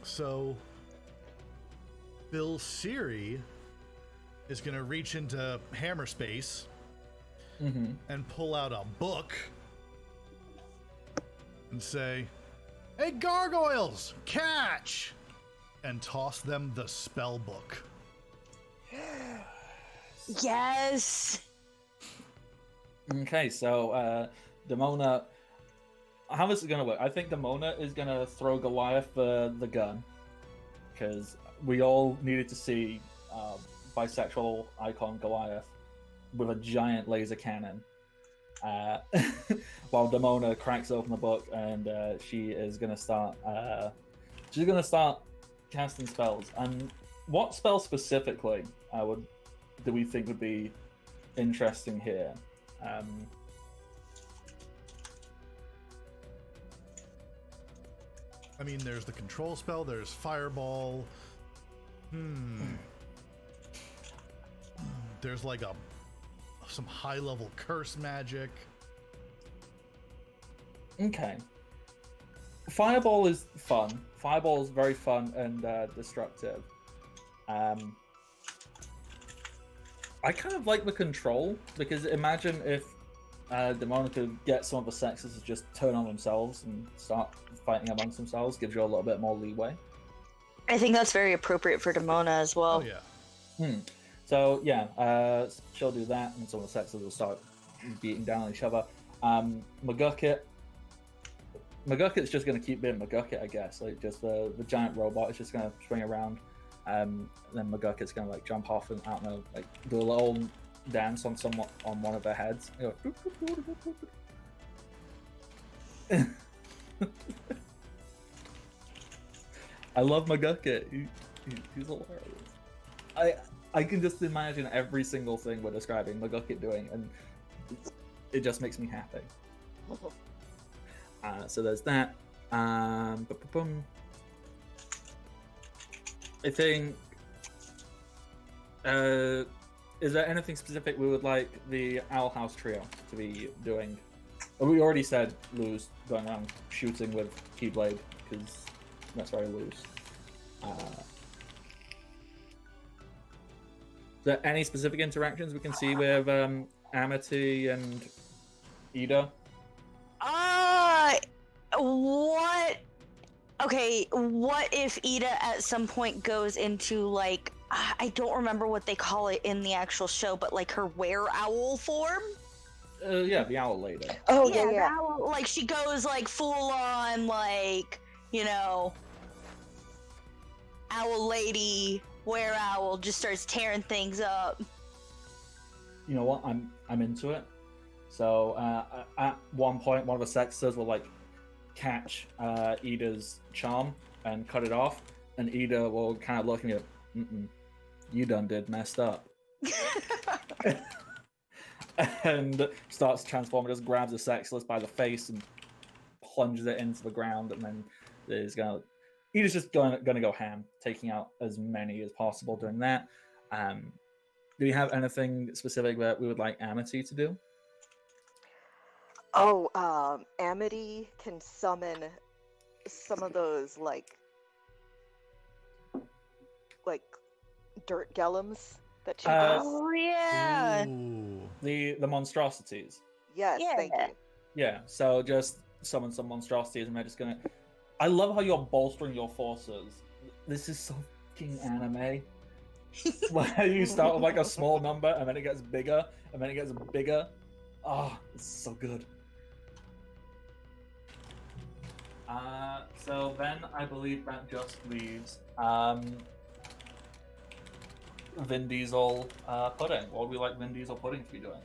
[SPEAKER 3] So, Bill Siri is going to reach into Hammer Space and pull out a book and say, "Hey, gargoyles, catch!" and toss them the spell book.
[SPEAKER 4] Yes.
[SPEAKER 1] Okay, so Demona, how this is going to work? I think Demona is going to throw Goliath the gun, because we all needed to see bisexual icon Goliath with a giant laser cannon. While Demona cracks open the book, and she is going to start. She's going to start casting spells. And what spell specifically do we think would be interesting here?
[SPEAKER 3] I mean, there's the control spell, there's Fireball. There's like some high-level curse magic.
[SPEAKER 1] Okay. Fireball is fun. Fireball is very fun and destructive. I kind of like the control, because imagine if Demona could get some of the sexes to just turn on themselves and start fighting amongst themselves. Gives you a little bit more leeway.
[SPEAKER 4] I think that's very appropriate for Demona as well.
[SPEAKER 3] Oh yeah.
[SPEAKER 1] So yeah, she'll do that, and some of the sexes will start beating down on each other. McGucket. McGucket's just going to keep being McGucket, I guess. Like, just the giant robot is just going to swing around. Then McGucket's going to like jump off and, I don't know, like do a little dance on one of their heads. I love McGucket. He's hilarious. I can just imagine every single thing we're describing McGucket doing, and it just makes me happy. So there's that. I think. Is there anything specific we would like the Owl House trio to be doing? We already said Lou's going around shooting with Keyblade, because that's very loose. Is there any specific interactions we can see with Amity and Ida?
[SPEAKER 4] What? Okay, what if Ida at some point goes into, like, I don't remember what they call it in the actual show, but like her were-owl form?
[SPEAKER 1] Yeah, the Owl Lady.
[SPEAKER 2] Oh,
[SPEAKER 4] The
[SPEAKER 2] yeah.
[SPEAKER 4] owl, like she goes like full on, like, you know, owl lady, were-owl, just starts tearing things up.
[SPEAKER 1] You know what? I'm into it. So at one point, one of the Cexsclus will like catch Ida's charm and cut it off, and Ida will kind of look at me, you done did messed up. And starts transforming, just grabs the Cexsclus by the face and plunges it into the ground, and then Ida's just gonna go ham, taking out as many as possible doing that. Do we have anything specific that we would like Amity to do?
[SPEAKER 5] Oh, Amity can summon some of those like dirt golems that she does.
[SPEAKER 4] Oh yeah.
[SPEAKER 3] Ooh.
[SPEAKER 1] The monstrosities.
[SPEAKER 5] Yes,
[SPEAKER 4] Yeah.
[SPEAKER 5] thank you.
[SPEAKER 1] Yeah, so just summon some monstrosities, and they're just gonna. I love how you're bolstering your forces. This is so fucking anime. Where you start with like a small number, and then it gets bigger, and then it gets bigger. Oh, it's so good. So then I believe that just leaves Vin Diesel pudding. What would we like Vin Diesel pudding to be doing?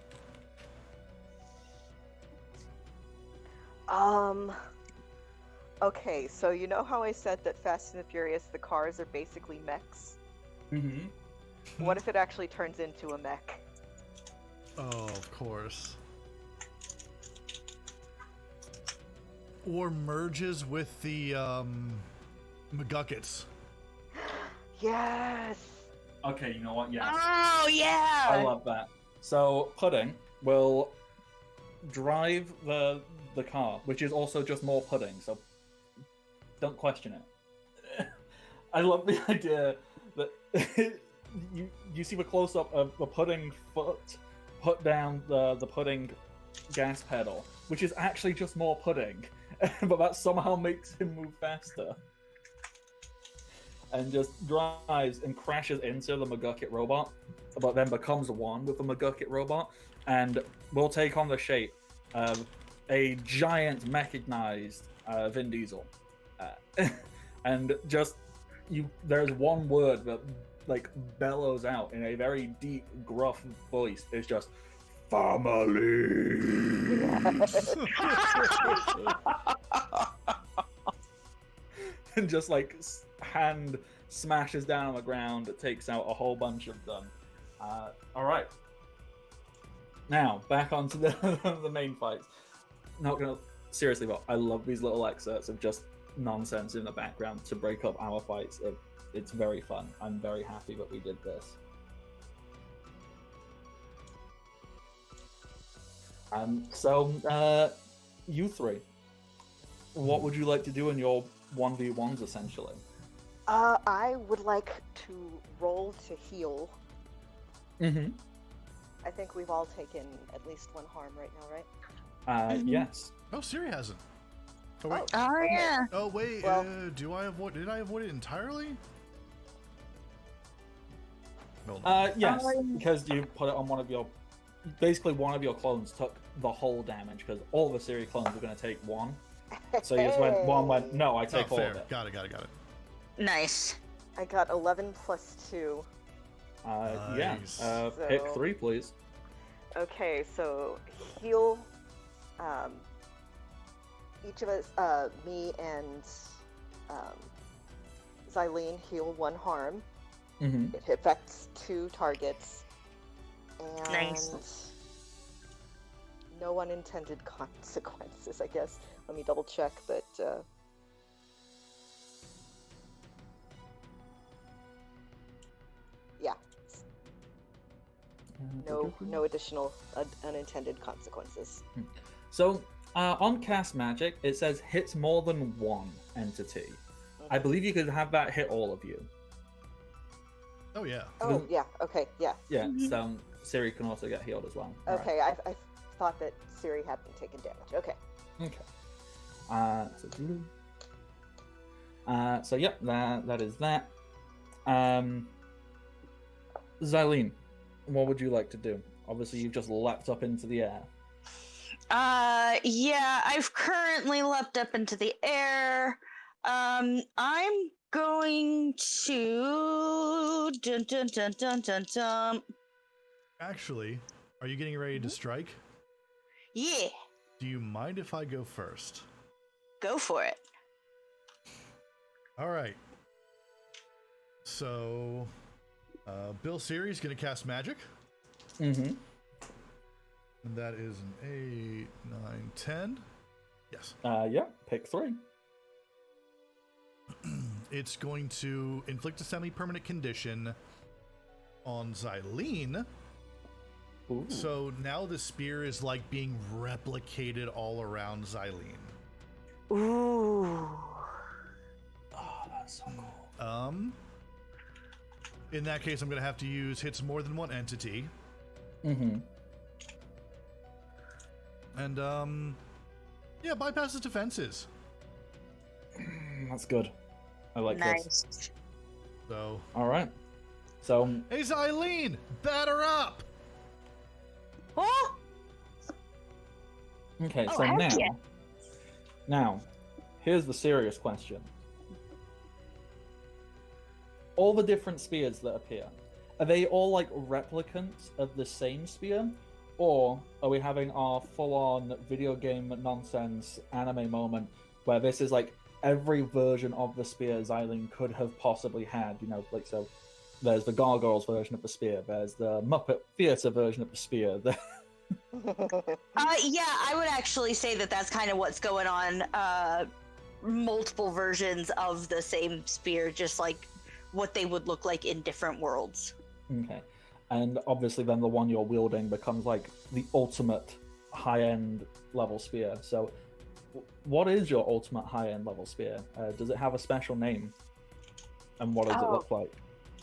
[SPEAKER 5] Okay, so you know how I said that Fast and the Furious, the cars are basically mechs?
[SPEAKER 1] Mm-hmm.
[SPEAKER 5] What if it actually turns into a mech?
[SPEAKER 3] Oh, of course. Or merges with the McGuckets.
[SPEAKER 5] Yes!
[SPEAKER 1] Okay, you know what? Yes.
[SPEAKER 4] Oh yeah.
[SPEAKER 1] I love that. So pudding will drive the car, which is also just more pudding. So don't question it. I love the idea that you see the close up of the pudding foot put down the pudding gas pedal, which is actually just more pudding, but that somehow makes him move faster. And just drives and crashes into the McGucket robot, but then becomes one with the McGucket robot, and will take on the shape of a giant mechanized Vin Diesel. And just there's one word that like bellows out in a very deep, gruff voice. It's just family. And just like hand smashes down on the ground. It takes out a whole bunch of them. All right. Now back onto the main fights. Not gonna seriously, but I love these little excerpts of just nonsense in the background to break up our fights. It's very fun. I'm very happy that we did this. So you three, what would you like to do in your 1v1s essentially?
[SPEAKER 5] I would like to roll to heal.
[SPEAKER 1] Mm-hmm.
[SPEAKER 5] I think we've all taken at least one harm right now, right?
[SPEAKER 1] Yes.
[SPEAKER 3] Oh, Siri hasn't. Oh wait.
[SPEAKER 4] Oh yeah.
[SPEAKER 3] Oh wait.
[SPEAKER 5] Well-
[SPEAKER 3] Did I avoid it entirely? Hold on.
[SPEAKER 1] Yes, because you put it on one of your. Basically, one of your clones took the whole damage because all the Siri clones were going to take one. So you just went one. Went no, I take all
[SPEAKER 3] fair.
[SPEAKER 1] of it.
[SPEAKER 3] Got it.
[SPEAKER 4] Nice.
[SPEAKER 5] I got 11 plus 2.
[SPEAKER 1] Yeah.
[SPEAKER 3] Nice.
[SPEAKER 1] Pick
[SPEAKER 5] So-
[SPEAKER 1] 3, please.
[SPEAKER 5] each of us, me and Xylene, heal 1 harm.
[SPEAKER 1] Mm-hmm.
[SPEAKER 5] It affects 2 targets. And
[SPEAKER 4] Nice.
[SPEAKER 5] no unintended consequences, I guess. Let me double check, but yeah, no additional unintended consequences.
[SPEAKER 1] So, on cast magic, it says hits more than 1 entity. I believe you could have that hit all of you.
[SPEAKER 3] Oh yeah.
[SPEAKER 5] Oh, yeah, okay, yeah.
[SPEAKER 1] Yeah, so Siri can also get healed as well.
[SPEAKER 5] Okay, I thought that Siri hadn't taken damage. Okay.
[SPEAKER 1] Okay. So blue. So yep, that is that. Xylene, what would you like to do? Obviously, you've just leapt up into the air.
[SPEAKER 4] Yeah, I've currently leapt up into the air. I'm going to dun.
[SPEAKER 3] Actually, are you getting ready to strike?
[SPEAKER 4] Yeah,
[SPEAKER 3] Do you mind if I go first?
[SPEAKER 4] go for it.
[SPEAKER 3] All right. So, Bill Siri is going to cast magic.
[SPEAKER 1] Mm-hmm.
[SPEAKER 3] And that is an 8, 9, 10. Yes.
[SPEAKER 1] Yeah, pick 3.
[SPEAKER 3] It's going to inflict a semi-permanent condition on Xylene.
[SPEAKER 1] Ooh.
[SPEAKER 3] So now the spear is like being replicated all around Xylene.
[SPEAKER 4] Ooh.
[SPEAKER 1] Oh, that's so cool.
[SPEAKER 3] In that case, I'm going to have to use hits more than 1 entity.
[SPEAKER 1] Mm-hmm.
[SPEAKER 3] And, yeah, bypasses defenses.
[SPEAKER 1] That's good. I like this.
[SPEAKER 4] Nice.
[SPEAKER 3] So,
[SPEAKER 1] All right. So,
[SPEAKER 3] hey, Xylene, batter up!
[SPEAKER 4] Oh,
[SPEAKER 1] okay,
[SPEAKER 4] Oh,
[SPEAKER 1] so
[SPEAKER 4] heck
[SPEAKER 1] now,
[SPEAKER 4] yeah.
[SPEAKER 1] now, here's the serious question. All the different spears that appear, are they all like replicants of the same spear? Or are we having our full-on video game nonsense anime moment where this is like every version of the spear Xylene could have possibly had? You know, like, so there's the Gargoyles version of the spear, there's the Muppet Theater version of the spear.
[SPEAKER 4] yeah, I would actually say that that's kind of what's going on. Multiple versions of the same spear, just like what they would look like in different worlds.
[SPEAKER 1] Okay. And obviously then the one you're wielding becomes like the ultimate high-end level spear. So what is your ultimate high-end level spear? Does it have a special name? And what does it look like?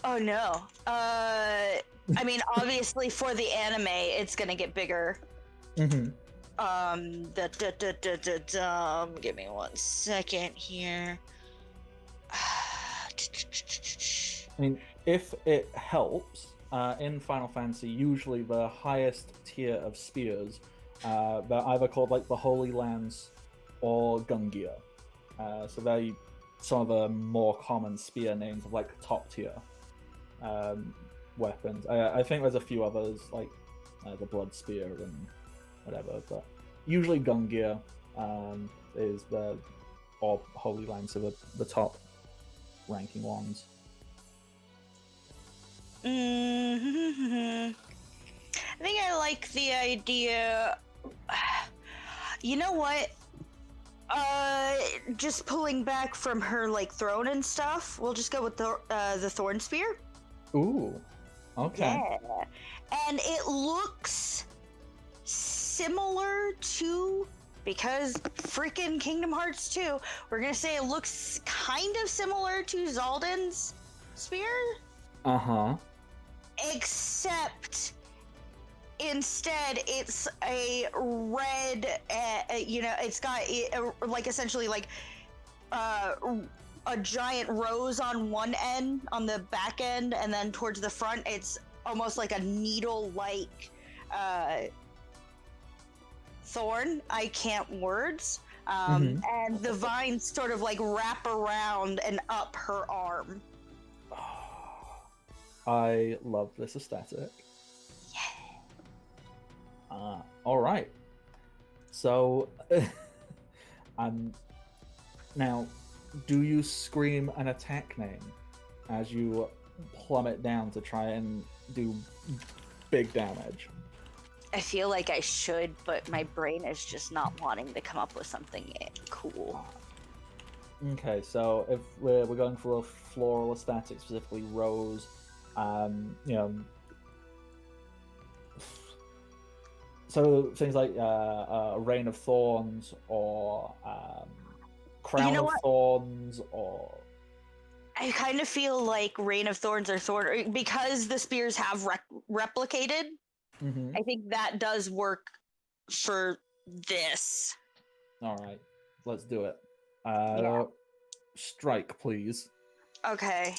[SPEAKER 4] Oh no. I mean, obviously for the anime, it's gonna get bigger.
[SPEAKER 1] Mm-hmm.
[SPEAKER 4] Give me 1 second here.
[SPEAKER 1] I mean, if it helps, in Final Fantasy, usually the highest tier of spears, they're either called like the Holy Lance or Gungia. So they're some of the more common spear names of like top tier weapons. I think there's a few others like the Blood Spear and whatever, but usually Gungia is the, or Holy Lance are the top ranking ones.
[SPEAKER 4] I think I like the idea. You know what? Just pulling back from her like throne and stuff. We'll just go with the Thorn Spear.
[SPEAKER 1] Ooh, okay.
[SPEAKER 4] Yeah, and it looks similar to, because freaking Kingdom Hearts 2. We're gonna say it looks kind of similar to Zaldan's spear.
[SPEAKER 1] Uh-huh.
[SPEAKER 4] Except instead it's a red, it's got like essentially like a giant rose on one end, on the back end, and then towards the front it's almost like a needle-like thorn. I can't words. And the vines sort of like wrap around and up her arm.
[SPEAKER 1] I love this aesthetic. Yeah. All right. So, Now, do you scream an attack name as you plummet down to try and do big damage?
[SPEAKER 4] I feel like I should, but my brain is just not wanting to come up with something cool.
[SPEAKER 1] Okay, so if we're going for a floral aesthetic, specifically rose, you know, so things like a rain of thorns or crown of thorns, or
[SPEAKER 4] I kind of feel like Rain of Thorns or Thorn, because the spears have replicated.
[SPEAKER 1] Mm-hmm.
[SPEAKER 4] I think that does work for this.
[SPEAKER 1] All right, let's do it.
[SPEAKER 4] Yeah.
[SPEAKER 1] Strike, please.
[SPEAKER 4] Okay.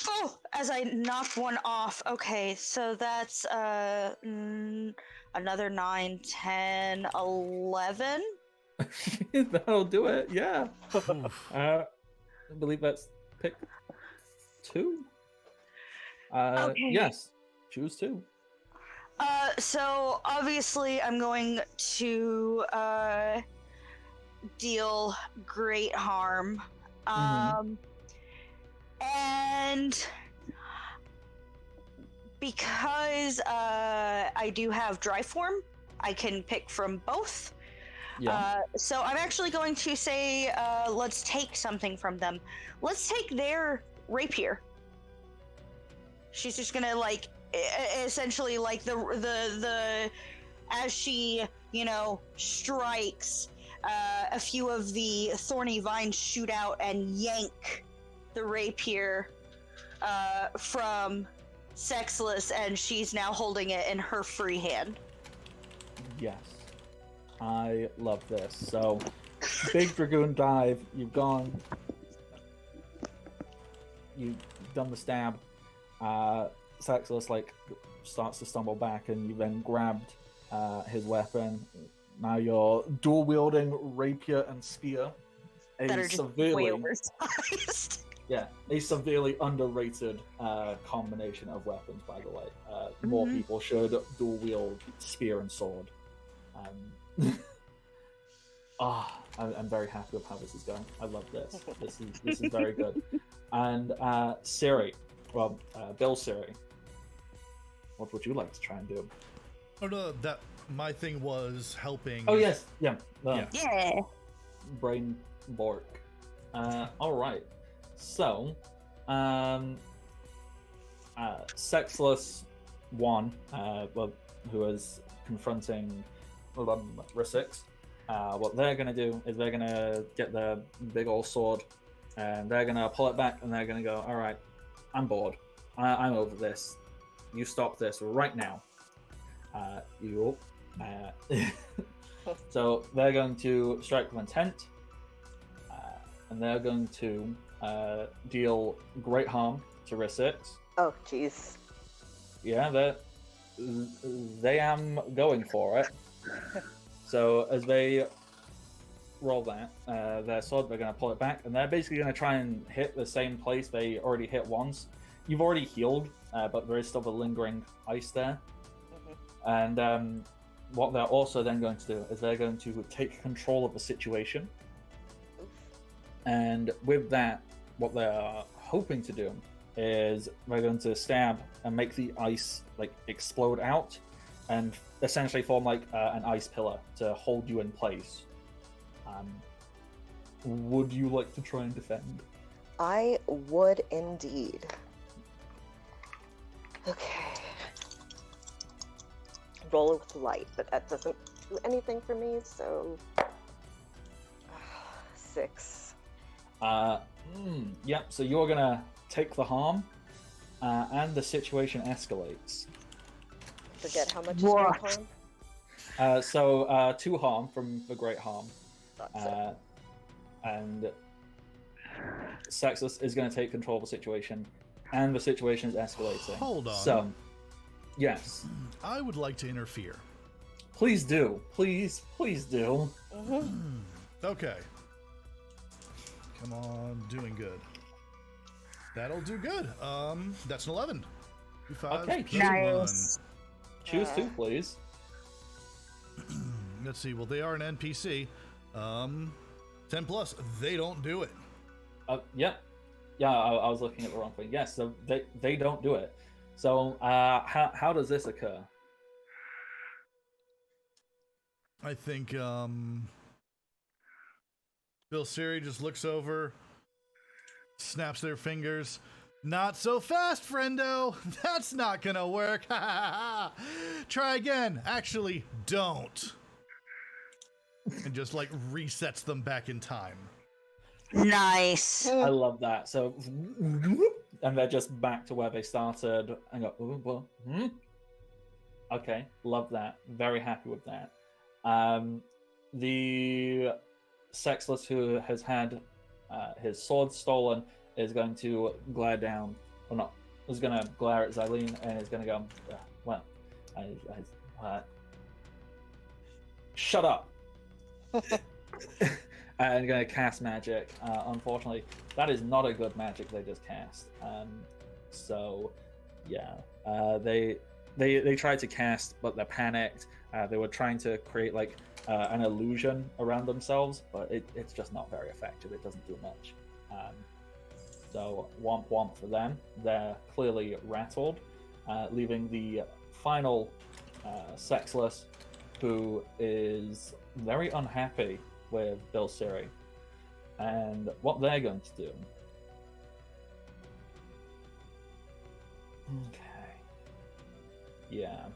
[SPEAKER 4] Oh, as I knock one off. Okay, so that's another 9, 10, 11.
[SPEAKER 1] That'll do it. Yeah. I believe that's pick 2.
[SPEAKER 4] Okay.
[SPEAKER 1] Yes, choose 2.
[SPEAKER 4] So obviously I'm going to deal great harm. And because I do have dry form, I can pick from both.
[SPEAKER 1] Yeah.
[SPEAKER 4] So I'm actually going to say, let's take something from them. Let's take their rapier. She's just gonna like, essentially like the as she, you know, strikes, a few of the thorny vines shoot out and yank the rapier from Cexsclus, and she's now holding it in her free hand.
[SPEAKER 1] Yes. I love this. So, big dragoon dive. You've done the stab. Cexsclus like starts to stumble back, and you then grabbed his weapon. Now you're dual wielding rapier and spear.
[SPEAKER 4] That are just way oversized.
[SPEAKER 1] Yeah, a severely underrated combination of weapons, by the way. More people should dual wield spear and sword. I'm very happy with how this is going. I love this. This is very good. And Siri, Bill Siri, what would you like to try and do?
[SPEAKER 3] Oh no, that my thing was helping.
[SPEAKER 1] Oh yes, yeah. Brain Bork. All right. So, Cexsclus 1, who is confronting Rissix, what they're going to do is they're going to get their big old sword, and they're going to pull it back, and they're going to go, all right, I'm bored. I'm over this. You stop this right now. So they're going to strike with intent, and they're going to deal great harm to Rissix.
[SPEAKER 5] Oh, jeez.
[SPEAKER 1] Yeah, they am going for it. So as they roll that, their sword, they're going to pull it back, and they're basically going to try and hit the same place they already hit once. You've already healed, but there is still the lingering ice there. And what they're also then going to do is they're going to take control of the situation. And with that, what they're hoping to do is they're going to stab and make the ice like explode out and essentially form like an ice pillar to hold you in place. Would you like to try and defend?
[SPEAKER 2] I would indeed. Okay. Roll with light, but that doesn't do anything for me, so 6.
[SPEAKER 1] Yep, so you're gonna take the harm, and the situation escalates.
[SPEAKER 2] Forget how much is great harm?
[SPEAKER 1] So 2 harm from the great harm. And Cexsclus is going to take control of the situation, and the situation is escalating.
[SPEAKER 3] Hold on.
[SPEAKER 1] So, yes.
[SPEAKER 3] I would like to interfere.
[SPEAKER 1] Please do. Please do.
[SPEAKER 3] Okay. Come on, doing good. That'll do good. That's an 11. 5,
[SPEAKER 1] Okay,
[SPEAKER 4] nice.
[SPEAKER 1] Choose 2, please.
[SPEAKER 3] Let's see. Well, they are an NPC, 10 plus. They don't do it.
[SPEAKER 1] Yeah, I was looking at the wrong thing. Yes, so they don't do it. So how does this occur?
[SPEAKER 3] I think Bill Siri just looks over, snaps their fingers. Not so fast, friendo. That's not gonna work. Try again. Actually, don't. And just like resets them back in time.
[SPEAKER 4] Nice.
[SPEAKER 1] I love that. So, and they're just back to where they started. And go, ooh, well, okay, love that. Very happy with that. The Cexsclus who has had his sword stolen is going to glare down, or not, is going to glare at Xylene and is going to go, well, shut up. And going to cast magic. Unfortunately, that is not a good magic they just cast. So, yeah, they tried to cast, but they're panicked. They were trying to create like an illusion around themselves, but it's just not very effective. It doesn't do much. So womp womp for them. They're clearly rattled, leaving the final Cexsclus, who is very unhappy with Bill Siri. And what they're going to do. Okay. Yeah.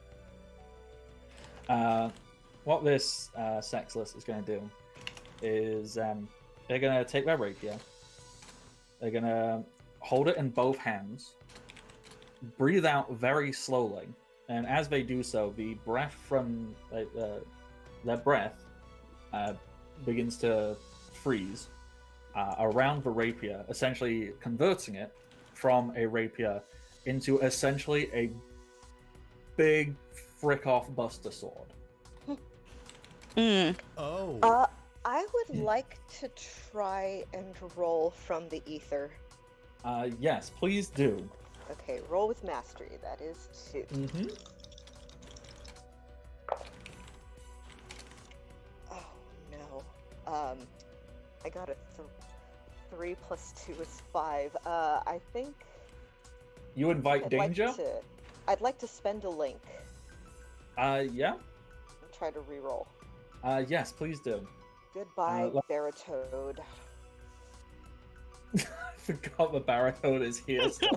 [SPEAKER 1] What this Cexsclus is going to do is they're going to take their rapier. They're going to hold it in both hands, breathe out very slowly, and as they do so, the breath from their breath begins to freeze around the rapier, essentially converting it from a rapier into essentially a big frick-off buster sword.
[SPEAKER 3] Oh.
[SPEAKER 5] I would like to try and roll from the ether.
[SPEAKER 1] Yes, please do.
[SPEAKER 5] Okay, roll with mastery. That is 2.
[SPEAKER 1] Mm-hmm.
[SPEAKER 5] Oh no. I got a 3 plus 2 is 5. I think
[SPEAKER 1] You invite danger?
[SPEAKER 5] I'd like to spend a link
[SPEAKER 1] Yeah.
[SPEAKER 5] and try to reroll.
[SPEAKER 1] Yes, please do.
[SPEAKER 5] Goodbye, Baratoad.
[SPEAKER 1] I forgot the Baratoad is here. So.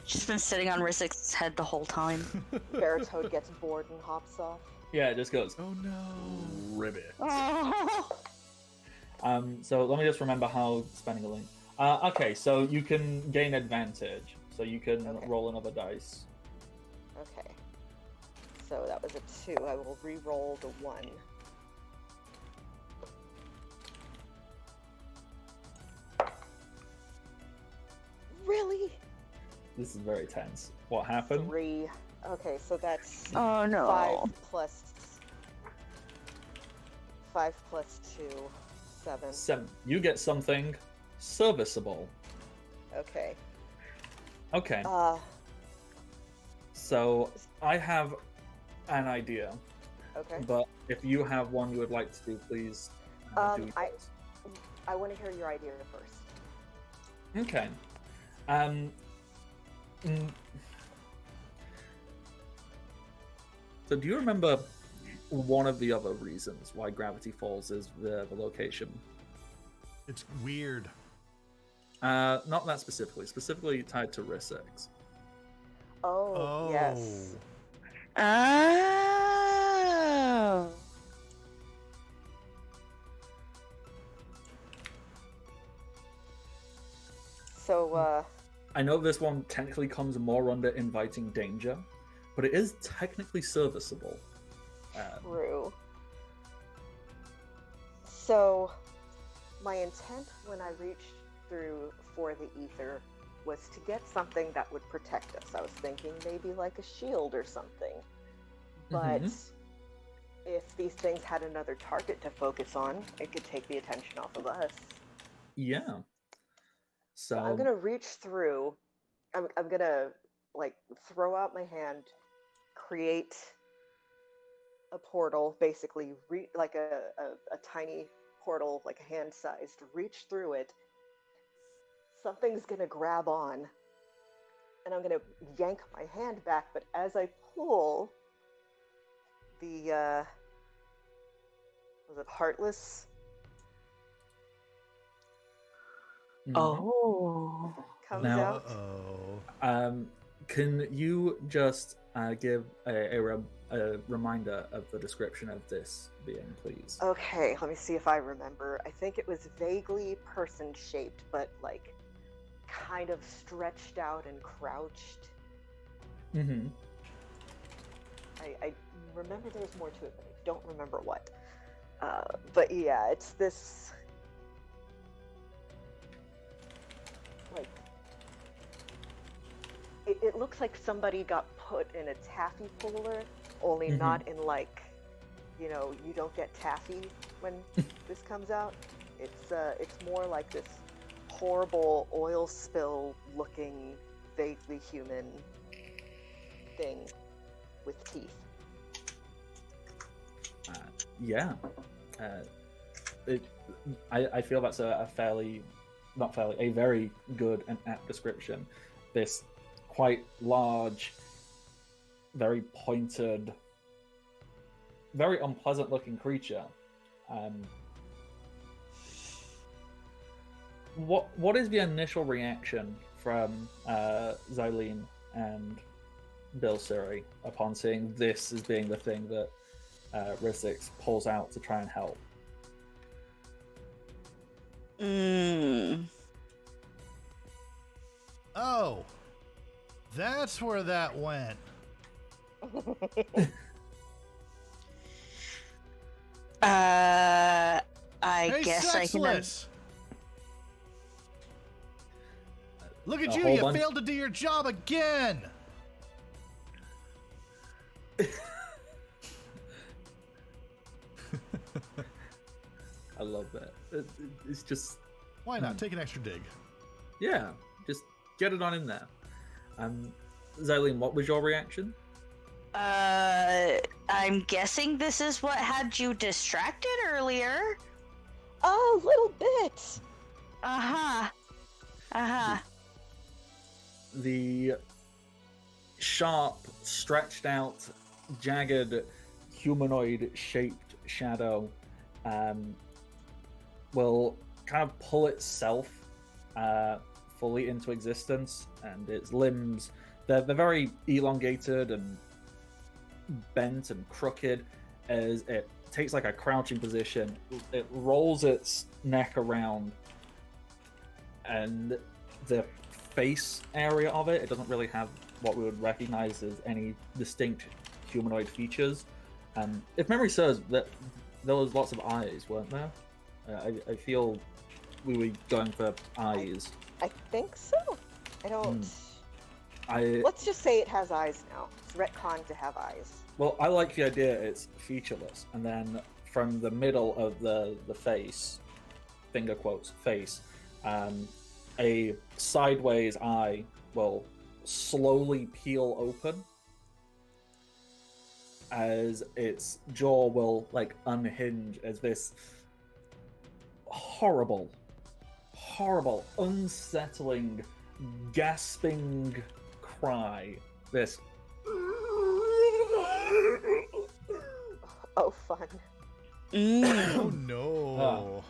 [SPEAKER 4] She's been sitting on Rizzik's head the whole time.
[SPEAKER 5] Baratoad gets bored and hops off.
[SPEAKER 1] Yeah, it just goes.
[SPEAKER 3] Oh no.
[SPEAKER 1] Ribbit. So let me just remember how spending a link. Okay, so you can gain advantage. So you can roll another dice.
[SPEAKER 5] Okay. So that was a 2. I will re-roll the 1. Really?
[SPEAKER 1] This is very tense. What happened?
[SPEAKER 5] 3. Okay, so that's
[SPEAKER 4] Oh no.
[SPEAKER 5] 5 plus 2, 7.
[SPEAKER 1] 7. You get something serviceable.
[SPEAKER 5] Okay.
[SPEAKER 1] Okay. So I have an idea.
[SPEAKER 5] Okay.
[SPEAKER 1] But if you have one you would like to do, please do yours.
[SPEAKER 5] I want to hear your idea first.
[SPEAKER 1] Okay. So do you remember one of the other reasons why Gravity Falls is the location?
[SPEAKER 3] It's weird.
[SPEAKER 1] Not that specifically tied to Rizzik's.
[SPEAKER 5] Oh, yes.
[SPEAKER 4] Oh.
[SPEAKER 5] So,
[SPEAKER 1] I know this one technically comes more under inviting danger, but it is technically serviceable.
[SPEAKER 5] True. So, my intent when I reached through for the ether was to get something that would protect us. I was thinking maybe like a shield or something. But if these things had another target to focus on, it could take the attention off of us.
[SPEAKER 1] Yeah. So
[SPEAKER 5] I'm gonna reach through. I'm gonna like throw out my hand, create a portal, basically, like a tiny portal, like a hand sized, reach through it. Something's gonna grab on, and I'm gonna yank my hand back, but as I pull, the, was it Heartless?
[SPEAKER 1] Mhm.
[SPEAKER 4] Oh.
[SPEAKER 5] Comes
[SPEAKER 1] Now-
[SPEAKER 5] out.
[SPEAKER 3] Uh-oh.
[SPEAKER 1] Can you just give a reminder of the description of this being, please?
[SPEAKER 5] Okay, let me see if I remember. I think it was vaguely person shaped, but like kind of stretched out and crouched.
[SPEAKER 1] Mm-hmm.
[SPEAKER 5] I remember there was more to it, but I don't remember what. But yeah, it's this like it looks like somebody got put in a taffy puller, only
[SPEAKER 1] Mhm.
[SPEAKER 5] not in like, you know, you don't get taffy when this comes out. It's more like this horrible oil spill looking, vaguely human thing with teeth.
[SPEAKER 1] Yeah. I feel that's a fairly, not fairly, a very good and apt description. This quite large, very pointed, very unpleasant looking creature. What is the initial reaction from Xylene and Bill Surrey upon seeing this as being the thing that Rissix pulls out to try and help?
[SPEAKER 3] Oh, that's where that went.
[SPEAKER 4] I
[SPEAKER 3] Hey,
[SPEAKER 4] guess I can.
[SPEAKER 3] Cexsclus! Look at
[SPEAKER 1] A
[SPEAKER 3] you,
[SPEAKER 1] whole
[SPEAKER 3] you
[SPEAKER 1] bunch-
[SPEAKER 3] failed to do your job again!
[SPEAKER 1] I love that. It's just,
[SPEAKER 3] Why not? Take an extra dig.
[SPEAKER 1] yeah, just get it on in there. Xylene, what was your reaction?
[SPEAKER 4] I'm guessing this is what had you distracted earlier.
[SPEAKER 5] A little bit.
[SPEAKER 4] Uh-huh. Uh-huh.
[SPEAKER 1] The sharp, stretched out, jagged, humanoid-shaped shadow will kind of pull itself fully into existence, and its limbs, they're very elongated and bent and crooked as it takes like a crouching position. It rolls its neck around, and the face area of it doesn't really have what we would recognize as any distinct humanoid features. If memory serves, that there was lots of eyes, weren't there? I feel we were going for eyes.
[SPEAKER 5] I think so. I don't.
[SPEAKER 1] I
[SPEAKER 5] Let's just say it has eyes now. It's retconned to have eyes.
[SPEAKER 1] Well, I like the idea it's featureless, and then from the middle of the face, finger quotes, face, a sideways eye will slowly peel open as its jaw will like unhinge as this horrible, unsettling, gasping cry. This
[SPEAKER 5] Oh, fun.
[SPEAKER 3] Oh no.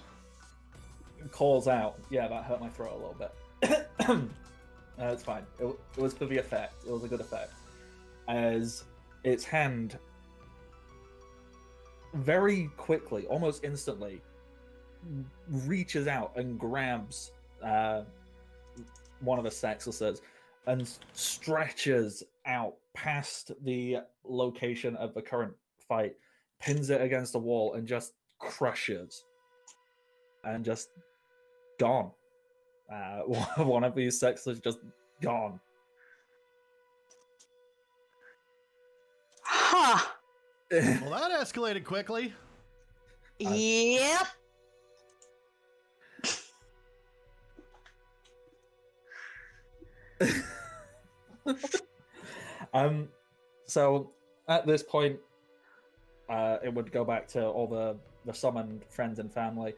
[SPEAKER 1] calls out. Yeah, that hurt my throat a little bit. It's fine. It was for the effect. It was a good effect. As its hand very quickly, almost instantly, reaches out and grabs one of the Cexscluses and stretches out past the location of the current fight, pins it against the wall, and just crushes. And just gone. One of these Cexsclus just gone.
[SPEAKER 4] Huh.
[SPEAKER 3] Well, that escalated quickly.
[SPEAKER 4] Yep.
[SPEAKER 1] So at this point, it would go back to all the summoned friends and family.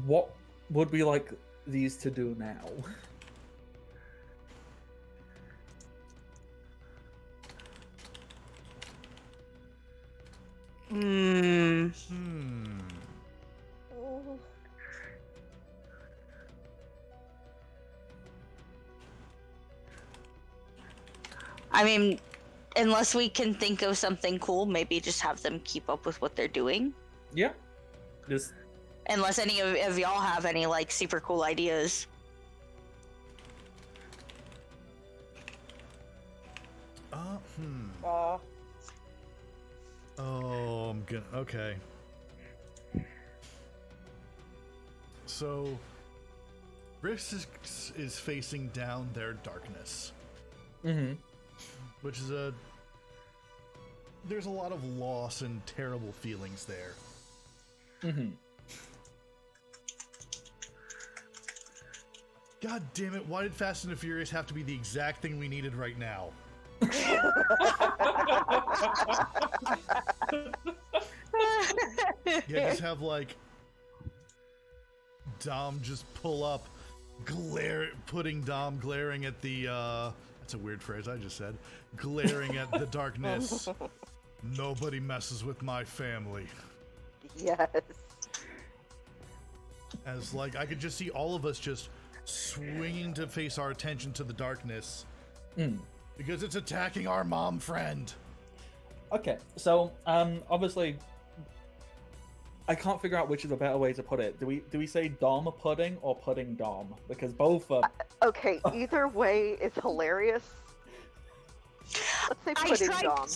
[SPEAKER 1] What would we like these to do now?
[SPEAKER 4] Hmm.
[SPEAKER 5] Oh,
[SPEAKER 4] I mean, unless we can think of something cool, maybe just have them keep up with what they're doing.
[SPEAKER 1] Yeah, just
[SPEAKER 4] Unless any of y'all have any like super cool ideas.
[SPEAKER 5] uh,
[SPEAKER 3] Oh, I'm gonna. Okay. So, Risk is facing down their darkness, which is there's a lot of loss and terrible feelings there. God damn it! Why did Fast and the Furious have to be the exact thing we needed right now? Yeah, just have like Dom just pull up, putting Dom glaring at the that's a weird phrase I just said. Glaring at the darkness. Nobody messes with my family.
[SPEAKER 5] yes.
[SPEAKER 3] As like I could just see all of us just swinging to face our attention to the darkness. Because it's attacking our mom friend.
[SPEAKER 1] Okay, so obviously, I can't figure out which is a better way to put it. Do we say Dom pudding or pudding Dom? Because both are.
[SPEAKER 5] Okay, either way is hilarious. Let's say pudding Dom.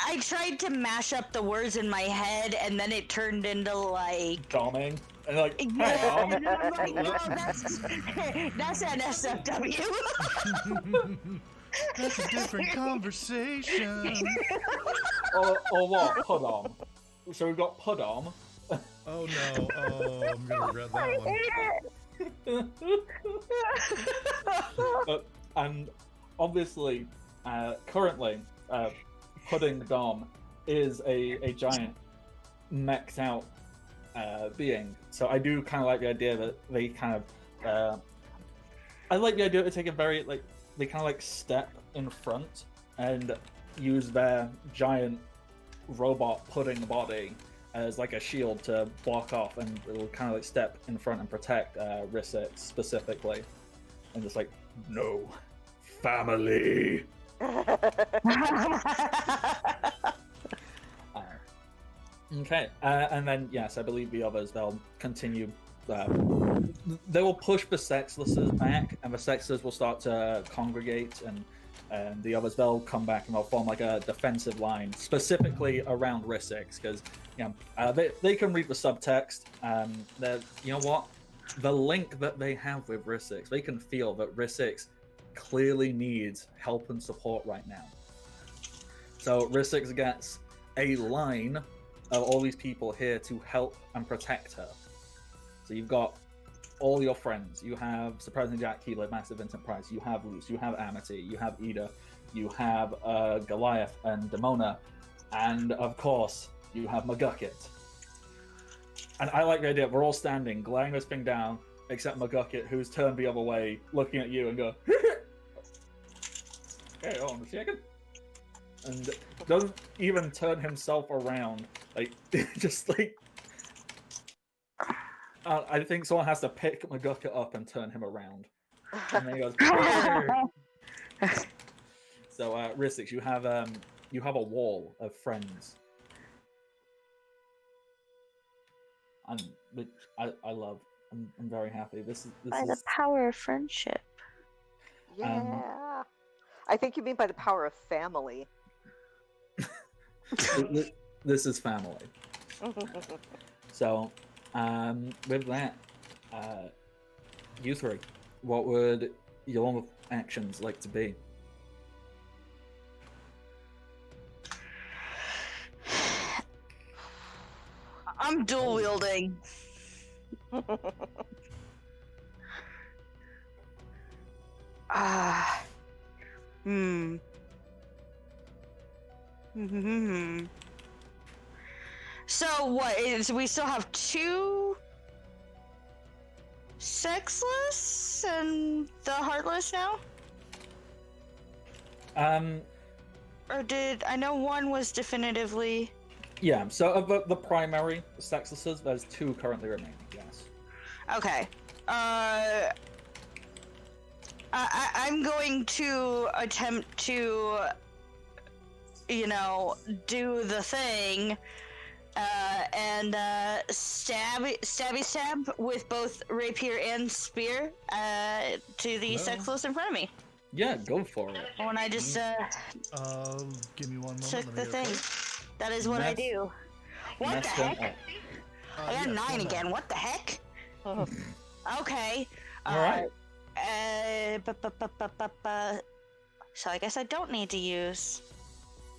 [SPEAKER 4] I tried to mash up the words in my head, and then it turned into like
[SPEAKER 1] Doming. And like, hey,
[SPEAKER 4] yeah,
[SPEAKER 1] Dom.
[SPEAKER 4] and then I'm like, no, that's NSFW.
[SPEAKER 3] That's a different conversation.
[SPEAKER 1] or what? Pudom. So we've got Pudom.
[SPEAKER 3] Oh no! Oh, I'm gonna regret that one.
[SPEAKER 1] And obviously, currently, Pudding Dom is a giant mech'd out being. So I do kind of like the idea that they kind of. I like the idea of taking very like they kind of like step in front and use their giant robot pudding body as like a shield to block off, and it'll kind of like step in front and protect Risset specifically, and just like no family. Okay, and then yes, I believe the others they'll continue. They will push the Cexscluses back, and the Cexsclus will start to congregate, and the others they'll come back and they'll form like a defensive line specifically around Rissix because they can read the subtext. You know what, the link that they have with Rissix, they can feel that Rissix clearly needs help and support right now. So Rissix gets a line of all these people here to help and protect her. So you've got all your friends. You have Surprising Jack, Keeler, Massive Vincent Price. You have Luce. You have Amity. You have Ida. You have Goliath and Demona. And of course, you have McGucket. And I like the idea. We're all standing, glaring this thing down, except McGucket, who's turned the other way, looking at you and go, hey, hold on a second. And doesn't even turn himself around. Like, just like... I think someone has to pick McGucket up and turn him around. And then he goes, So, Rissix, you have a wall of friends. And I love. I'm very happy. This
[SPEAKER 4] By
[SPEAKER 1] is
[SPEAKER 4] the power of friendship.
[SPEAKER 5] Yeah. I think you mean by the power of family.
[SPEAKER 1] this is family. So, with that, you three, what would your actions like to be?
[SPEAKER 4] I'm dual wielding. Hmm. So what is? We still have 2 Cexsclus and the Heartless now? Or did I know one was definitively?
[SPEAKER 1] Yeah. So of the primary Cexscluses, there's 2 currently remaining. Yes.
[SPEAKER 4] Okay. I'm going to attempt to, do the thing, and stab with both rapier and spear to the
[SPEAKER 3] Hello?
[SPEAKER 4] Cexsclus in front of me.
[SPEAKER 1] Yeah, go for it.
[SPEAKER 4] When I just
[SPEAKER 3] Give me 1 moment.
[SPEAKER 4] took
[SPEAKER 3] let
[SPEAKER 4] the
[SPEAKER 3] me get it
[SPEAKER 4] thing.
[SPEAKER 3] quick.
[SPEAKER 4] That is what I
[SPEAKER 1] Mess-
[SPEAKER 4] do. What the
[SPEAKER 1] Mess them
[SPEAKER 4] heck?
[SPEAKER 1] up.
[SPEAKER 4] I got
[SPEAKER 3] Yes,
[SPEAKER 4] 9
[SPEAKER 3] 1
[SPEAKER 4] again.
[SPEAKER 3] moment.
[SPEAKER 4] What the heck?
[SPEAKER 5] Oh,
[SPEAKER 4] Okay.
[SPEAKER 1] All right.
[SPEAKER 4] So I guess I don't need to use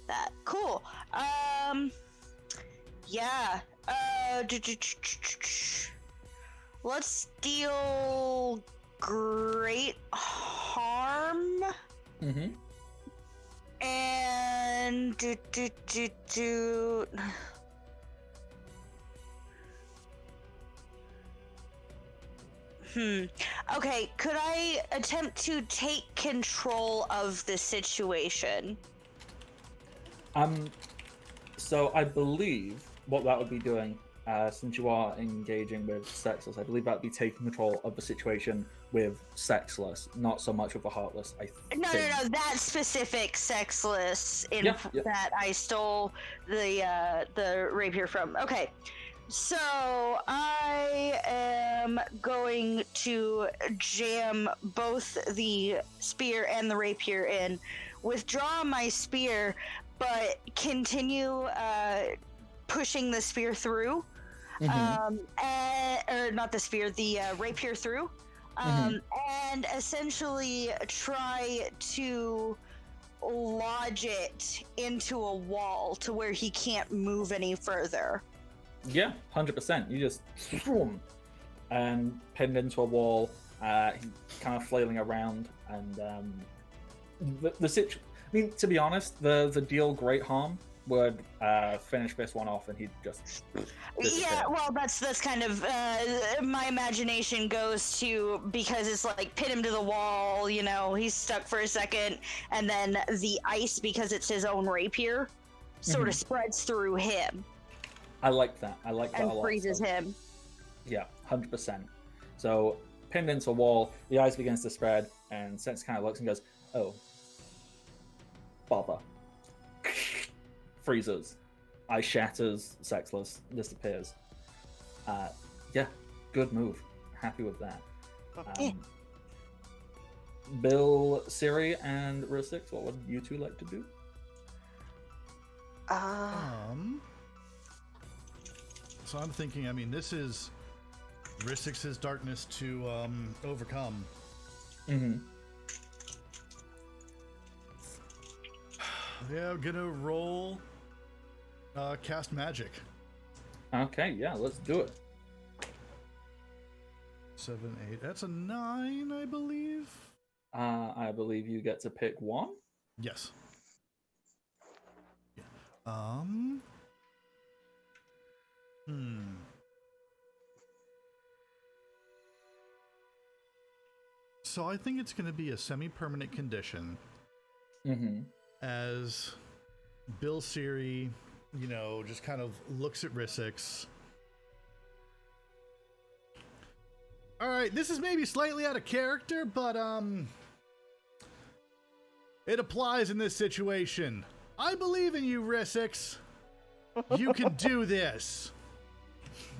[SPEAKER 4] that. Cool. Yeah. Let's deal great harm
[SPEAKER 1] Mm-hmm.
[SPEAKER 4] and Okay, could I attempt to take control of the situation?
[SPEAKER 1] So I believe what that would be doing, since you are engaging with Cexsclus, I believe that would be taking control of the situation with Cexsclus, not so much with the Heartless. I think.
[SPEAKER 4] No, that specific Cexsclus
[SPEAKER 1] Yeah.
[SPEAKER 4] that I stole the rapier from. Okay, so I am going to jam both the spear and the rapier in, withdraw my spear, but continue pushing the spear through.
[SPEAKER 1] Mhm.
[SPEAKER 4] Or not the spear, the rapier through. And essentially try to lodge it into a wall to where he can't move any further.
[SPEAKER 1] Yeah, 100%. You just swoom, and pinned into a wall. He's kind of flailing around, and the situ. I mean, to be honest, the deal great harm would finish this one off, and he'd just disappear.
[SPEAKER 4] Yeah, well, that's kind of my imagination goes to, because it's like pin him to the wall, he's stuck for a second, and then the ice, because it's his own rapier, sort of spreads through him.
[SPEAKER 1] I like that. I like that a
[SPEAKER 4] and
[SPEAKER 1] lot.
[SPEAKER 4] freezes
[SPEAKER 1] So,
[SPEAKER 4] him.
[SPEAKER 1] yeah, 100%. So pinned into a wall, the ice begins to spread, and Sense kind of looks and goes, "Oh, bother." Freezes. Ice shatters, Cexsclus disappears. Yeah, good move. Happy with that.
[SPEAKER 4] Yeah.
[SPEAKER 1] Bill, Siri, and Rusix, what would you two like to do?
[SPEAKER 3] So I'm thinking, this is Rissix's darkness to overcome.
[SPEAKER 1] Mm-hmm.
[SPEAKER 3] Yeah, I'm gonna roll cast magic.
[SPEAKER 1] Okay, yeah, let's do it.
[SPEAKER 3] 7, 8. That's a 9, I believe.
[SPEAKER 1] I believe you get to pick one.
[SPEAKER 3] Yes. Yeah. So I think it's going to be a semi-permanent condition.
[SPEAKER 1] Mm-hmm.
[SPEAKER 3] As Bill Siri, just kind of looks at Rissix. All right, this is maybe slightly out of character, but it applies in this situation. I believe in you, Rissix. You can do this.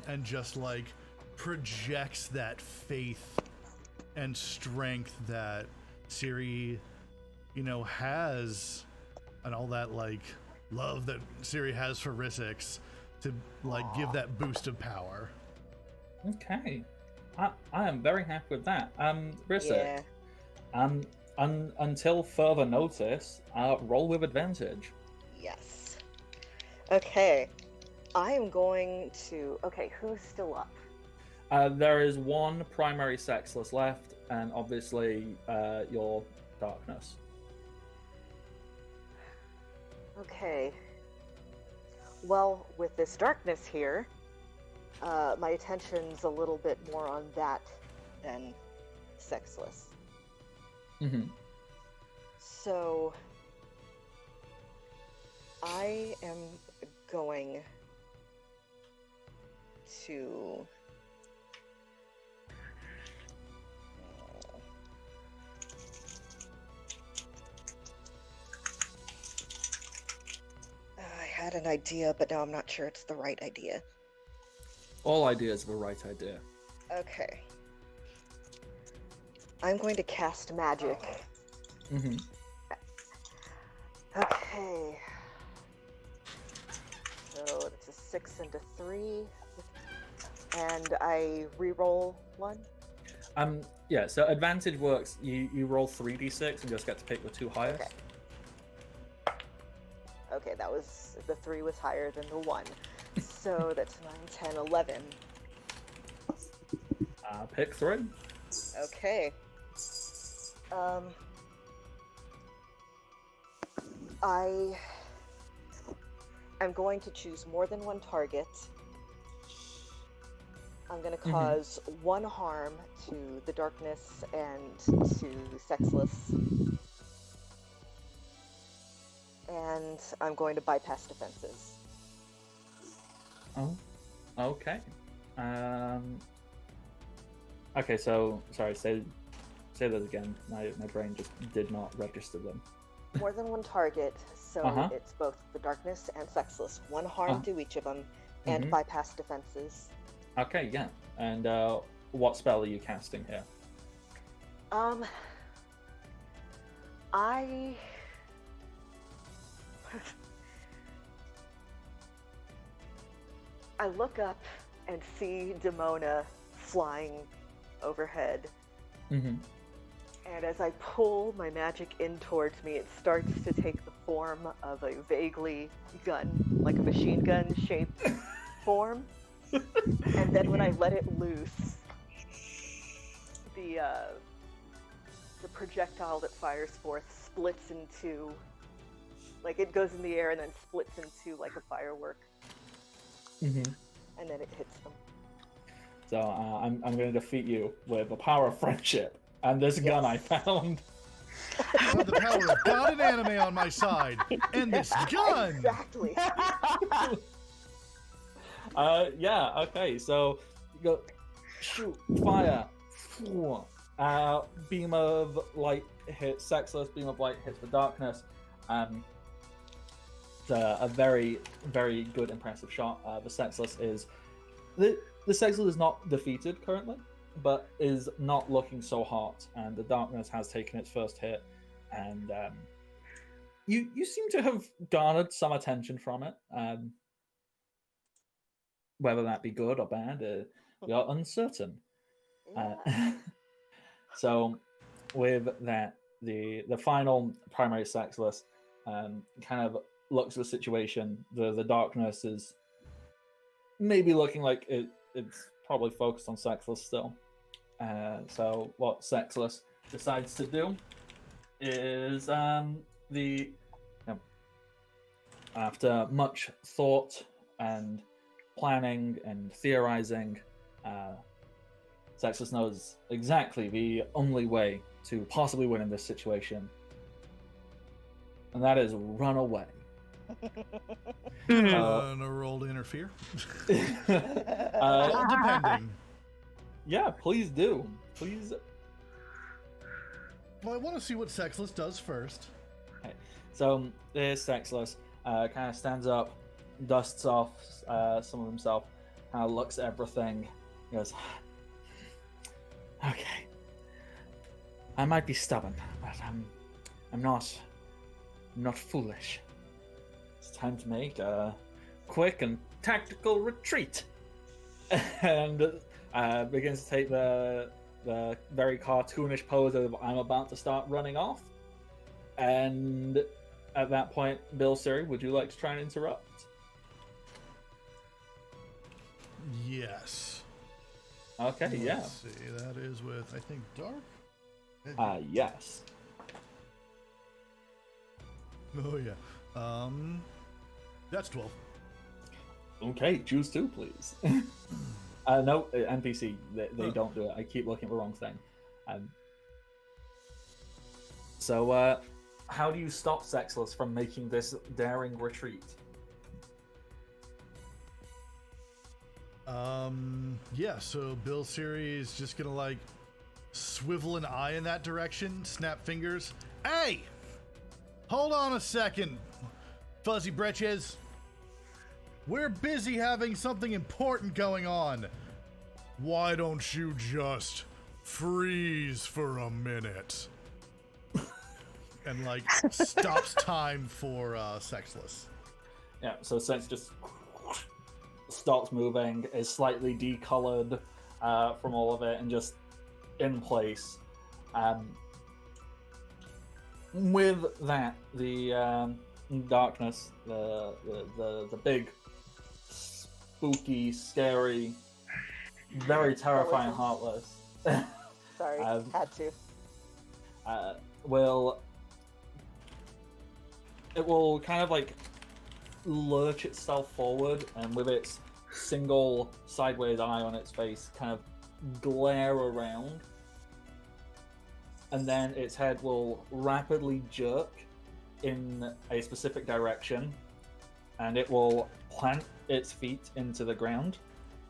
[SPEAKER 3] And just projects that faith and strength that Siri, has, and all that love that Siri has for Rissix to give that boost of power.
[SPEAKER 1] Okay. I am very happy with that. Rissix.
[SPEAKER 5] yeah.
[SPEAKER 1] Until further notice, roll with advantage.
[SPEAKER 5] Yes. Okay. I am going to. Okay, who's still up?
[SPEAKER 1] There is one primary Cexsclus left, and obviously your darkness.
[SPEAKER 5] Okay. Well, with this darkness here, my attention's a little bit more on that than Cexsclus.
[SPEAKER 1] Mm-hmm.
[SPEAKER 5] So I am going to I had an idea, but now I'm not sure it's the right idea.
[SPEAKER 1] All ideas are the right idea.
[SPEAKER 5] Okay. I'm going to cast magic.
[SPEAKER 1] Mm-hmm.
[SPEAKER 5] Okay. So it's a 6 and a 3. And I re-roll 1.
[SPEAKER 1] Yeah, so advantage works. You roll 3d6 and just get to pick the 2 highest.
[SPEAKER 5] Okay. Okay, the 3 was higher than the 1. So that's 9, 10, 11.
[SPEAKER 1] Pick 3.
[SPEAKER 5] Okay. I am going to choose more than one target. I'm going to cause 1 harm to the darkness and to Cexsclus. And I'm going to bypass defenses.
[SPEAKER 1] Oh, okay. Okay, so sorry. Say that again. My brain just did not register them.
[SPEAKER 5] More than one target, so it's both the darkness and Cexsclus. 1 harm to each of them, and bypass defenses.
[SPEAKER 1] Okay, yeah. And what spell are you casting here?
[SPEAKER 5] I look up and see Demona flying overhead.
[SPEAKER 1] Mm-hmm.
[SPEAKER 5] And as I pull my magic in towards me, it starts to take the form of a vaguely like a machine gun shaped form. And then when I let it loose, the projectile that fires forth splits into, like it goes in the air and then splits into like a firework.
[SPEAKER 1] Mm-hmm.
[SPEAKER 5] And then it hits them.
[SPEAKER 1] So I'm going to defeat you with the power of friendship and this gun I found.
[SPEAKER 3] I have the power of God and anime on my side, and this gun.
[SPEAKER 5] Exactly.
[SPEAKER 1] Yeah. Okay. So you go shoot, fire. Beam of light hits Cexsclus. Beam of light hits the darkness. It's a very, very good, impressive shot. The Cexsclus is not defeated currently, but is not looking so hot, and the darkness has taken its first hit, and you seem to have garnered some attention from it. Whether that be good or bad, we are uncertain.
[SPEAKER 5] Yeah.
[SPEAKER 1] So, with that, the final primary Cexsclus kind of looks at the situation. The darkness is maybe looking like it's probably focused on Cexsclus still. So what Cexsclus decides to do is after much thought and planning and theorizing, Cexsclus knows exactly the only way to possibly win in this situation, and that is run away.
[SPEAKER 3] A roll to interfere. Depending.
[SPEAKER 1] Yeah, please do. Please.
[SPEAKER 3] Well, I want to see what Cexsclus does first.
[SPEAKER 1] Okay. So this Cexsclus kind of stands up, dusts off some of himself, kind of looks at everything, goes, "Okay, I might be stubborn, but I'm not foolish. It's time to make a quick and tactical retreat." And begins to take the very cartoonish pose of I'm about to start running off. And at that point, Bill Siri, would you like to try and interrupt?
[SPEAKER 3] Yes.
[SPEAKER 1] Okay, yeah.
[SPEAKER 3] Let's see, that is with, I think, Dark?
[SPEAKER 1] Yes.
[SPEAKER 3] Oh, yeah. That's 12.
[SPEAKER 1] Okay, choose two, please. No, NPC, they don't do it. I keep looking at the wrong thing. So, how do you stop Cexsclus from making this daring retreat?
[SPEAKER 3] Yeah, so Bill Siri is just gonna like swivel an eye in that direction, snap fingers. Hey! Hold on a second, Fuzzy Bretches. We're busy having something important going on. Why don't you just freeze for a minute? And like stops time for Cexsclus.
[SPEAKER 1] Yeah, so Sex just stops moving, is slightly decolored from all of it, and just in place. With that, the darkness, the big, spooky, scary, very terrifying Heartless
[SPEAKER 5] Sorry, had to.
[SPEAKER 1] will kind of like lurch itself forward, and with its single sideways eye on its face, kind of glare around, and then its head will rapidly jerk in a specific direction, and it will plant its feet into the ground,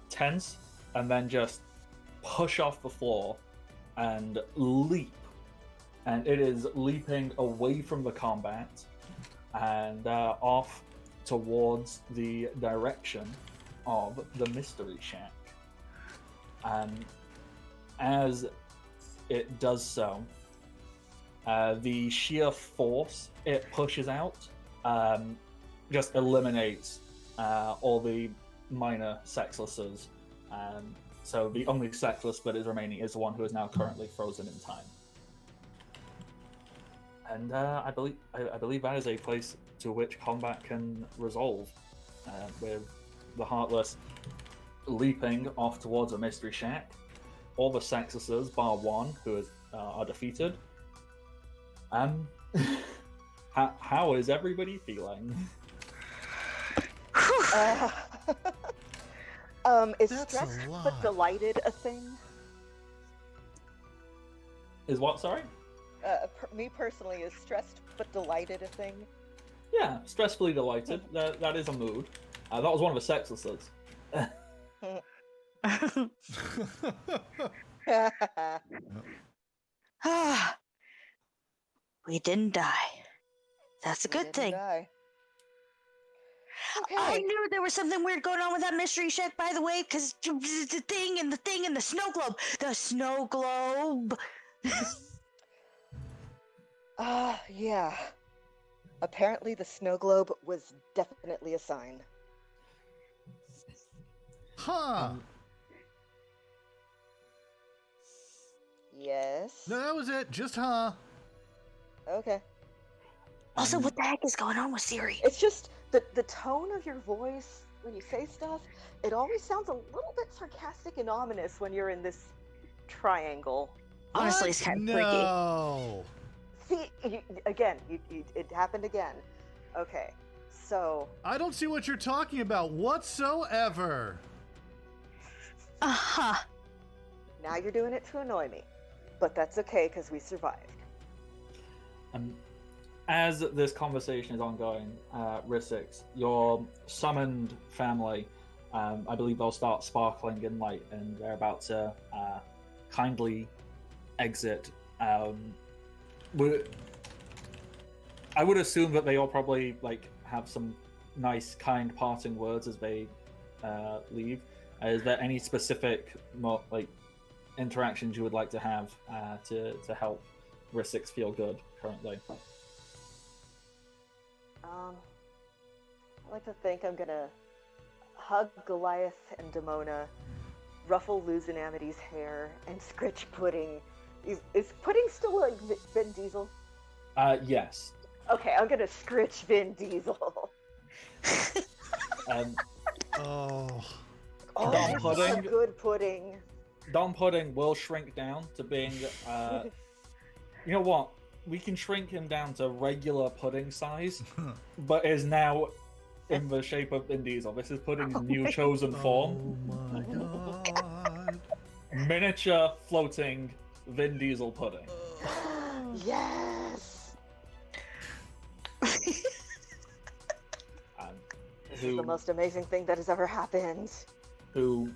[SPEAKER 1] tense, and then just push off the floor and leap. And it is leaping away from the combat and off towards the direction of the Mystery Shack. As it does so, the sheer force it pushes out just eliminates all the minor Cexscluses. So the only Cexsclus that is remaining is the one who is now currently frozen in time. And I believe that is a place to which combat can resolve, with the Heartless leaping off towards a Mystery Shack. All the Cexscluses, bar one, who are defeated. How is everybody feeling?
[SPEAKER 5] Is
[SPEAKER 3] That's
[SPEAKER 5] stressed
[SPEAKER 3] a lot.
[SPEAKER 5] but delighted a thing?
[SPEAKER 1] Is what, sorry?
[SPEAKER 5] Me personally, is stressed but delighted a thing?
[SPEAKER 1] Yeah, stressfully delighted. That is a mood. That was one of the Cexscluses.
[SPEAKER 4] We didn't die. That's a
[SPEAKER 5] We
[SPEAKER 4] good
[SPEAKER 5] didn't
[SPEAKER 4] thing.
[SPEAKER 5] die. Okay.
[SPEAKER 4] I knew there was something weird going on with that Mystery Shack, by the way, because the thing and the snow globe. The snow globe.
[SPEAKER 5] Yeah. Apparently the snow globe was definitely a sign.
[SPEAKER 3] Huh.
[SPEAKER 5] Yes.
[SPEAKER 3] No, that was it. Just huh.
[SPEAKER 5] Okay.
[SPEAKER 4] Also, what the heck is going on with Siri?
[SPEAKER 5] It's just the tone of your voice when you say stuff, it always sounds a little bit sarcastic and ominous when you're in this triangle.
[SPEAKER 4] Honestly, it's kind of freaky.
[SPEAKER 3] No.
[SPEAKER 5] See, it happened again. Okay, so
[SPEAKER 3] I don't see what you're talking about whatsoever.
[SPEAKER 4] Uh-huh.
[SPEAKER 5] now you're doing it to annoy me, but that's okay because we survived.
[SPEAKER 1] As this conversation is ongoing, Rissix, your summoned family, I believe they'll start sparkling in light, and they're about to kindly exit. I would assume that they all probably like have some nice, kind parting words as they leave. Is there any specific interactions you would like to have to help Rissix feel good currently?
[SPEAKER 5] I like to think I'm gonna hug Goliath and Demona, ruffle Losing Amity's hair, and scritch Pudding. Is Pudding still like Vin Diesel?
[SPEAKER 1] Yes.
[SPEAKER 5] Okay, I'm gonna scritch Vin Diesel.
[SPEAKER 3] Oh.
[SPEAKER 5] Oh,
[SPEAKER 1] Dom
[SPEAKER 5] this is
[SPEAKER 1] Pudding.
[SPEAKER 5] a good pudding.
[SPEAKER 1] Dom Pudding will shrink down to being. You know what? We can shrink him down to regular pudding size, but is now in the shape of Vin Diesel. This is Pudding's new chosen form.
[SPEAKER 3] Oh my god.
[SPEAKER 1] Miniature floating Vin Diesel Pudding.
[SPEAKER 5] Yes! This is the most amazing thing that has ever happened.
[SPEAKER 1] Who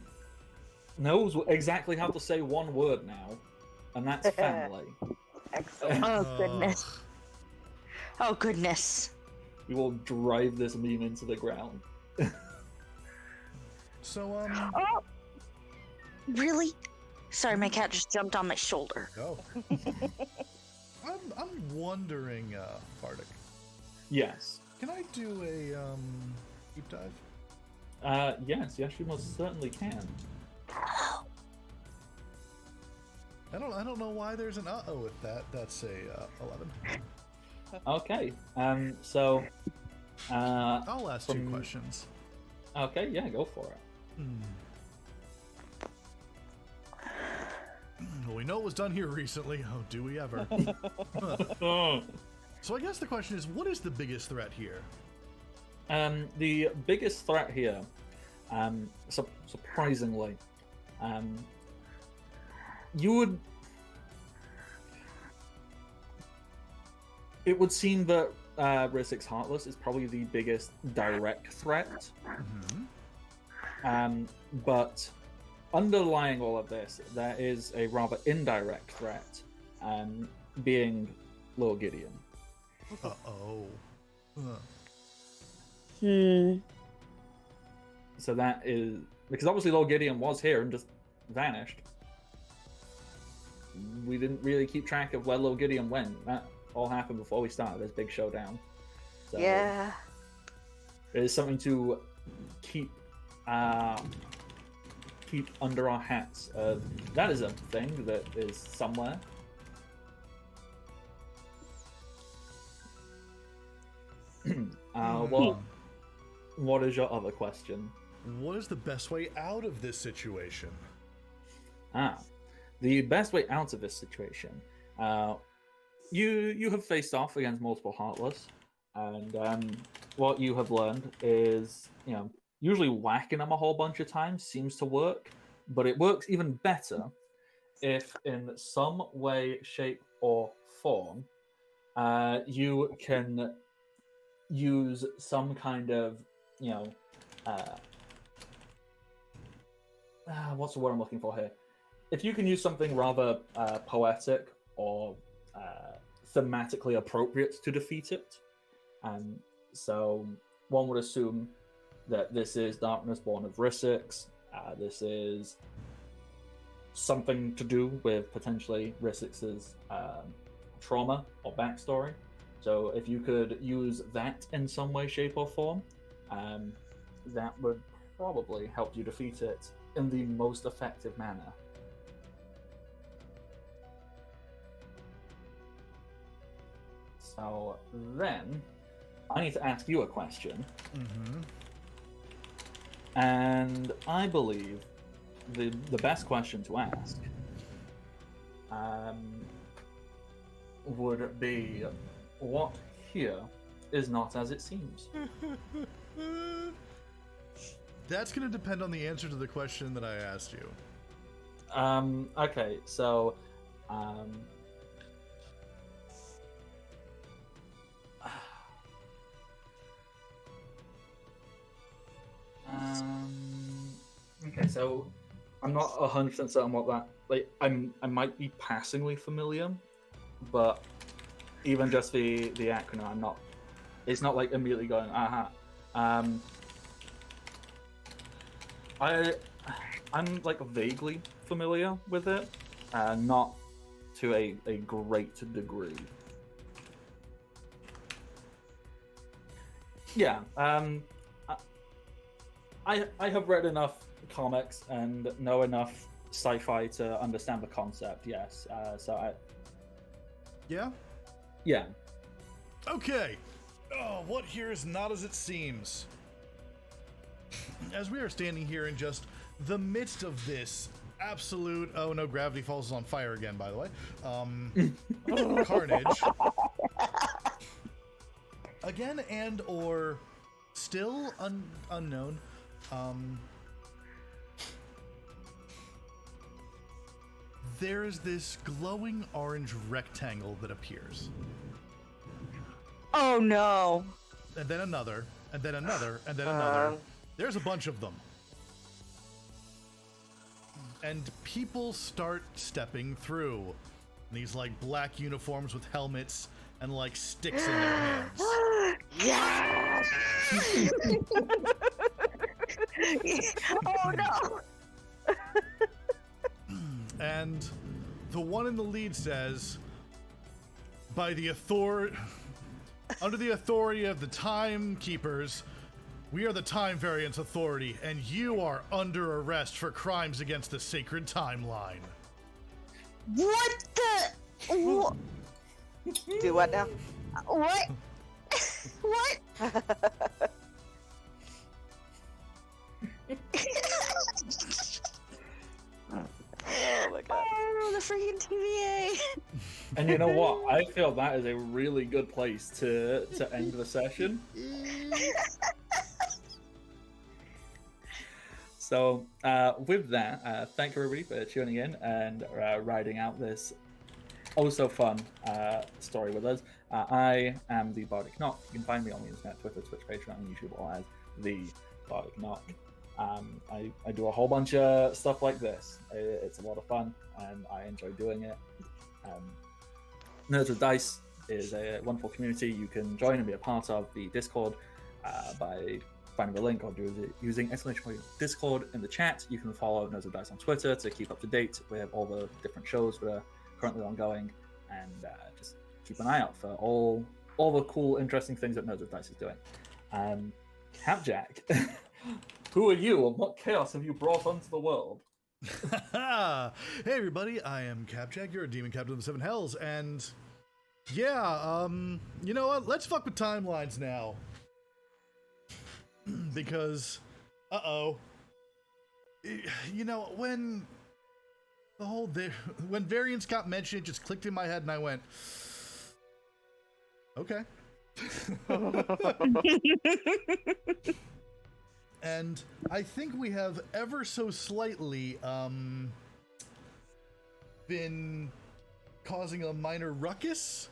[SPEAKER 1] knows exactly how to say one word now, and that's family.
[SPEAKER 5] Excellent.
[SPEAKER 4] Oh goodness. Oh goodness.
[SPEAKER 1] We will drive this meme into the ground.
[SPEAKER 3] So,
[SPEAKER 4] Oh. Really? Sorry, my cat just jumped on my shoulder.
[SPEAKER 3] oh. I'm wondering, Bardic,
[SPEAKER 1] Yes.
[SPEAKER 3] can I do a, deep dive?
[SPEAKER 1] Yes, you most certainly can.
[SPEAKER 3] I don't know why there's an uh-oh with that. That's a, 11.
[SPEAKER 1] Okay. So.
[SPEAKER 3] I'll ask 2
[SPEAKER 1] from-
[SPEAKER 3] questions.
[SPEAKER 1] Okay, yeah, go for it.
[SPEAKER 3] Well, we know it was done here recently. Oh, do we ever? So I guess the question is, what is the biggest threat here?
[SPEAKER 1] The biggest threat here, surprisingly, you would. It would seem that Rizzik's Heartless is probably the biggest direct threat. But underlying all of this, there is a rather indirect threat, being Lord Gideon.
[SPEAKER 3] Uh-oh.
[SPEAKER 1] So that is because obviously Lord Gideon was here and just vanished. We didn't really keep track of where Lord Gideon went. That all happened before we started this big showdown. So
[SPEAKER 5] Yeah.
[SPEAKER 1] it is something to keep under our hats. That is a thing that is somewhere. What is your other question?
[SPEAKER 3] What is the best way out of this situation?
[SPEAKER 1] The best way out of this situation. You have faced off against multiple Heartless, and what you have learned is, usually whacking them a whole bunch of times seems to work, but it works even better if in some way, shape, or form, you can use some kind of, what's the word I'm looking for here? If you can use something rather poetic or thematically appropriate to defeat it, so one would assume that this is Darkness Born of Rizzik's. This is something to do with potentially Rizzik's trauma or backstory. So if you could use that in some way, shape, or form, that would probably help you defeat it in the most effective manner. So then, I need to ask you a question. And I believe the best question to ask would be, what here is not as it seems?
[SPEAKER 3] That's going to depend on the answer to the question that I asked you.
[SPEAKER 1] Okay, so okay, so I'm not 100% certain what that, I might be passingly familiar, but even just the acronym, it's not like immediately going, aha. I'm like vaguely familiar with it, not to a great degree. Yeah, I have read enough comics and know enough sci-fi to understand the concept. Yes,
[SPEAKER 3] Yeah?
[SPEAKER 1] Yeah.
[SPEAKER 3] Okay. Oh, what here is not as it seems? As we are standing here in just the midst of this absolute, oh no, Gravity Falls is on fire again, by the way, carnage, again and or still unknown. There is this glowing orange rectangle that appears.
[SPEAKER 4] Oh no.
[SPEAKER 3] And then another, and then another, and then another. There's a bunch of them. And people start stepping through. These like black uniforms with helmets and like sticks in their hands.
[SPEAKER 4] Yes! Oh no!
[SPEAKER 3] And the one in the lead says, under the authority of the Timekeepers, we are the Time Variance Authority, and you are under arrest for crimes against the sacred timeline.
[SPEAKER 4] What the?
[SPEAKER 5] Do what now?
[SPEAKER 4] What? What?
[SPEAKER 5] Oh my god.
[SPEAKER 4] Oh, the freaking TVA.
[SPEAKER 1] And you know what? I feel that is a really good place to end the session. So, with that, thank you everybody for tuning in and riding out this so fun story with us. I am the Bardic Knock. You can find me on the internet, Twitter, Twitch, Patreon, and YouTube, all as the Bardic Knock. I do a whole bunch of stuff like this. It's a lot of fun, and I enjoy doing it. Nerds with Dice is a wonderful community. You can join and be a part of the Discord by finding the link or using !Discord in the chat. You can follow Nerds with Dice on Twitter to keep up to date with all the different shows that are currently ongoing, and just keep an eye out for all the cool, interesting things that Nerds with Dice is doing. Capjack, who are you, and what chaos have you brought onto the world?
[SPEAKER 3] Hey everybody, I am Capjack, you're a demon captain of the Seven Hells, and yeah, you know what, let's fuck with timelines now. Because, you know, when variance got mentioned, it just clicked in my head and I went, okay. And I think we have ever so slightly been causing a minor ruckus.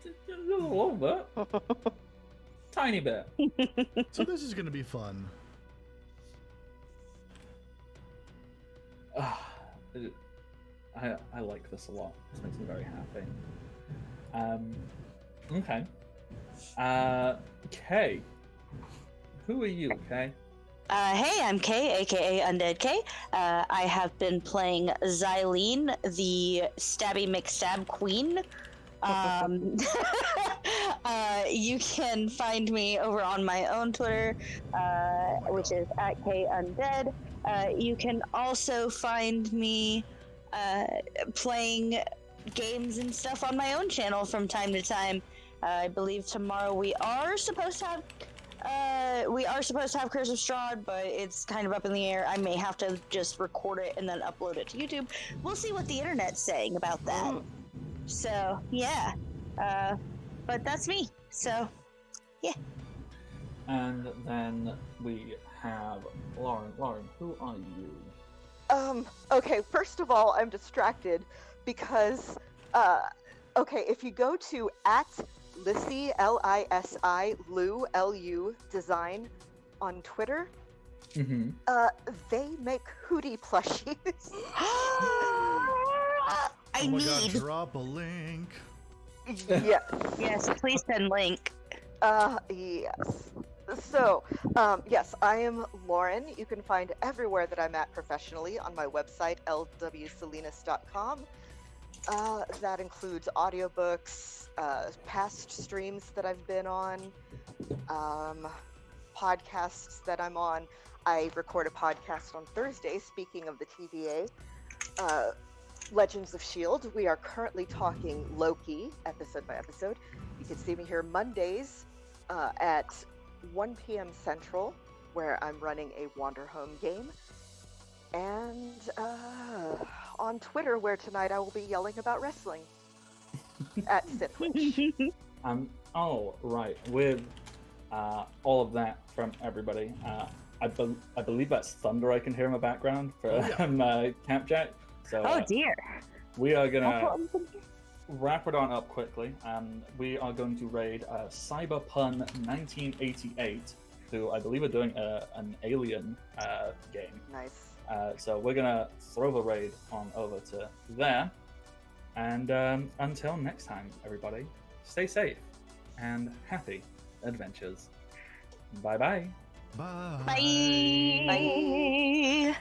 [SPEAKER 1] A little bit. Tiny bit.
[SPEAKER 3] So this is going to be fun.
[SPEAKER 1] I like this a lot. This makes me very happy. Okay. Kay. Who are you, Kay?
[SPEAKER 4] Hey, I'm Kay, aka Undead Kay. I have been playing Xylene, the Stabby McStab Queen. You can find me over on my own Twitter, which is @KUndead. You can also find me playing games and stuff on my own channel from time to time. I believe tomorrow we are supposed to have Curse of Strahd, but it's kind of up in the air. I may have to just record it and then upload it to YouTube. We'll see what the internet's saying about that. So, yeah. But that's me. So, yeah.
[SPEAKER 1] And then we have Lauren. Lauren, who are you?
[SPEAKER 5] Okay, first of all, I'm distracted because, okay, if you go to @Lissy, Lisi, Lu, Design on Twitter, they make hoodie plushies.
[SPEAKER 3] Oh my god, drop a link.
[SPEAKER 5] Yes.
[SPEAKER 4] Yes, please send link.
[SPEAKER 5] Yes. So, yes, I am Lauren. You can find everywhere that I'm at professionally on my website, lwsalinas.com. That includes audiobooks, past streams that I've been on, podcasts that I'm on. I record a podcast on Thursdays, speaking of the TVA. Legends of S.H.I.E.L.D. We are currently talking Loki, episode by episode. You can see me here Mondays at 1 p.m. Central, where I'm running a Wanderhome game. And on Twitter, where tonight I will be yelling about wrestling at Sithwich.
[SPEAKER 1] Oh, right. With all of that from everybody. I believe that's thunder I can hear in the background from Capjack. So
[SPEAKER 4] Oh dear.
[SPEAKER 1] we are gonna wrap it on up quickly, and we are going to raid Cyberpun 1988, who I believe are doing an Alien game.
[SPEAKER 5] Nice.
[SPEAKER 1] So we're gonna throw the raid on over to there, and until next time, everybody, stay safe and happy adventures. Bye bye.
[SPEAKER 3] Bye.
[SPEAKER 4] Bye.
[SPEAKER 5] Bye.